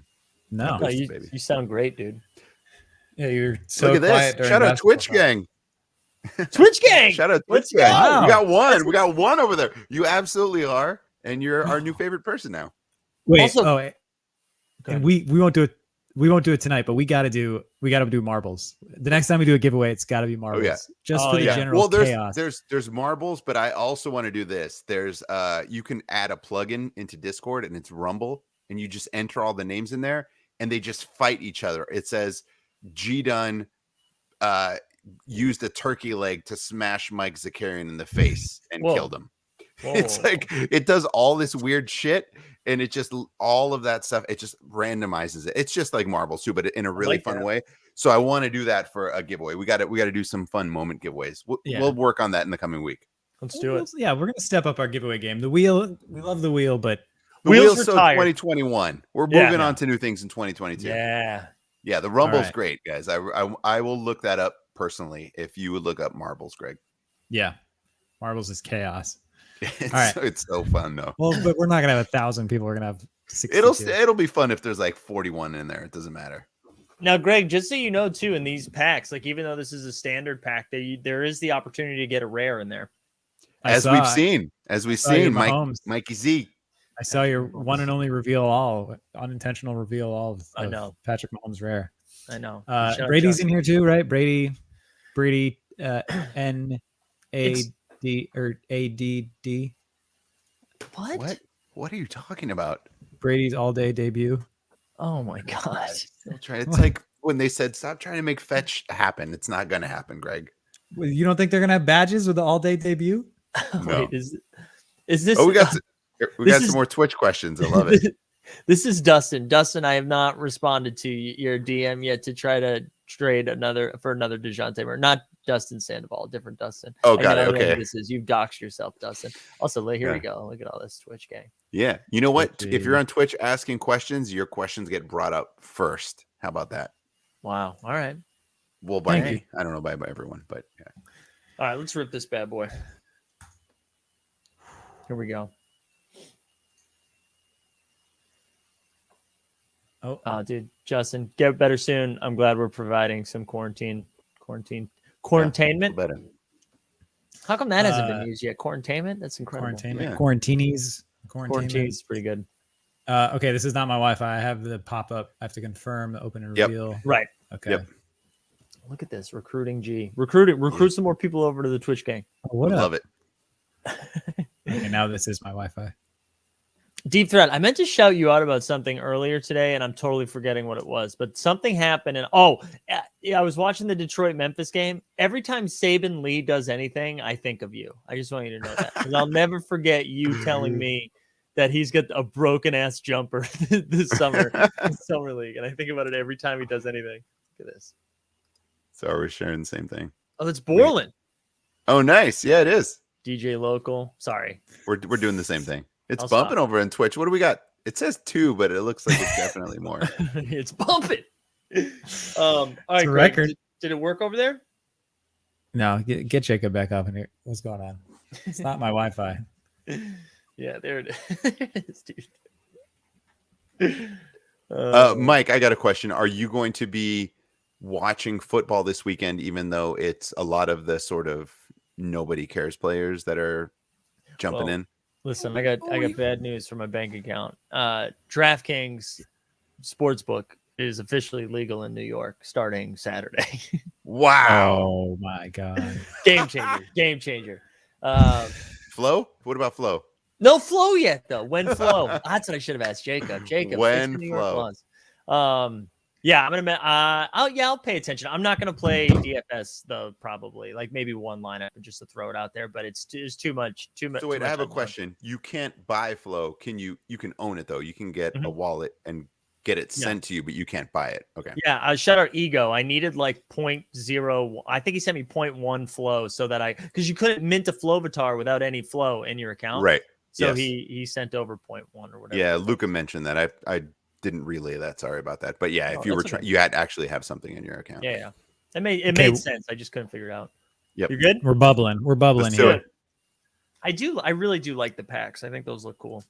Speaker 3: No,
Speaker 1: you sound great, dude.
Speaker 3: Yeah, you're so
Speaker 2: look at this. Shout out Twitch gang.
Speaker 1: Twitch gang.
Speaker 2: Shout out Twitch gang. Wow. We got one. We got one over there. You absolutely are, and you're our new favorite person now.
Speaker 3: Wait. And we won't do it. We won't do it tonight, but we got to do marbles. The next time we do a giveaway, it's got to be marbles. Just for the general chaos.
Speaker 2: There's marbles, but I also want to do this. There's you can add a plugin into Discord, and it's Rumble, and you just enter all the names in there, and they just fight each other. It says G Dunn used a turkey leg to smash Mike Zakarian in the face and killed him. It's like it does all this weird shit, and it just all of that stuff. It just randomizes it. It's just like marbles too, but in a really fun way. So I want to do that for a giveaway. We got to do some fun moment giveaways. We'll work on that in the coming week.
Speaker 1: Let's do it.
Speaker 3: Yeah, we're gonna step up our giveaway game. The wheel, we love the wheel, but
Speaker 2: the wheel's so 2021. We're moving on to new things in 2022. Yeah. The Rumble's great, guys. I will look that up personally if you would look up marbles, Greg.
Speaker 3: Yeah, marbles is chaos.
Speaker 2: It's so fun though.
Speaker 3: Well, but we're not gonna have 1,000 people. We're gonna have 62.
Speaker 2: It'll be fun if there's like 41 in there. It doesn't matter.
Speaker 1: Now, Greg, just so you know too, in these packs, like even though this is a standard pack, there is the opportunity to get a rare in there.
Speaker 2: As we've seen, Mikey Z.
Speaker 3: I saw your one and only unintentional reveal all of
Speaker 1: I know
Speaker 3: Patrick Mahomes rare.
Speaker 1: I know.
Speaker 3: Brady's in here too, right? Brady, NAD or ADD.
Speaker 2: What are you talking about?
Speaker 3: Brady's all day debut.
Speaker 1: Oh my god!
Speaker 2: It's like when they said stop trying to make fetch happen. It's not gonna happen, Greg.
Speaker 3: You don't think they're gonna have badges with the all day debut?
Speaker 1: No. Wait, is this?
Speaker 2: Oh, we got some more Twitch questions. I love it.
Speaker 1: This is Dustin. Dustin, I have not responded to your DM yet to try to trade another DeJounte Murray. Not Dustin Sandoval, different Dustin.
Speaker 2: Oh, got it. Okay.
Speaker 1: You've doxed yourself, Dustin. Also, here we go. Look at all this Twitch gang.
Speaker 2: Yeah. You know what? If you're on Twitch asking questions, your questions get brought up first. How about that?
Speaker 1: Wow. All right.
Speaker 2: Well, by me. I don't know by everyone, but yeah.
Speaker 1: All right, let's rip this bad boy. Here we go. Oh, dude, Justin, get better soon. I'm glad we're providing some quarantainment.
Speaker 2: Better.
Speaker 1: How come that hasn't been used yet? Quarantainment? That's incredible.
Speaker 3: Quarantinies.
Speaker 1: Quarantine's pretty good.
Speaker 3: Okay, this is not my Wi-Fi. I have the pop-up. I have to confirm the open and reveal.
Speaker 1: Right.
Speaker 3: Okay.
Speaker 2: Yep.
Speaker 1: Look at this. Recruiting G. Recruit some more people over to the Twitch gang.
Speaker 2: Love it.
Speaker 3: Okay, now this is my Wi-Fi.
Speaker 1: Deep Threat, I meant to shout you out about something earlier today, and I'm totally forgetting what it was. But something happened, and I was watching the Detroit-Memphis game. Every time Saban Lee does anything, I think of you. I just want you to know that. Because I'll never forget you telling me that he's got a broken-ass jumper this summer in Summer League. And I think about it every time he does anything. Look at this.
Speaker 2: So we're sharing the same thing.
Speaker 1: Oh, that's Borland.
Speaker 2: Oh, nice. Yeah, it is.
Speaker 1: DJ Local. Sorry.
Speaker 2: We're doing the same thing. It's
Speaker 1: I'll
Speaker 2: bumping
Speaker 1: stop.
Speaker 2: over in Twitch. What do we got? It says 2, but it looks like it's definitely more.
Speaker 1: It's bumping. All right,
Speaker 3: a
Speaker 1: Greg,
Speaker 3: record.
Speaker 1: did it work over there?
Speaker 3: No, get Jacob back up in here. What's going on? It's not my Wi-Fi.
Speaker 1: Yeah, there it is, dude.
Speaker 2: Mike, I got a question. Are you going to be watching football this weekend, even though it's a lot of the sort of nobody cares players that are jumping in?
Speaker 1: Listen, I got bad news for my bank account. DraftKings Sportsbook is officially legal in New York starting Saturday.
Speaker 2: Wow.
Speaker 3: Oh my God.
Speaker 1: Game changer.
Speaker 2: Flow? What about Flow?
Speaker 1: No flow yet though. When flow? That's what I should have asked Jacob.
Speaker 2: When flow?
Speaker 1: Yeah, I'm gonna. I'll pay attention. I'm not gonna play DFS though. Probably like maybe one lineup just to throw it out there. But it's too much. So
Speaker 2: wait, I have a question. You can't buy Flow. You can own it though. You can get a wallet and get it sent to you, but you can't buy it. Okay.
Speaker 1: Yeah, shout out Ego. I needed like 0.0. I think he sent me 0.1 flow so that because you couldn't mint a Flowavatar without any flow in your account.
Speaker 2: Right.
Speaker 1: So he sent over 0.1 or whatever.
Speaker 2: Yeah, Luca mentioned that. I didn't relay that. Sorry about that. But yeah, if you were trying, you had actually have something in your account.
Speaker 1: Yeah. It made sense. I just couldn't figure it out.
Speaker 2: Yep.
Speaker 1: You good?
Speaker 3: We're bubbling
Speaker 2: Let's do
Speaker 3: here.
Speaker 2: it.
Speaker 1: I really do like the packs. I think those look cool.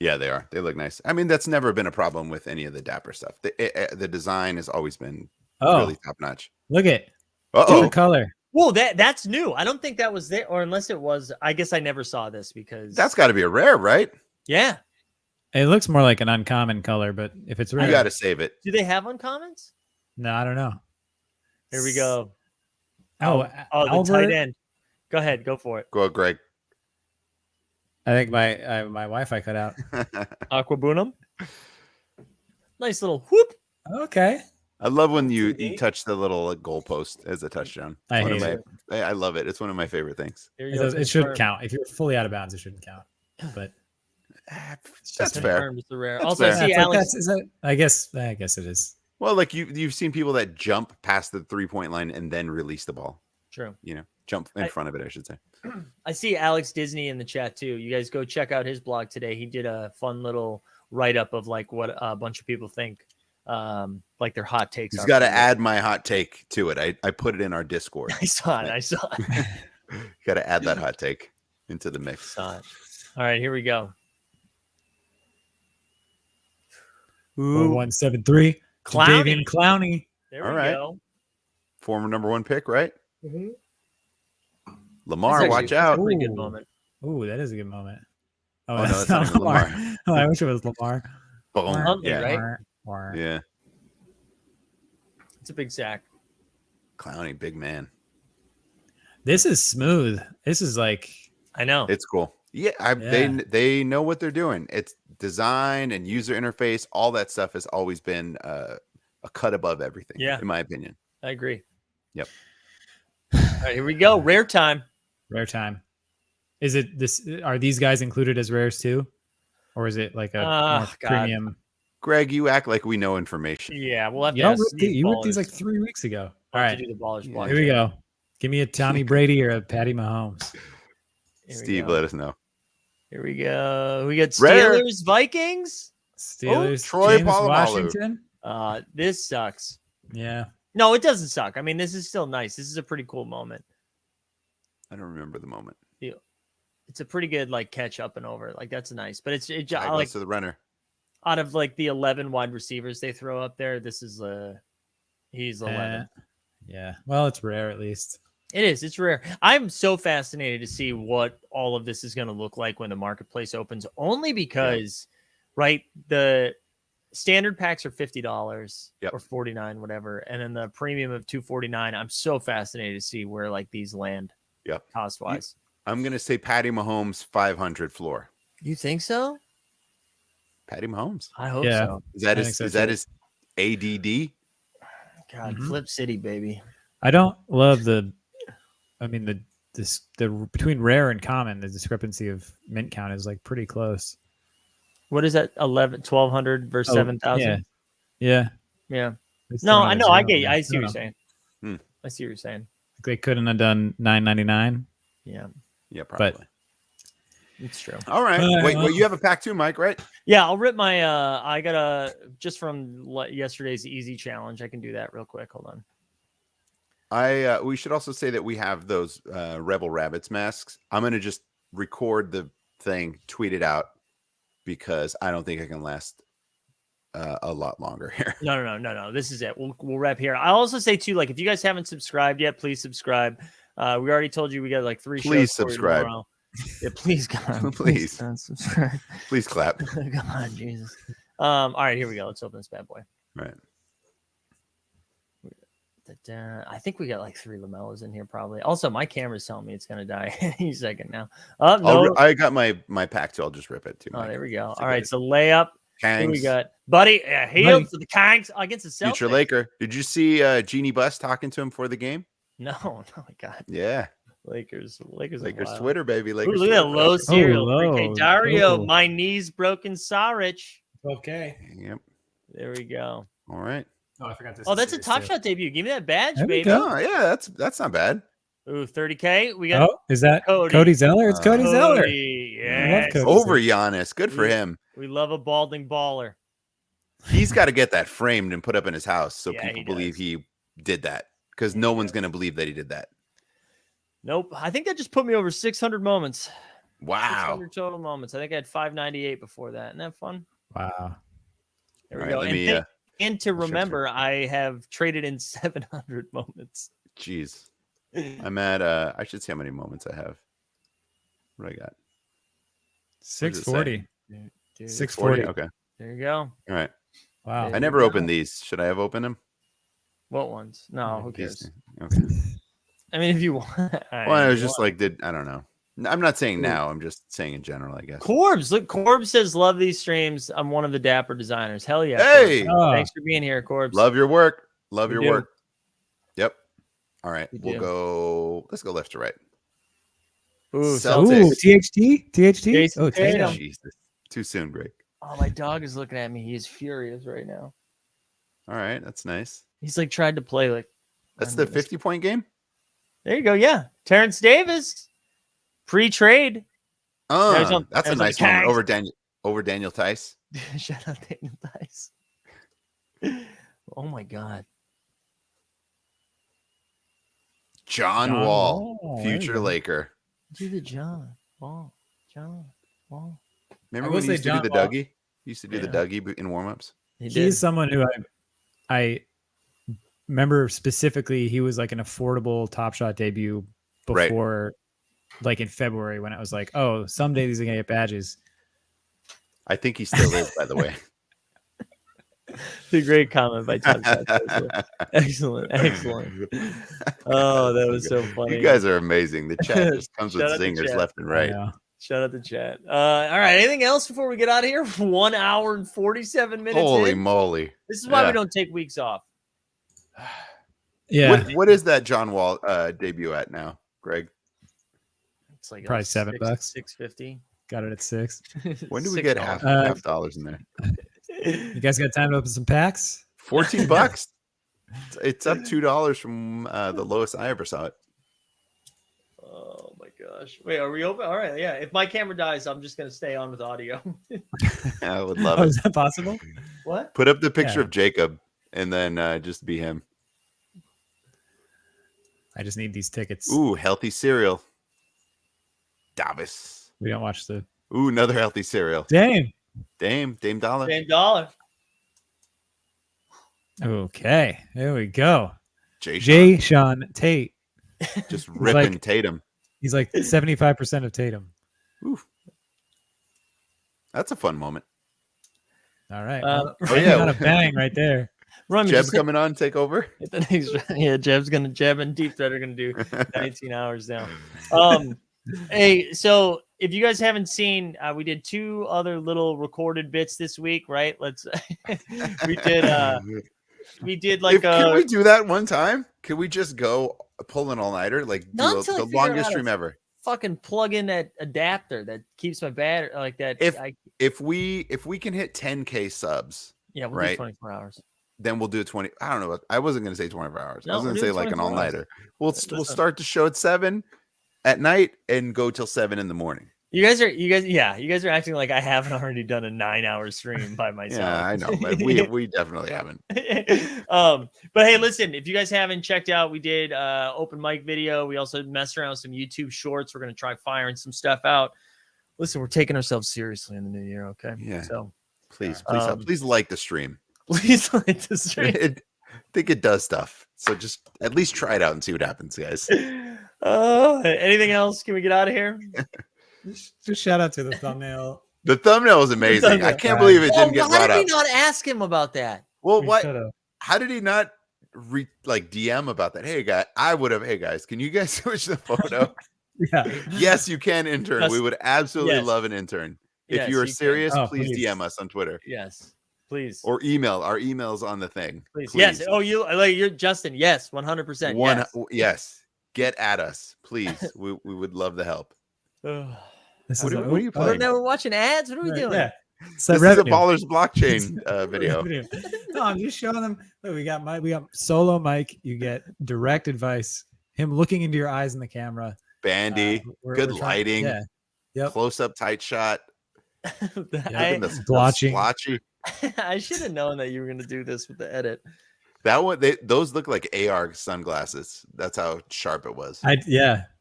Speaker 2: Yeah, they are. They look nice. I mean, that's never been a problem with any of the Dapper stuff. The design has always been really top notch.
Speaker 3: Look at
Speaker 2: the
Speaker 3: color.
Speaker 1: Whoa, that's new. I don't think that was there, or unless it was. I guess I never saw this because
Speaker 2: that's got to be a rare, right?
Speaker 1: Yeah.
Speaker 3: It looks more like an uncommon color, but if it's rare,
Speaker 2: you got to save it.
Speaker 1: Do they have uncommons?
Speaker 3: No, I don't know.
Speaker 1: Here we go.
Speaker 3: The
Speaker 1: tight end. Go ahead, go for it.
Speaker 2: Go, Greg.
Speaker 3: I think my Wi-Fi cut out.
Speaker 1: Aquabunum. Nice little whoop.
Speaker 3: Okay.
Speaker 2: I love when you touch the little goalpost as a touchdown.
Speaker 3: I hate it.
Speaker 2: I love it. It's one of my favorite things.
Speaker 3: It should count. If you're fully out of bounds, it shouldn't count. But
Speaker 2: that's fair.
Speaker 1: It's rare.
Speaker 2: That's
Speaker 1: also,
Speaker 2: fair.
Speaker 1: see Alex.
Speaker 3: I guess it is.
Speaker 2: Well, like you've seen people that jump past the 3-point line and then release the ball.
Speaker 1: True.
Speaker 2: Jump in front of it, I should say.
Speaker 1: I see Alex Disney in the chat too. You guys go check out his blog today. He did a fun little write-up of like what a bunch of people think, like their hot takes.
Speaker 2: He's got to add my hot take to it. I put it in our Discord.
Speaker 1: I saw it.
Speaker 2: Got to add that hot take into the mix.
Speaker 1: All right, here we go.
Speaker 3: 173. Davian Clowney.
Speaker 1: There we go.
Speaker 2: Former number 1 pick, right?
Speaker 1: Mm-hmm.
Speaker 2: Lamar, watch out.
Speaker 1: Pretty good moment.
Speaker 3: Ooh, that is a good moment. Oh,
Speaker 2: no, that's not Lamar.
Speaker 3: Oh, I wish it was Lamar.
Speaker 2: Boom.
Speaker 1: Yeah.
Speaker 3: Right?
Speaker 2: Yeah.
Speaker 1: It's a big sack.
Speaker 2: Clowney, big man.
Speaker 3: This is smooth. This is like,
Speaker 1: I know.
Speaker 2: It's cool. Yeah, they know what they're doing. It's design and user interface. All that stuff has always been a cut above everything.
Speaker 1: Yeah,
Speaker 2: in my opinion.
Speaker 1: I agree.
Speaker 2: Yep.
Speaker 1: All right, here we go. Rare time.
Speaker 3: Is it this? Are these guys included as rares too, or is it like a more premium?
Speaker 2: Greg, you act like we know information.
Speaker 1: Yeah, we'll have to.
Speaker 3: You ripped these like 3 weeks ago. All right,
Speaker 1: do the ballers block.
Speaker 3: Here we go. Give me a Tommy Brady or a Patty Mahomes.
Speaker 2: Steve, let us know.
Speaker 1: Here we go. We got Steelers,
Speaker 2: Rare.
Speaker 1: Vikings.
Speaker 3: Steelers,
Speaker 2: Troy
Speaker 3: James
Speaker 2: Polamalu.
Speaker 3: Washington.
Speaker 1: This sucks.
Speaker 3: Yeah.
Speaker 1: No, it doesn't suck. I mean, this is still nice. This is a pretty cool moment.
Speaker 2: I don't remember the moment.
Speaker 1: It's a pretty good like catch up and over. Like that's nice. But it's
Speaker 2: I like to the runner.
Speaker 1: Out of like the 11 wide receivers they throw up there, this is he's 11.
Speaker 3: Yeah. Well, it's rare at least.
Speaker 1: It is. It's rare. I'm so fascinated to see what all of this is going to look like when the marketplace opens, only because, right, the standard packs are $50 or $49, whatever. And then the premium of $249. I'm so fascinated to see where like these land cost wise.
Speaker 2: I'm going to say Patty Mahomes 500 floor.
Speaker 1: You think so?
Speaker 2: Patty Mahomes.
Speaker 1: I hope so.
Speaker 2: Is that his ADD?
Speaker 1: God, Flip City, baby.
Speaker 3: I don't love the between rare and common, the discrepancy of mint count is like pretty close.
Speaker 1: What is that? 1,200 versus 7,000?
Speaker 3: Yeah.
Speaker 1: No, I know. I get you. I see what you're saying. I see what you're saying.
Speaker 3: They couldn't have done $9.99.
Speaker 1: Yeah.
Speaker 2: Yeah, probably.
Speaker 3: But
Speaker 1: It's true.
Speaker 2: All right. Wait, you have a pack too, Mike, right?
Speaker 1: Yeah, I'll rip my. I got just from yesterday's easy challenge. I can do that real quick. Hold on.
Speaker 2: We should also say that we have those Rebel Rabbits masks. I'm gonna just record the thing, tweet it out, because I don't think I can last a lot longer here.
Speaker 1: No. This is it. We'll wrap here. I'll also say too, like if you guys haven't subscribed yet, please subscribe. We already told you we got like 3 shows.
Speaker 2: Please subscribe.
Speaker 1: Yeah, please, God.
Speaker 2: Please
Speaker 1: subscribe.
Speaker 2: Please clap.
Speaker 1: God, Jesus. All right, here we go. Let's open this bad boy.
Speaker 2: Right.
Speaker 1: I think we got like 3 lamellas in here probably. Also, my camera's telling me it's gonna die any second now. Oh no,
Speaker 2: I got my pack too. I'll just rip it too.
Speaker 1: Oh,
Speaker 2: Mike.
Speaker 1: there we go. All right, so layup. Here we
Speaker 2: Kangs.
Speaker 1: got Buddy. Heel to the Kangs against the Celtics.
Speaker 2: Future Laker. Did you see Jeannie Buss talking to him for the game?
Speaker 1: No, my God.
Speaker 2: Yeah.
Speaker 1: Lakers
Speaker 2: Twitter, baby.
Speaker 1: Ooh,
Speaker 2: Lakers.
Speaker 1: look at that low serial.
Speaker 3: low.
Speaker 1: 3K Dario,
Speaker 3: Ooh.
Speaker 1: my knees broken, Saric.
Speaker 3: Okay.
Speaker 2: Yep.
Speaker 1: There we go.
Speaker 2: All right.
Speaker 3: Oh, I forgot this.
Speaker 1: Oh, that's a Top Shot debut. Give me that badge,
Speaker 3: There we
Speaker 1: baby.
Speaker 3: go.
Speaker 2: Oh, yeah, that's not bad.
Speaker 1: Ooh, 30K. We got
Speaker 3: Is that
Speaker 1: Cody.
Speaker 3: Cody Zeller? It's Cody Zeller.
Speaker 1: Cody.
Speaker 3: I
Speaker 1: Yeah.
Speaker 3: love Cody.
Speaker 2: Over Giannis. Good for him.
Speaker 1: We love a balding baller.
Speaker 2: He's got to get that framed and put up in his house so
Speaker 1: Yeah,
Speaker 2: people
Speaker 1: he
Speaker 2: believe
Speaker 1: does.
Speaker 2: he did that, because no one's going to believe that he did that.
Speaker 1: Nope. I think that just put me over 600 moments.
Speaker 2: Wow.
Speaker 1: 600 total moments. I think I had 598 before that. Isn't that fun?
Speaker 3: Wow.
Speaker 1: There we
Speaker 2: All
Speaker 1: go.
Speaker 2: right,
Speaker 1: And to
Speaker 2: I'll share
Speaker 1: remember, I have traded in 700 moments.
Speaker 2: Jeez. I'm at I should see how many moments I have. What do I got?
Speaker 3: 640.
Speaker 1: Dude,
Speaker 3: 640.
Speaker 2: Okay.
Speaker 1: there you go.
Speaker 2: All right.
Speaker 3: Wow.
Speaker 2: I never opened these. Should I have opened them?
Speaker 1: What ones? No, who
Speaker 2: These-
Speaker 1: cares?
Speaker 2: Okay.
Speaker 1: I mean, if you want.
Speaker 2: Well, I was just like, I don't know. I'm not saying now. I'm just saying in general, I guess.
Speaker 1: Corbs. Look, Corbs says, love these streams. I'm one of the dapper designers. Hell yeah.
Speaker 2: Hey!
Speaker 1: Corbs.
Speaker 3: Oh.
Speaker 1: Thanks for being here, Corbs.
Speaker 2: Love your work. Love
Speaker 1: We
Speaker 2: your
Speaker 1: do.
Speaker 2: work. Yep. All right.
Speaker 1: We
Speaker 2: We'll
Speaker 1: do.
Speaker 2: go. Let's go left to right.
Speaker 1: Ooh,
Speaker 2: Celtics.
Speaker 3: Ooh, THT? THT?
Speaker 1: Jason
Speaker 3: Oh,
Speaker 1: Tatum.
Speaker 3: Tatum.
Speaker 2: Jesus. Too soon, Greg.
Speaker 1: Oh, my dog is looking at me. He is furious right now.
Speaker 2: All right. That's nice.
Speaker 1: He's like tried to play like.
Speaker 2: That's the 50-point game?
Speaker 1: There you go. Yeah. Terrence Davis. Pre-trade. There's
Speaker 2: Oh, that's a
Speaker 1: there's
Speaker 2: nice
Speaker 1: Kangs.
Speaker 2: one. Over Daniel Tice.
Speaker 1: Shout out Daniel Dice. Oh my God.
Speaker 2: John
Speaker 3: John
Speaker 2: Wall,
Speaker 3: Wall, there you
Speaker 2: future
Speaker 3: go.
Speaker 2: Laker.
Speaker 1: Do the John Wall.
Speaker 2: Remember
Speaker 3: I will
Speaker 2: when he
Speaker 3: say
Speaker 2: used to
Speaker 3: John
Speaker 2: do the
Speaker 3: Wall-
Speaker 2: Dougie? He used to do the
Speaker 1: Yeah.
Speaker 2: Dougie in warm-ups.
Speaker 1: He did.
Speaker 3: He's someone who I remember specifically. He was like an affordable Top Shot debut
Speaker 2: Right.
Speaker 3: before, like in February, when it was like, oh, someday these are gonna get badges.
Speaker 2: I think he still is, by the way.
Speaker 1: It's a great comment by Tom. Excellent. Oh, that was so funny.
Speaker 2: You guys are amazing. The chat just comes with
Speaker 1: Shout out to
Speaker 2: zingers
Speaker 1: chat.
Speaker 2: left and right.
Speaker 3: Yeah.
Speaker 1: Shout out to chat. All right. Anything else before we get out of here? 1 hour and 47 minutes.
Speaker 2: Holy
Speaker 1: in.
Speaker 2: moly.
Speaker 1: This is why
Speaker 2: Yeah.
Speaker 1: we don't take weeks off.
Speaker 3: Yeah.
Speaker 2: What is that John Wall debut at now, Greg?
Speaker 1: It's like
Speaker 3: Probably $7.
Speaker 1: $6.50.
Speaker 3: Got it at 6.
Speaker 2: When do we get
Speaker 1: $6.
Speaker 2: half dollars in there?
Speaker 3: You guys got time to open some packs?
Speaker 2: $14. It's up $2 from the lowest I ever saw it.
Speaker 1: Oh my gosh. Wait, are we open? All right. Yeah. If my camera dies, I'm just going to stay on with audio.
Speaker 2: I would love
Speaker 3: Oh,
Speaker 2: it.
Speaker 3: is that possible?
Speaker 1: What?
Speaker 2: Put up the picture
Speaker 3: Yeah.
Speaker 2: of Jacob and then just be him.
Speaker 3: I just need these tickets.
Speaker 2: Ooh, healthy cereal. Davis.
Speaker 3: We don't watch the
Speaker 2: Ooh, another healthy cereal.
Speaker 3: Dame.
Speaker 2: Dame Dollar.
Speaker 1: Same dollar.
Speaker 3: Okay, there we go.
Speaker 2: Jay
Speaker 3: Sean Tate.
Speaker 2: just ripping
Speaker 3: like-
Speaker 2: Tatum.
Speaker 3: He's like 75% of Tatum.
Speaker 2: Ooh. That's a fun moment.
Speaker 3: All right.
Speaker 1: Oh,
Speaker 2: yeah.
Speaker 3: Got a bang right there.
Speaker 1: Run,
Speaker 2: Jeb's coming on, take over.
Speaker 1: hit the next round. Yeah, Jeb and Deep Thread are gonna do 19 hours now. Hey, so if you guys haven't seen, we did 2 other little recorded bits this week, right? Let's we did like
Speaker 2: Can we do that one time? Can we just go pull an all-nighter? Like
Speaker 1: Not
Speaker 2: do
Speaker 1: until I
Speaker 2: the
Speaker 1: figure out
Speaker 2: longest
Speaker 1: how to-
Speaker 2: stream ever.
Speaker 1: fucking plug in that adapter that keeps my battery like that.
Speaker 2: If we can hit 10K subs,
Speaker 1: We'll do
Speaker 2: right.
Speaker 1: 24 hours.
Speaker 2: then we'll do 20. I don't know. I wasn't going to say 24 hours. I
Speaker 1: No,
Speaker 2: was going to
Speaker 1: we're
Speaker 2: say
Speaker 1: doing
Speaker 2: like an
Speaker 1: 24 hours.
Speaker 2: all-nighter. We'll
Speaker 1: Listen.
Speaker 2: start the show at 7 at night and go till 7 in the morning.
Speaker 1: You guys are acting like I haven't already done a 9-hour stream by myself.
Speaker 2: Yeah, I know, but we definitely haven't.
Speaker 1: But hey, listen, if you guys haven't checked out, we did open mic video. We also messed around with some YouTube shorts. We're gonna try firing some stuff out. Listen, we're taking ourselves seriously in the new year, okay?
Speaker 2: Yeah.
Speaker 1: So
Speaker 2: please like the stream.
Speaker 1: Please like the stream.
Speaker 2: I think it does stuff. So just at least try it out and see what happens, guys.
Speaker 1: Anything else? Can we get out of here?
Speaker 3: Just shout out to the thumbnail.
Speaker 2: The thumbnail was amazing. I can't believe it didn't get brought up.
Speaker 1: Why did we not ask him about that?
Speaker 2: Well, what? How did he not DM about that? Hey, guys, can you guys switch the photo?
Speaker 3: Yeah.
Speaker 2: Yes, you can, intern. We would absolutely love an intern. If you are serious, please DM us on Twitter.
Speaker 1: Yes, please.
Speaker 2: Or email. Our email's on the thing.
Speaker 1: Please. Yes. Oh, you're Justin. Yes, 100%.
Speaker 2: Yes. Get at us, please. We would love the help.
Speaker 3: What
Speaker 2: are you playing?
Speaker 1: We're watching ads. What are we doing?
Speaker 3: Yeah.
Speaker 2: This is a Ballers blockchain video.
Speaker 3: No, I'm just showing them. Look, we got solo Mike. You get direct advice. Him looking into your eyes in the camera.
Speaker 2: Bandy, good lighting.
Speaker 3: Yeah. Yep.
Speaker 2: Close up, tight shot.
Speaker 3: Blotchy.
Speaker 2: I
Speaker 1: should have known that you were going to do this with the edit.
Speaker 2: That one, those look like AR sunglasses. That's how sharp it was.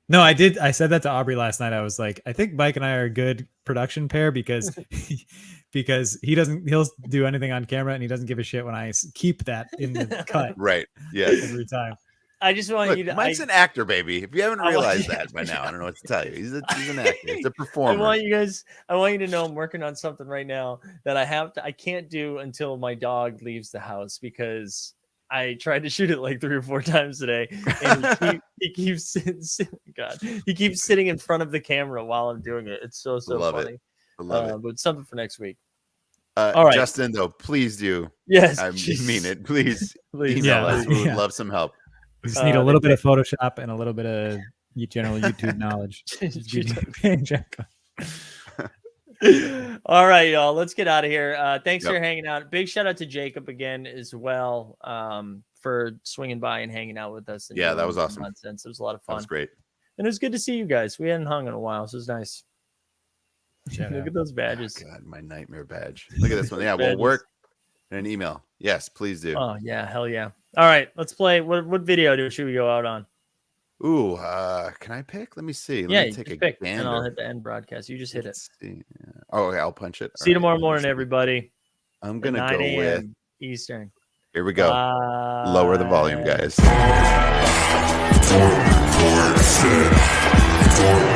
Speaker 3: No, I did. I said that to Aubrey last night. I was like, I think Mike and I are a good production pair because he'll do anything on camera and he doesn't give a shit when I keep that in the cut.
Speaker 2: Right. Yes.
Speaker 3: Every time.
Speaker 1: I just want you to.
Speaker 2: Mike's an actor, baby. If you haven't realized that by now, I don't know what to tell you. He's an actor. He's a performer.
Speaker 1: I want you to know I'm working on something right now that I can't do until my dog leaves the house because I tried to shoot it like 3 or 4 times today, and he keeps sitting in front of the camera while I'm doing it. It's so funny.
Speaker 2: I love it.
Speaker 1: But something for next week.
Speaker 2: All right, Justin, though, please do.
Speaker 1: Yes,
Speaker 2: I mean it. Please email us. We would love some help.
Speaker 3: We just need a little bit of Photoshop and a little bit of general YouTube knowledge.
Speaker 1: All right, y'all. Let's get out of here. Thanks for hanging out. Big shout out to Jacob again as well for swinging by and hanging out with us.
Speaker 2: Yeah, that was awesome.
Speaker 1: Nonsense. It was a lot of fun.
Speaker 2: That was great.
Speaker 1: And it was good to see you guys. We hadn't hung in a while, so it was nice. Look at those badges.
Speaker 2: Oh, God, my nightmare badge. Look at this one. Yeah, we'll work and an email. Yes, please do.
Speaker 1: Oh, yeah. Hell yeah. All right, let's play. What video should we go out on?
Speaker 2: Ooh, can I pick? Let me see.
Speaker 1: Let me take a pick, and I'll hit the end broadcast. You just hit it.
Speaker 2: Oh, okay, I'll punch it.
Speaker 1: See you tomorrow morning, everybody.
Speaker 2: I'm going to go with
Speaker 1: Eastern.
Speaker 2: Here we go. Lower the volume, guys.